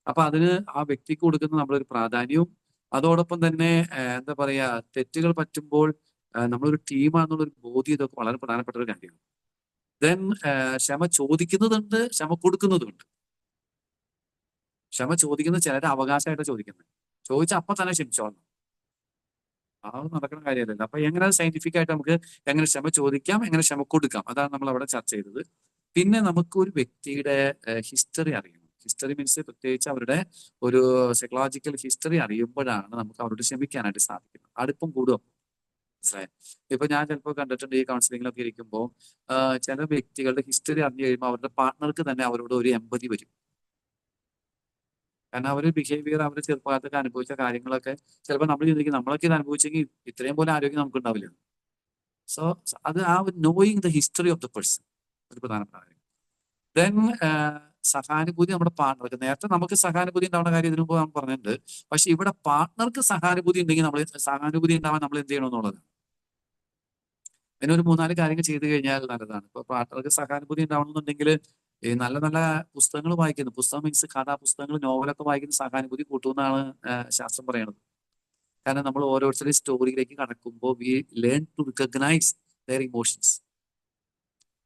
അപ്പൊ അതിന് ആ വ്യക്തിക്ക് കൊടുക്കുന്ന നമ്മളൊരു പ്രാധാന്യവും, അതോടൊപ്പം തന്നെ എന്താ പറയാ, തെറ്റുകൾ പറ്റുമ്പോൾ നമ്മളൊരു ടീമാണെന്നുള്ളൊരു ബോധ്യം, ഇതൊക്കെ വളരെ പ്രധാനപ്പെട്ട ഒരു കാര്യമാണ്. ദെൻ ക്ഷമ ചോദിക്കുന്നതുണ്ട്, ക്ഷമ കൊടുക്കുന്നതുമുണ്ട്. ക്ഷമ ചോദിക്കുന്നത് ചിലരെ അവകാശമായിട്ട് ചോദിക്കുന്നത്, ചോദിച്ചാൽ അപ്പൊ തന്നെ ക്ഷമിച്ചോളണം. അത് നടക്കുന്ന കാര്യമല്ലല്ലോ. അപ്പൊ എങ്ങനെ സയന്റിഫിക് ആയിട്ട് നമുക്ക് എങ്ങനെ ക്ഷമ ചോദിക്കാം, എങ്ങനെ ക്ഷമ കൊടുക്കാം, അതാണ് നമ്മൾ അവിടെ ചർച്ച ചെയ്തത്. പിന്നെ നമുക്ക് ഒരു വ്യക്തിയുടെ ഹിസ്റ്ററി അറിയണം. ഹിസ്റ്ററി മീൻസ് പ്രത്യേകിച്ച് അവരുടെ ഒരു സൈക്കോളജിക്കൽ ഹിസ്റ്ററി അറിയുമ്പോഴാണ് നമുക്ക് അവരോട് ക്ഷമിക്കാനായിട്ട് സാധിക്കുന്നത്. അടുപ്പം കൂടും. മനസ്സിലായോ? ഇപ്പൊ ഞാൻ ചിലപ്പോൾ കണ്ടിട്ടുണ്ട്, ഈ കൗൺസിലിങ്ങിലൊക്കെ ഇരിക്കുമ്പോൾ ചില വ്യക്തികളുടെ ഹിസ്റ്ററി അറിഞ്ഞു കഴിയുമ്പോൾ അവരുടെ പാർട്ട്ണർക്ക് തന്നെ അവരോട് ഒരു എമ്പതി വരും. കാരണം അവർ ബിഹേവിയർ, അവരുടെ ചെറുപ്പകാലത്തൊക്കെ അനുഭവിച്ച കാര്യങ്ങളൊക്കെ ചിലപ്പോൾ നമ്മൾ ചിന്തിക്കും നമ്മളൊക്കെ ഇത് അനുഭവിച്ചെങ്കിൽ ഇത്രയും പോലെ ആരോഗ്യം നമുക്ക് ഉണ്ടാവില്ല. സോ അത് ആ knowing the history of the person ഒരു പ്രധാനപ്പെട്ട കാര്യം. ദെൻ സഹാനുഭൂതി നമ്മുടെ പാർട്ട്ണർക്ക്. നേരത്തെ നമുക്ക് സഹാനുഭൂതി ഉണ്ടാവുന്ന കാര്യം ഇതിനു മുമ്പ് നമ്മൾ പറഞ്ഞിട്ടുണ്ട്. പക്ഷെ ഇവിടെ പാർട്ട്ണർക്ക് സഹാനുഭൂതി ഉണ്ടെങ്കിൽ സഹാനുഭൂതി ഉണ്ടാവാൻ നമ്മൾ എന്ത് ചെയ്യണമെന്നുള്ളത്. അതിനൊരു 3-4 കാര്യങ്ങൾ ചെയ്തു കഴിഞ്ഞാൽ നല്ലതാണ്. ഇപ്പൊ പാർട്ട്ണർക്ക് സഹാനുഭൂതി ഉണ്ടാവണമെന്നുണ്ടെങ്കിൽ ഈ നല്ല നല്ല പുസ്തകങ്ങൾ വായിക്കുന്നു, പുസ്തകം മീൻസ് കഥാപുസ്തകങ്ങൾ, നോവലൊക്കെ വായിക്കുന്ന സഹാനുഭൂതി കൂട്ടുമെന്നാണ് ശാസ്ത്രം പറയുന്നത്. കാരണം നമ്മൾ ഓരോരുത്തരുടെയും സ്റ്റോറിയിലേക്ക് കടക്കുമ്പോൾ we learn to recognise their emotions.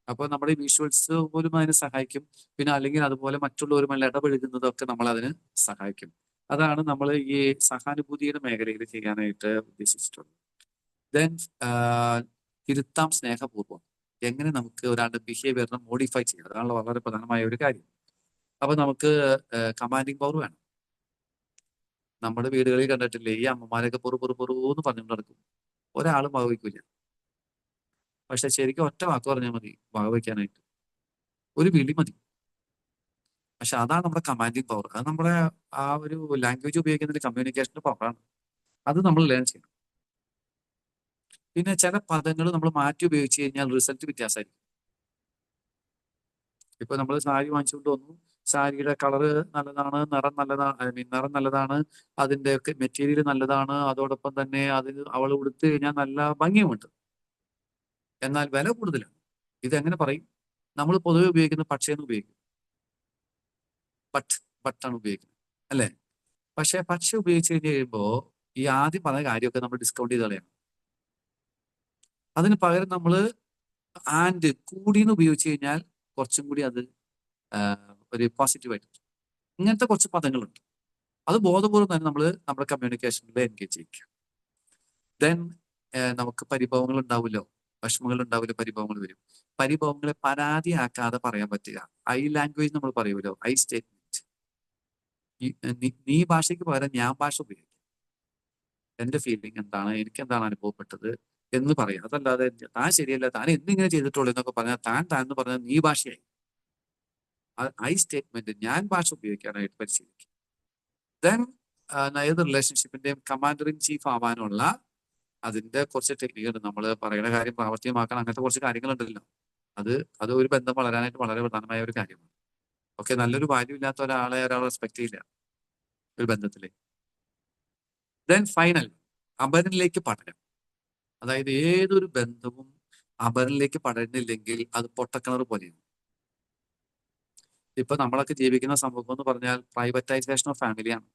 അപ്പൊ നമ്മുടെ വിഷ്വൽസ് പോലും അതിനെ സഹായിക്കും. പിന്നെ അല്ലെങ്കിൽ അതുപോലെ മറ്റുള്ളവരുമായി ഇടപഴകുന്നതൊക്കെ നമ്മൾ അതിന് സഹായിക്കും. അതാണ് നമ്മൾ ഈ സഹാനുഭൂതിയുടെ മേഖലയിൽ ചെയ്യാനായിട്ട് ഉദ്ദേശിച്ചിട്ടുള്ളത്. ദെൻ തിരുത്താം സ്നേഹപൂർവ്വം. എങ്ങനെ നമുക്ക് ഒരാളുടെ ബിഹേവിയറിനെ മോഡിഫൈ ചെയ്യാം, അതാണ് വളരെ പ്രധാനമായ ഒരു കാര്യം. അപ്പൊ നമുക്ക് കമാൻഡിങ് പവർ വേണം. നമ്മുടെ വീടുകളിൽ കണ്ടിട്ടില്ലേ, ഈ അമ്മമാരൊക്കെ പൊറു പറഞ്ഞുകൊണ്ട് നടക്കും, ഒരാളും വകവയ്ക്കില്ല. പക്ഷെ ശരിക്കും ഒറ്റ വാക്ക് പറഞ്ഞാൽ മതി വകവയ്ക്കാനായിട്ട്, ഒരു വിളി മതി. പക്ഷെ അതാണ് നമ്മുടെ കമാൻഡിങ് പവർ. അത് നമ്മുടെ ആ ഒരു ലാംഗ്വേജ് ഉപയോഗിക്കുന്ന കമ്മ്യൂണിക്കേഷന്റെ പവറാണ്. അത് നമ്മൾ ലേൺ ചെയ്യണം. പിന്നെ ചില പദങ്ങൾ നമ്മൾ മാറ്റി ഉപയോഗിച്ച് കഴിഞ്ഞാൽ റിസൾട്ട് വ്യത്യാസമായിരിക്കും. ഇപ്പൊ നമ്മൾ സാരി വാങ്ങിച്ചുകൊണ്ട് വന്നു, സാരിയുടെ കളറ് നല്ലതാണ്, നിറം നല്ലതാണ്, ഐ മീൻ നിറം നല്ലതാണ്, അതിന്റെ മെറ്റീരിയൽ നല്ലതാണ്, അതോടൊപ്പം തന്നെ അത് അവൾ ഉടുത്തു കഴിഞ്ഞാൽ നല്ല ഭംഗിയുമുണ്ട്. എന്നാൽ വില കൂടുതലാണ്. ഇതെങ്ങനെ പറയും? നമ്മൾ പൊതുവെ ഉപയോഗിക്കുന്ന പക്ഷേന്ന് ഉപയോഗിക്കും. ബട്ടാണ് ഉപയോഗിക്കുന്നത്, അല്ലേ? പക്ഷെ പക്ഷെ ഉപയോഗിച്ച് കഴിഞ്ഞ് കഴിയുമ്പോൾ ഈ ആദ്യം പറഞ്ഞ കാര്യമൊക്കെ നമ്മൾ ഡിസ്കൗണ്ട് ചെയ്ത് കളയണം. അതിന് പകരം നമ്മൾ ആൻഡ് കൂടിന്ന് ഉപയോഗിച്ച് കഴിഞ്ഞാൽ കുറച്ചും കൂടി അത് ഒരു പോസിറ്റീവായിട്ട്. ഇങ്ങനത്തെ കുറച്ച് പദങ്ങളുണ്ട്. അത് ബോധപൂർവ്വം തന്നെ നമ്മൾ നമ്മുടെ കമ്മ്യൂണിക്കേഷനിൽ എൻഗേജ് ചെയ്യിക്കുക. ദെൻ നമുക്ക് പരിഭവങ്ങൾ ഉണ്ടാവില്ലോ, വിഷമങ്ങൾ ഉണ്ടാവില്ല, പരിഭവങ്ങൾ വരും. പരിഭവങ്ങളെ പരാതിയാക്കാതെ പറയാൻ പറ്റുക. ഐ ലാംഗ്വേജ് നമ്മൾ പറയുമല്ലോ, ഐ സ്റ്റേറ്റ്മെന്റ്. നീ ഭാഷയ്ക്ക് പകരം ഞാൻ ഭാഷ ഉപയോഗിക്കും. എന്റെ ഫീലിംഗ് എന്താണ്, എനിക്ക് എന്താണ് അനുഭവപ്പെട്ടത് എന്ന് പറയാം. അതല്ലാതെ താൻ ശരിയല്ല, താൻ എന്തിങ്ങനെ ചെയ്തിട്ടുള്ളൂ എന്നൊക്കെ പറഞ്ഞാൽ താൻ എന്ന് പറഞ്ഞാൽ നീ ഭാഷയായി. ഐ സ്റ്റേറ്റ്മെന്റ്, ഞാൻ ഭാഷ ഉപയോഗിക്കാനായിട്ട് പരിശീലിക്കും. ദെൻ ഏത് റിലേഷൻഷിപ്പിന്റെയും കമാൻഡർ ഇൻ ചീഫ് ആവാനുള്ള അതിന്റെ കുറച്ച് ടെക്നിക്കുണ്ട്. നമ്മൾ പറയുന്ന കാര്യം പ്രാവർത്തികമാക്കാൻ അങ്ങനത്തെ കുറച്ച് കാര്യങ്ങളുണ്ടല്ലോ. അത് ഒരു ബന്ധം വളരാനായിട്ട് വളരെ പ്രധാനമായ ഒരു കാര്യമാണ്. ഓക്കെ, നല്ലൊരു വാല്യൂ ഇല്ലാത്ത ഒരാളെ റെസ്പെക്ട് ചെയ്യില്ല ഒരു ബന്ധത്തില്. ദെൻ ഫൈനൽ, അപരനിലേക്ക് പഠനം. അതായത് ഏതൊരു ബന്ധവും അപരനിലേക്ക് പഠനില്ലെങ്കിൽ അത് പൊട്ടക്കിണർ പോലെയാണ്. ഇപ്പൊ നമ്മളൊക്കെ ജീവിക്കുന്ന സമൂഹം എന്ന് പറഞ്ഞാൽ പ്രൈവറ്റൈസേഷൻ ഓഫ് ഫാമിലിയാണ്.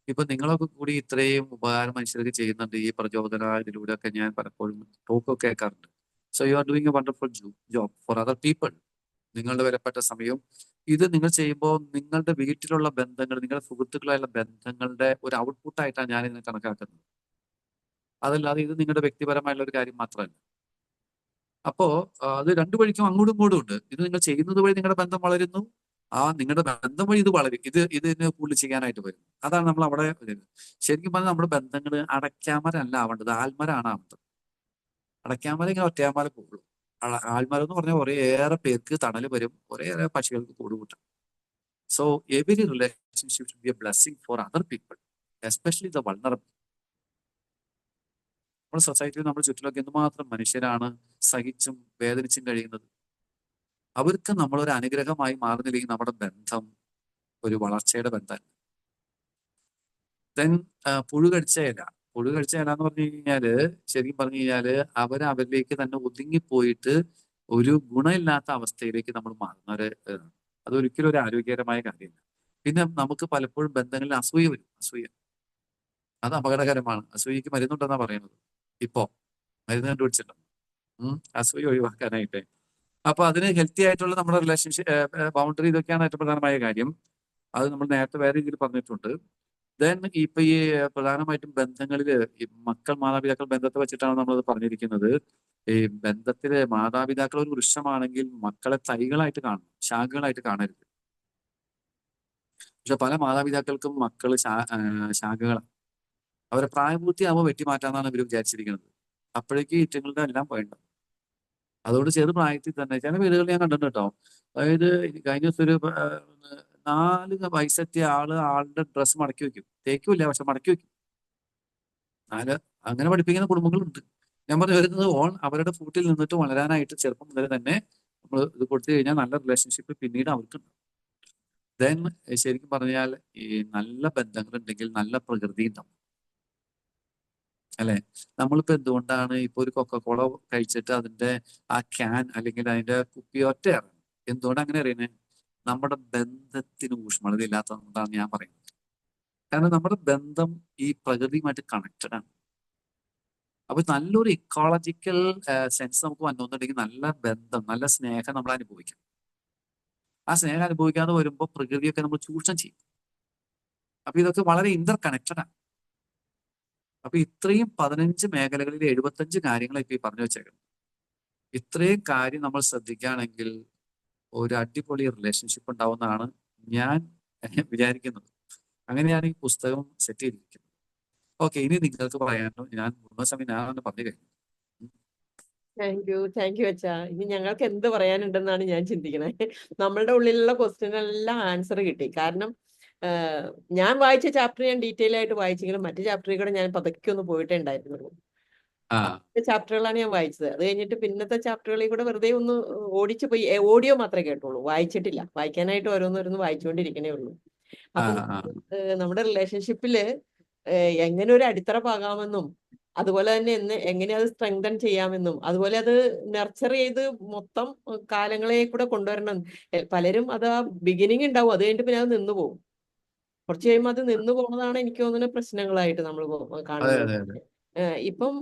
ഇപ്പൊ നിങ്ങളൊക്കെ കൂടി ഇത്രയും ഉപകാരം മനുഷ്യർക്ക് ചെയ്യുന്നുണ്ട് ഈ പ്രചോദന ഇതിലൂടെ ഒക്കെ ഞാൻ പലപ്പോഴും ടോക്കൊക്കെ കേൾക്കാറുണ്ട്. So you are doing A wonderful job four other people. നിങ്ങളുടെ വിലപ്പെട്ട സമയവും ഇത് നിങ്ങൾ ചെയ്യുമ്പോൾ നിങ്ങളുടെ വീട്ടിലുള്ള ബന്ധങ്ങൾ, നിങ്ങളുടെ സുഹൃത്തുക്കളായുള്ള ബന്ധങ്ങളുടെ ഒരു ഔട്ട്പുട്ടായിട്ടാണ് ഞാൻ ഇതിനെ കണക്കാക്കുന്നത്. അതല്ലാതെ ഇത് നിങ്ങളുടെ വ്യക്തിപരമായുള്ള ഒരു കാര്യം മാത്രമല്ല. അപ്പോ അത് രണ്ടു വഴിക്കും അങ്ങോട്ടും ഇങ്ങോട്ടും ഉണ്ട്. ഇത് നിങ്ങൾ ചെയ്യുന്നത് വഴി നിങ്ങളുടെ ബന്ധം വളരുന്നു, നിങ്ങളുടെ ബന്ധം വഴി ഇത് വളരും. ഇതിന് കൂടുതൽ ചെയ്യാനായിട്ട് വരും. അതാണ് നമ്മൾ അവിടെ ശരിക്കും പറഞ്ഞാൽ നമ്മുടെ ബന്ധങ്ങൾ അടയ്ക്കാമരല്ല ആവേണ്ടത്, ആൽമരാണ് ആവേണ്ടത്. അടയ്ക്കാമര ഇങ്ങനെ ഒറ്റയാമര പോകുള്ളൂ. ആൽമരം എന്ന് പറഞ്ഞാൽ കുറേയേറെ പേർക്ക് തണൽ വരും, കുറേയേറെ പക്ഷികൾക്ക് കൂടുകൂട്ടും. So every relationship should be a blessing for other people, especially the vulnerable. നമ്മുടെ സൊസൈറ്റിയിൽ നമ്മുടെ ചുറ്റിലൊക്കെ എന്തുമാത്രം മനുഷ്യരാണ് സഹിച്ചും വേദനിച്ചും കഴിയുന്നത്. അവർക്ക് നമ്മളൊരു അനുഗ്രഹമായി മാറുന്നില്ലെങ്കിൽ നമ്മുടെ ബന്ധം ഒരു വളർച്ചയുടെ ബന്ധമല്ല. ദെൻ പുഴുകടിച്ച ഇല എന്ന് പറഞ്ഞു കഴിഞ്ഞാല് ശരിക്കും പറഞ്ഞു കഴിഞ്ഞാല് അവരിലേക്ക് തന്നെ ഒതുങ്ങിപ്പോയിട്ട് ഒരു ഗുണമില്ലാത്ത അവസ്ഥയിലേക്ക് നമ്മൾ മാറുന്നവര്. അതൊരിക്കലും ഒരു ആരോഗ്യകരമായ കാര്യമല്ല. പിന്നെ നമുക്ക് പലപ്പോഴും ബന്ധങ്ങളിൽ അസൂയ വരും. അത് അപകടകരമാണ്. അസൂയക്ക് മരുന്നുണ്ടെന്നാ പറയുന്നത്. ഇപ്പോ മരുന്ന് കണ്ടുപിടിച്ചിട്ടുണ്ട് അസൂയ ഒഴിവാക്കാനായിട്ട്. അപ്പൊ അതിന് ഹെൽത്തി ആയിട്ടുള്ള നമ്മുടെ റിലേഷൻഷിപ്പ് ബൗണ്ടറി ഇതൊക്കെയാണ് ഏറ്റവും പ്രധാനമായ കാര്യം. അത് നമ്മൾ നേരത്തെ വേറെ രീതിയിൽ പറഞ്ഞിട്ടുണ്ട്. ദെൻ ഇപ്പൊ ഈ പ്രധാനമായിട്ടും ബന്ധങ്ങളില് ഈ മാതാപിതാക്കൾ ബന്ധത്തെ വെച്ചിട്ടാണ് നമ്മളത് പറഞ്ഞിരിക്കുന്നത്. ഈ ബന്ധത്തില് മാതാപിതാക്കൾ ഒരു വൃക്ഷമാണെങ്കിൽ മക്കളെ തൈകളായിട്ട് കാണണം, ശാഖകളായിട്ട് കാണരുത്. പക്ഷെ പല മാതാപിതാക്കൾക്കും മക്കള് ശാഖകളാണ്. അവരെ പ്രായപൂർത്തിയാകുമ്പോൾ വെട്ടിമാറ്റാന്നാണ് ഇവർ വിചാരിച്ചിരിക്കുന്നത്. അപ്പോഴേക്ക് ഈറ്റങ്ങളുടെ എല്ലാം പോയിണ്ടാവും. അതുകൊണ്ട് ചെറു പ്രായത്തിൽ തന്നെ ചില വീടുകളിൽ ഞാൻ കണ്ടിട്ടുണ്ട് കേട്ടോ. അതായത് കഴിഞ്ഞ ദിവസം ഒരു 4 വയസ്സെത്തിയ ആളുടെ ഡ്രസ്സ് മടക്കി വെക്കും. തേക്കില്ല, പക്ഷെ മടക്കി വെക്കും. അങ്ങനെ പഠിപ്പിക്കുന്ന കുടുംബങ്ങളുണ്ട്. ഞാൻ പറഞ്ഞു വരുന്നത് അവരുടെ ഫൂട്ടിൽ നിന്നിട്ട് വളരാനായിട്ട് ചെറുപ്പം മുതൽ തന്നെ നമ്മൾ ഇത് കൊടുത്തു കഴിഞ്ഞാൽ നല്ല റിലേഷൻഷിപ്പ് പിന്നീട് അവർക്കുണ്ട്. ദെൻ ശരിക്കും പറഞ്ഞാൽ ഈ നല്ല ബന്ധങ്ങൾ ഉണ്ടെങ്കിൽ നല്ല പ്രകൃതി ഉണ്ടാവും, അല്ലെ? നമ്മളിപ്പോ എന്തുകൊണ്ടാണ് ഇപ്പൊ ഒരു കൊക്കക്കോള കഴിച്ചിട്ട് അതിന്റെ ആ ക്യാൻ അല്ലെങ്കിൽ അതിന്റെ കുപ്പി ഒറ്റയാണ്? എന്തുകൊണ്ട് അങ്ങനെ അറിയുന്നത്? നമ്മുടെ ബന്ധത്തിന് ഊഷ്മളത ഇല്ലാത്തതുകൊണ്ടാണ് ഞാൻ പറയുന്നത്. കാരണം നമ്മുടെ ബന്ധം ഈ പ്രകൃതിയുമായിട്ട് കണക്റ്റഡ് ആണ്. അപ്പൊ നല്ലൊരു ഇക്കോളജിക്കൽ സെൻസ് നമുക്ക് വന്നുകൊണ്ടുണ്ടെങ്കിൽ നല്ല ബന്ധം, നല്ല സ്നേഹം നമ്മൾ അനുഭവിക്കാം. ആ സ്നേഹം അനുഭവിക്കാതെ വരുമ്പോൾ പ്രകൃതിയൊക്കെ നമ്മൾ ചൂഷണം ചെയ്യും. അപ്പൊ ഇതൊക്കെ വളരെ ഇന്റർ കണക്റ്റഡ് ആണ്. അപ്പൊ ഇത്രയും 15 മേഖലകളിൽ 75 കാര്യങ്ങളെ ഇപ്പൊ ഈ പറഞ്ഞു വെച്ചേക്കുന്നത്. ഇത്രയും കാര്യം നമ്മൾ ശ്രദ്ധിക്കുകയാണെങ്കിൽ ഒരു അടിപൊളി റിലേഷൻഷിപ്പ് ഉണ്ടാവുമെന്നാണ് ഞാൻ വിചാരിക്കുന്നത്. അങ്ങനെയാണ് ഈ പുസ്തകം സെറ്റ് ചെയ്തിരിക്കുന്നത്. ഓക്കെ, ഇനി നിങ്ങൾക്ക് പറയാനോ? ഞാൻ സമയം ഞാനൊന്ന് പറഞ്ഞു കഴിഞ്ഞു. താങ്ക് യു അച്ഛാ. ഇനി ഞങ്ങൾക്ക് എന്ത് പറയാനുണ്ടെന്നാണ് ഞാൻ ചിന്തിക്കുന്നത്. നമ്മളുടെ ഉള്ളിലുള്ള ക്വസ്റ്റ്യനെല്ലാം ആൻസർ കിട്ടി. കാരണം ഞാൻ വായിച്ച ചാപ്റ്റർ ഞാൻ ഡീറ്റെയിൽ ആയിട്ട് വായിച്ചെങ്കിലും മറ്റു ചാപ്റ്ററിൽ കൂടെ ഞാൻ പതുക്കെ ഒന്ന് പോയിട്ടേ ഉണ്ടായിരുന്നുള്ളൂ. ആ ചാപ്റ്ററുകളാണ് ഞാൻ വായിച്ചത്. അത് കഴിഞ്ഞിട്ട് പിന്നത്തെ ചാപ്റ്ററുകളിൽ കൂടെ വെറുതെ ഒന്ന് ഓടിച്ചു പോയി. ഓഡിയോ മാത്രമേ കേട്ടുള്ളൂ, വായിച്ചിട്ടില്ല. വായിക്കാനായിട്ട് ഓരോന്നോരോന്ന് വായിച്ചുകൊണ്ടിരിക്കണേ ഉള്ളൂ. ആ അപ്പൊ ആ നമ്മുടെ റിലേഷൻഷിപ്പില് എങ്ങനെ ഒരു അടിത്തറ പാകാമെന്നും അതുപോലെ തന്നെ എങ്ങനെ അത് സ്ട്രെങ്തൻ ചെയ്യാമെന്നും അതുപോലെ അത് നർച്ചർ ചെയ്ത് മൊത്തം കാലങ്ങളെ കൂടെ കൊണ്ടുവരണം. പലരും അത് ആ ബിഗിനിങ് ഉണ്ടാവും, അത് കഴിഞ്ഞിട്ട് പിന്നെ അത് നിന്നു പോകും. കുറച്ച് കഴിയുമ്പോൾ അത് നിന്നു പോകുന്നതാണ് എനിക്ക് തോന്നുന്ന പ്രശ്നങ്ങളായിട്ട് നമ്മൾ അതെ കാണുന്നത്. അതെ അതെ ഇപ്പം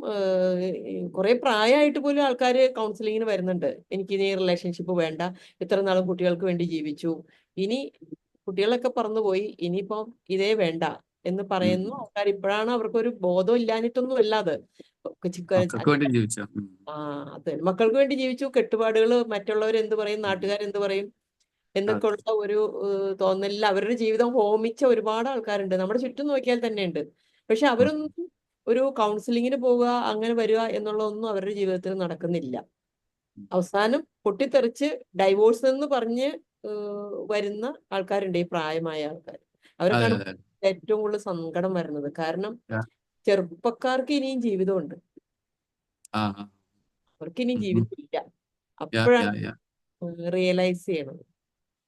കുറെ പ്രായമായിട്ട് പോലും ആൾക്കാർ കൗൺസിലിങ്ങിന് വരുന്നുണ്ട്. എനിക്ക് ഇനി റിലേഷൻഷിപ്പ് വേണ്ട, ഇത്ര നാളും കുട്ടികൾക്ക് വേണ്ടി ജീവിച്ചു, ഇനി കുട്ടികളൊക്കെ പറന്നുപോയി, ഇനിയിപ്പം ഇതേ വേണ്ട എന്ന് പറയുന്ന ആൾക്കാർ ഇപ്പോഴാണ്. അവർക്കൊരു ബോധം ഇല്ലാഞ്ഞിട്ടൊന്നും അല്ലാതെ മക്കൾക്ക് വേണ്ടി ജീവിച്ച അതെ, മക്കൾക്ക് വേണ്ടി ജീവിച്ചു, കെട്ടുപാടുകൾ, മറ്റുള്ളവർ എന്ത് പറയും, നാട്ടുകാരെന്ത് പറയും എന്നൊക്കെ ഉള്ള ഒരു തോന്നലിൽ അവരുടെ ജീവിതം ഹോമിച്ച ഒരുപാട് ആൾക്കാരുണ്ട്, നമ്മുടെ ചുറ്റും നോക്കിയാൽ തന്നെയുണ്ട്. പക്ഷെ അവരൊന്നും ഒരു കൗൺസിലിങ്ങിന് പോവുക, അങ്ങനെ വരിക എന്നുള്ളതൊന്നും അവരുടെ ജീവിതത്തിൽ നടക്കുന്നില്ല. അവസാനം പൊട്ടിത്തെറിച്ച് ഡൈവോഴ്സ് എന്ന് പറഞ്ഞ് വരുന്ന ആൾക്കാരുണ്ട്, ഈ പ്രായമായ ആൾക്കാർ. അവരൊക്കെയാണ് അതെ അതെ ഏറ്റവും കൂടുതൽ സങ്കടം വരുന്നത്. കാരണം ആ ചെറുപ്പക്കാർക്ക് ഇനിയും ജീവിതമുണ്ട്, ആ അവർക്ക് ഇനിയും ഉം, ഉം. ജീവിതമില്ല. യാ അപ്പോഴാണ് യാ യാ റിയലൈസ് ചെയ്യണത്.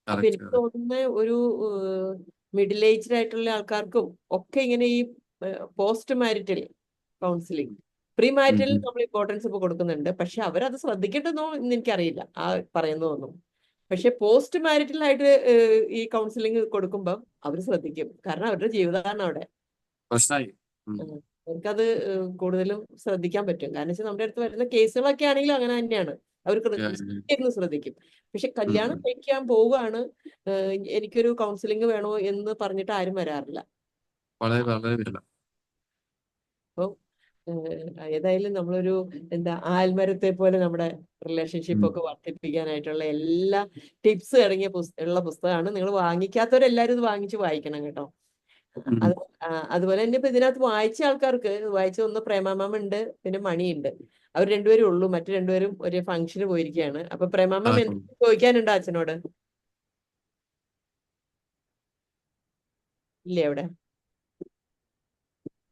അപ്പൊ കറക്റ്റ് എനിക്ക് കറക്റ്റ് തോന്നുന്ന ഒരു മിഡിൽ ഏജ്ഡ് ആയിട്ടുള്ള ആൾക്കാർക്കും ഒക്കെ ഇങ്ങനെ ഈ പോസ്റ്റ് മാരിറ്റൽ കൗൺസിലിംഗ്, പ്രീ മാരിറ്റലിൽ നമ്മൾ ഇമ്പോർട്ടൻസ് ഇപ്പൊ കൊടുക്കുന്നുണ്ട്, പക്ഷെ അവരത് ശ്രദ്ധിക്കണ്ടെന്നോ എന്ന് എനിക്കറിയില്ല ആ പറയുന്നതൊന്നും. പക്ഷെ പോസ്റ്റ് മാരിറ്റൽ ആയിട്ട് ഈ കൗൺസിലിംഗ് കൊടുക്കുമ്പോൾ അവർ ശ്രദ്ധിക്കും, കാരണം അവരുടെ ജീവിതമാണ് അവിടെ. പ്രശ്നമായി അവർക്കത് കൂടുതലും ശ്രദ്ധിക്കാൻ പറ്റും. കാരണം വെച്ചാൽ നമ്മുടെ അടുത്ത് വരുന്ന കേസുകളൊക്കെ ആണെങ്കിലും അങ്ങനെ തന്നെയാണ്, അവർക്ക് ഇരുന്ന് ശ്രദ്ധിക്കും. പക്ഷെ കല്യാണം കഴിക്കാൻ പോവുകയാണ്, എനിക്കൊരു കൗൺസിലിംഗ് വേണോ എന്ന് പറഞ്ഞിട്ട് ആരും വരാറില്ല. വളരെ വളരെ വിരളം. അപ്പൊ ഏതായാലും നമ്മളൊരു ആൽമരത്തെ പോലെ നമ്മുടെ റിലേഷൻഷിപ്പ് ഒക്കെ വർദ്ധിപ്പിക്കാനായിട്ടുള്ള എല്ലാ ടിപ്സ് അടങ്ങിയ ഉള്ള പുസ്തകമാണ്. നിങ്ങൾ വാങ്ങിക്കാത്തവരെല്ലാരും ഇത് വാങ്ങിച്ച് വായിക്കണം കേട്ടോ. അത് അതുപോലെ തന്നെ ഇപ്പൊ ഇതിനകത്ത് വായിച്ച ആൾക്കാർക്ക് വായിച്ച ഒന്ന് പ്രേമാമാമ ഉണ്ട്, പിന്നെ മണിയുണ്ട്. അവർ രണ്ടുപേരും ഉള്ളൂ, മറ്റു രണ്ടുപേരും ഒരു ഫംഗ്ഷന് പോയിരിക്കുകയാണ്. അപ്പൊ പ്രേമാമാമ എന്തെങ്കിലും ചോദിക്കാനുണ്ടോ അച്ഛനോട്? ഇല്ലേ അവിടെ?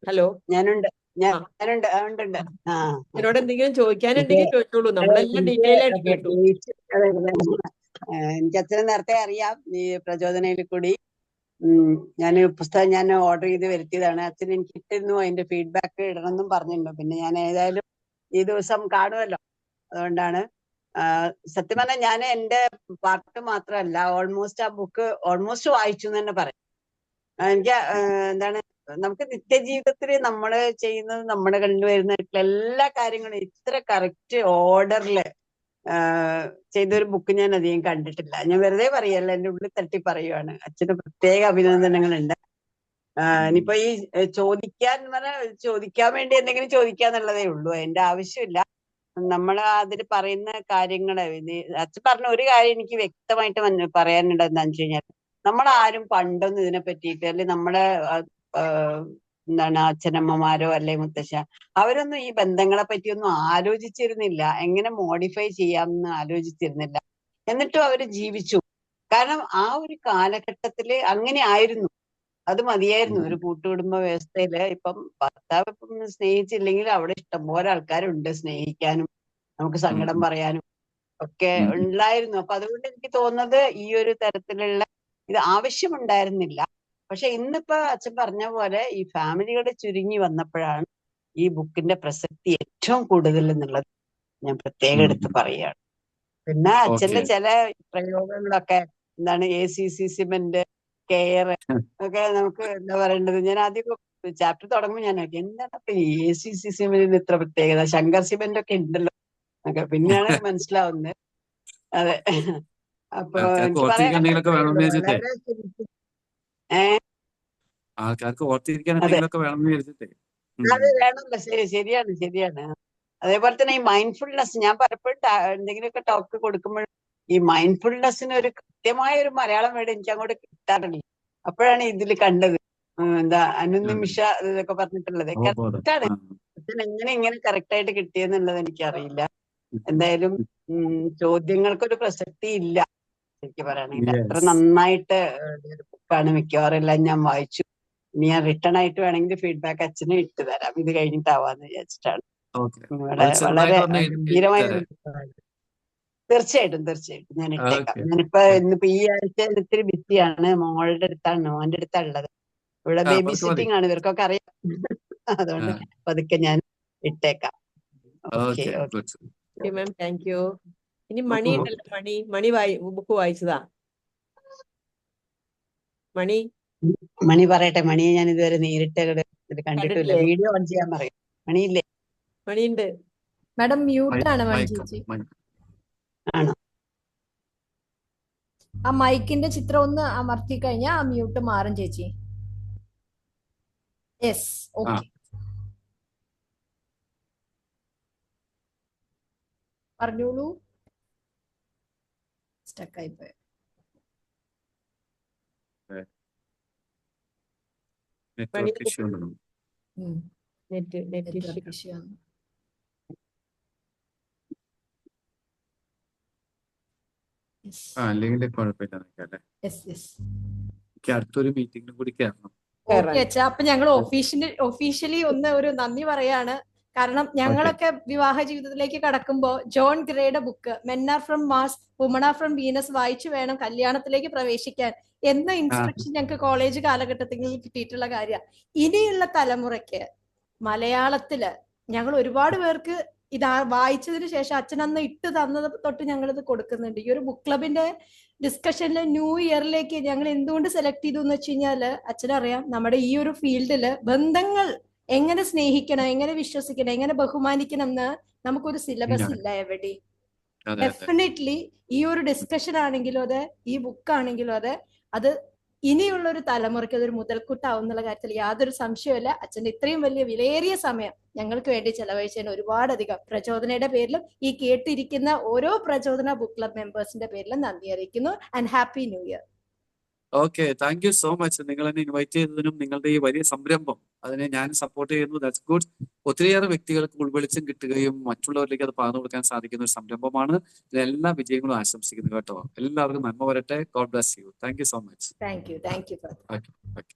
ഹലോ, ഞാനുണ്ട് ആ ഞാനുണ്ട് ഉണ്ട് ആ അച്ഛനോട് എന്തെങ്കിലും ചോദിക്കാനുണ്ടെങ്കിൽ എനിക്ക് ചോദിച്ചോളൂ, നമ്മളെല്ലാം ഡീറ്റെയിൽ ആയിട്ട് കേട്ടു. പ്രത്യേകിച്ച് എനിക്ക് അച്ഛനെ നേരത്തെ അറിയാം ഈ പ്രചോദനയിൽ കൂടി. ഞാൻ പുസ്തകം ഞാൻ ഓർഡർ ചെയ്ത് വരുത്തിയതാണ്. അച്ഛൻ എനിക്ക് ഇട്ടിരുന്നു, അതിന്റെ ഫീഡ്ബാക്ക് ഇടണമെന്നും പറഞ്ഞിരുന്നു. പിന്നെ ഞാൻ ഏതായാലും ഈ ദിവസം കാണുമല്ലോ, അതുകൊണ്ടാണ്. സത്യം പറഞ്ഞാൽ ഞാൻ എന്റെ പാർട്ട് മാത്രമല്ല, ഓൾമോസ്റ്റ് ആ ബുക്ക് ഓൾമോസ്റ്റ് വായിച്ചു എന്ന് തന്നെ പറയാം. എനിക്ക് എന്താണ്, നമുക്ക് നിത്യജീവിതത്തിൽ നമ്മൾ ചെയ്യുന്നത്, നമ്മുടെ കയ്യിൽ വരുന്ന എല്ലാ കാര്യങ്ങളും ഇത്ര കറക്റ്റ് ഓർഡറിൽ ചെയ്തൊരു ബുക്ക് ഞാൻ അധികം കണ്ടിട്ടില്ല. ഞാൻ വെറുതെ പറയല്ല, എന്റെ ഉള്ളിൽ തട്ടി പറയുവാണ്. അച്ഛന് പ്രത്യേക അഭിനന്ദനങ്ങളുണ്ട്. ഇനിയിപ്പോ ഈ ചോദിക്കാൻ ചോദിക്കാൻ വേണ്ടി എന്തെങ്കിലും ചോദിക്കാന്നുള്ളതേ ഉള്ളൂ, അതിന്റെ ആവശ്യമില്ല. നമ്മൾ അതിൽ പറയുന്ന കാര്യങ്ങള് അച്ഛൻ പറഞ്ഞ ഒരു കാര്യം എനിക്ക് വ്യക്തമായിട്ട് പറയാനുണ്ട്. എന്താണെന്ന് വെച്ച് കഴിഞ്ഞാൽ, നമ്മളാരും പണ്ടൊന്നും ഇതിനെ പറ്റിയിട്ട്, അല്ലെങ്കിൽ നമ്മളെ എന്താണ് അച്ഛനമ്മമാരോ അല്ലെ മുത്തശ്ശ, അവരൊന്നും ഈ ബന്ധങ്ങളെ പറ്റിയൊന്നും ആലോചിച്ചിരുന്നില്ല, എങ്ങനെ മോഡിഫൈ ചെയ്യാമെന്ന് ആലോചിച്ചിരുന്നില്ല. എന്നിട്ടും അവര് ജീവിച്ചു. കാരണം ആ ഒരു കാലഘട്ടത്തില് അങ്ങനെ ആയിരുന്നു, അത് മതിയായിരുന്നു. ഒരു കൂട്ടുകുടുംബ വ്യവസ്ഥയില് ഇപ്പം ഭർത്താവ് ഇപ്പം സ്നേഹിച്ചില്ലെങ്കിൽ അവിടെ ഇഷ്ടംപോലെ ആൾക്കാരുണ്ട് സ്നേഹിക്കാനും നമുക്ക് സങ്കടം പറയാനും ഒക്കെ ഉണ്ടായിരുന്നു. അപ്പൊ അതുകൊണ്ട് എനിക്ക് തോന്നുന്നത് ഈ ഒരു തരത്തിലുള്ള ഇത് ആവശ്യമുണ്ടായിരുന്നില്ല. പക്ഷെ ഇന്നിപ്പോ അച്ഛൻ പറഞ്ഞ പോലെ ഈ ഫാമിലികൾ ചുരുങ്ങി വന്നപ്പോഴാണ് ഈ ബുക്കിന്റെ പ്രസക്തി ഏറ്റവും കൂടുതൽ എന്നുള്ളത് ഞാൻ പ്രത്യേകം എടുത്ത് പറയുകയാണ്. പിന്നെ അച്ഛന്റെ ചില പ്രയോഗങ്ങളൊക്കെ എന്താണ്, ACC സിമെന്റ്, കെയർ ഒക്കെ നമുക്ക് എന്താ പറയേണ്ടത്. ഞാൻ ആദ്യം ചാപ്റ്റർ തുടങ്ങുമ്പോൾ ഞാൻ എന്താണ് അപ്പൊ ACC സിമെന്റിന് ഇത്ര പ്രത്യേകത, ശങ്കർ സിമെന്റ് ഒക്കെ ഉണ്ടല്ലോ എന്നൊക്കെ പിന്നെയാണ് മനസ്സിലാവുന്നത്. അതെ, അപ്പൊ എനിക്ക് ഓർത്തിരിക്കാനെങ്കിലൊക്കെ വേണമെന്ന് വിചാരിച്ചിട്ടേ ആൾക്കാർക്ക് ഓർത്തിരിക്കാൻ അതെ, എന്തെങ്കിലുമൊക്കെ വേണമെന്ന് വിചാരിച്ചിട്ടേ. അത് വേണമല്ലോ. ശരിയാണ് ശരിയാണ്. അതേപോലെ തന്നെ ഈ മൈൻഡ്ഫുൾനെസ്, ഞാൻ പലപ്പോഴും എന്തെങ്കിലുമൊക്കെ ടോക്ക് കൊടുക്കുമ്പോഴും ഈ മൈൻഡ്ഫുൾനെസ്സിന് ഒരു കൃത്യമായ ഒരു മലയാളം വേർഡ് എനിക്ക് അങ്ങോട്ട് കിട്ടാറില്ല. അപ്പോഴാണ് ഇതിൽ കണ്ടത്. എന്താ അനുനിമിഷ ഇതൊക്കെ പറഞ്ഞിട്ടുള്ളത് കറക്റ്റാണ്. എങ്ങനെ ഇങ്ങനെ കറക്റ്റായിട്ട് കിട്ടിയെന്നുള്ളത് എനിക്കറിയില്ല. എന്തായാലും ചോദ്യങ്ങൾക്കൊരു പ്രസക്തി ഇല്ല ശരിക്കും പറയുകയാണെങ്കിൽ. അത്ര നന്നായിട്ട് ബുക്കാണ്. മിക്കവാറും എല്ലാം ഞാൻ വായിച്ചു. ഇനി ഞാൻ റിട്ടേൺ ആയിട്ട് വേണമെങ്കിൽ ഫീഡ്ബാക്ക് അച്ഛന് ഇട്ട് തരാം, ഇത് കഴിഞ്ഞിട്ടാവാന്ന് വിചാരിച്ചിട്ടാണ്. ഓക്കെ. വളരെ മത്സരമായിട്ട് വളരെ പറഞ്ഞ ഗംഭീരമായ ഒരു പുസ്തകമായിരുന്നു. തീർച്ചയായിട്ടും ഞാൻ ഇട്ടേക്കാം. ഓക്കെ. ഇന്നിപ്പോ ഈ ആഴ്ച ഇത്തിരി ബിസിയാണ്. മോന്റെ അടുത്താണ് ഉള്ളത്. ഇവിടെ ബേബി അവർക്ക് മതി. സിറ്റിംഗ് ആണ്, ഇവർക്കൊക്കെ അറിയാം. അതുകൊണ്ട് പതുക്കെ ഞാൻ ഇട്ടേക്കാം. Okay okay, okay. Good. Okay ma'am, thank you. ഇനി ഓ, മണി ഉണ്ടല്ലോ, മണി ബുക്ക് വായിച്ചതാ. മണി മണി പറയട്ടെ. മണിയെ ഞാൻ ഇതുവരെ നേരിട്ട് ഇത് കണ്ടിട്ടില്ല. കണ്ടിട്ടില്ലേ? വീഡിയോ ഓൺ ചെയ്യാൻ പറയും. മണിയില്ലേ? മണിയുണ്ട്. മാഡം മ്യൂട്ട് ആണ് മണി മയക്കം, ചേച്ചി. ആണോ? ആ മൈക്കിന്റെ ചിത്രം ഒന്ന് അമർത്തി കഴിഞ്ഞാൽ ആ മ്യൂട്ട് മാറും ചേച്ചി. Yes, okay. പറഞ്ഞോളൂ. സ്റ്റക്കായി പോയി. നെറ്റ്വർക്ക് ഇഷ്യൂ ഉണ്ടോ? നെറ്റ് നെറ്റ്വർക്ക് ഇഷ്യൂ ആണ്. അല്ലെങ്കിൽ കുഴപ്പമില്ല. നിൽക്കല്ലേ, യെസ് യെസ്. എനിക്ക് അടുത്തൊരു മീറ്റിംഗിനും കൂടി കയറണം. ഓക്കെ അച്ഛാ, അപ്പൊ ഞങ്ങൾ ഒഫീഷ്യലി ഒരു നന്ദി പറയാണ്. കാരണം ഞങ്ങളൊക്കെ വിവാഹ ജീവിതത്തിലേക്ക് കടക്കുമ്പോ ജോൺ ഗ്രേയുടെ book men are from Mars woman are from Venus വായിച്ചു വേണം കല്യാണത്തിലേക്ക് പ്രവേശിക്കാൻ എന്ന ഇൻസ്ട്രക്ഷൻ ഞങ്ങൾക്ക് കോളേജ് കാലഘട്ടത്തിൽ കിട്ടിയിട്ടുള്ള കാര്യമാണ്. ഇനിയുള്ള തലമുറയ്ക്ക് മലയാളത്തില് ഞങ്ങൾ ഒരുപാട് പേർക്ക് ഇത് വായിച്ചതിന് ശേഷം അച്ഛൻ അന്ന് ഇട്ട് തന്നത് തൊട്ട് ഞങ്ങൾ ഇത് കൊടുക്കുന്നുണ്ട്. ഈ ഒരു ബുക്ക് ക്ലബിന്റെ ഡിസ്കഷനിൽ ന്യൂ ഇയറിലേക്ക് ഞങ്ങൾ എന്തുകൊണ്ട് സെലക്ട് ചെയ്തു എന്ന് വെച്ച് കഴിഞ്ഞാല് അച്ഛനറിയാം നമ്മുടെ ഈ ഒരു ഫീൽഡില് ബന്ധങ്ങൾ എങ്ങനെ സ്നേഹിക്കണം, എങ്ങനെ വിശ്വസിക്കണം, എങ്ങനെ ബഹുമാനിക്കണം എന്ന് നമുക്കൊരു സിലബസ് ഇല്ല എവിടെ. ഡെഫിനറ്റ്ലി ഈ ഒരു ഡിസ്കഷൻ ആണെങ്കിലും അതെ, ഈ ബുക്ക് ആണെങ്കിലും അതെ, അത് ഇനിയുള്ള ഒരു തലമുറയ്ക്ക് അതൊരു മുതൽക്കൂട്ടാവും എന്നുള്ള കാര്യത്തിൽ യാതൊരു സംശയമില്ല. അച്ഛന്റെ ഇത്രയും വലിയ വിലയേറിയ സമയം ഞങ്ങൾക്ക് വേണ്ടി ചെലവഴിച്ചതിന് ഒരുപാടധികം പ്രചോദനയുടെ പേരിലും ഈ കേട്ടിരിക്കുന്ന ഓരോ പ്രചോദന ബുക്ക് ക്ലബ് മെമ്പേഴ്സിന്റെ പേരിലും നന്ദി അറിയിക്കുന്നു. And happy new year. Okay, thank you so much. നിങ്ങൾ എന്നെ ഇൻവൈറ്റ് ചെയ്തതിനും നിങ്ങളുടെ ഈ വലിയ സംരംഭം അതിനെ ഞാൻ സപ്പോർട്ട് ചെയ്യുന്നു. That's good. ഒത്തിരിയേറെ വ്യക്തികൾക്ക് ഉൾവെളിച്ചം കിട്ടുകയും മറ്റുള്ളവരിലേക്ക് അത് പകർന്നു കൊടുക്കാൻ സാധിക്കുന്ന ഒരു സംരംഭമാണ്. ഇതിലെല്ലാ വിജയങ്ങളും ആശംസിക്കുന്നു കേട്ടോ. എല്ലാവർക്കും നന്മ വരട്ടെ. God bless you. Thank you so much. Thank you. Okay.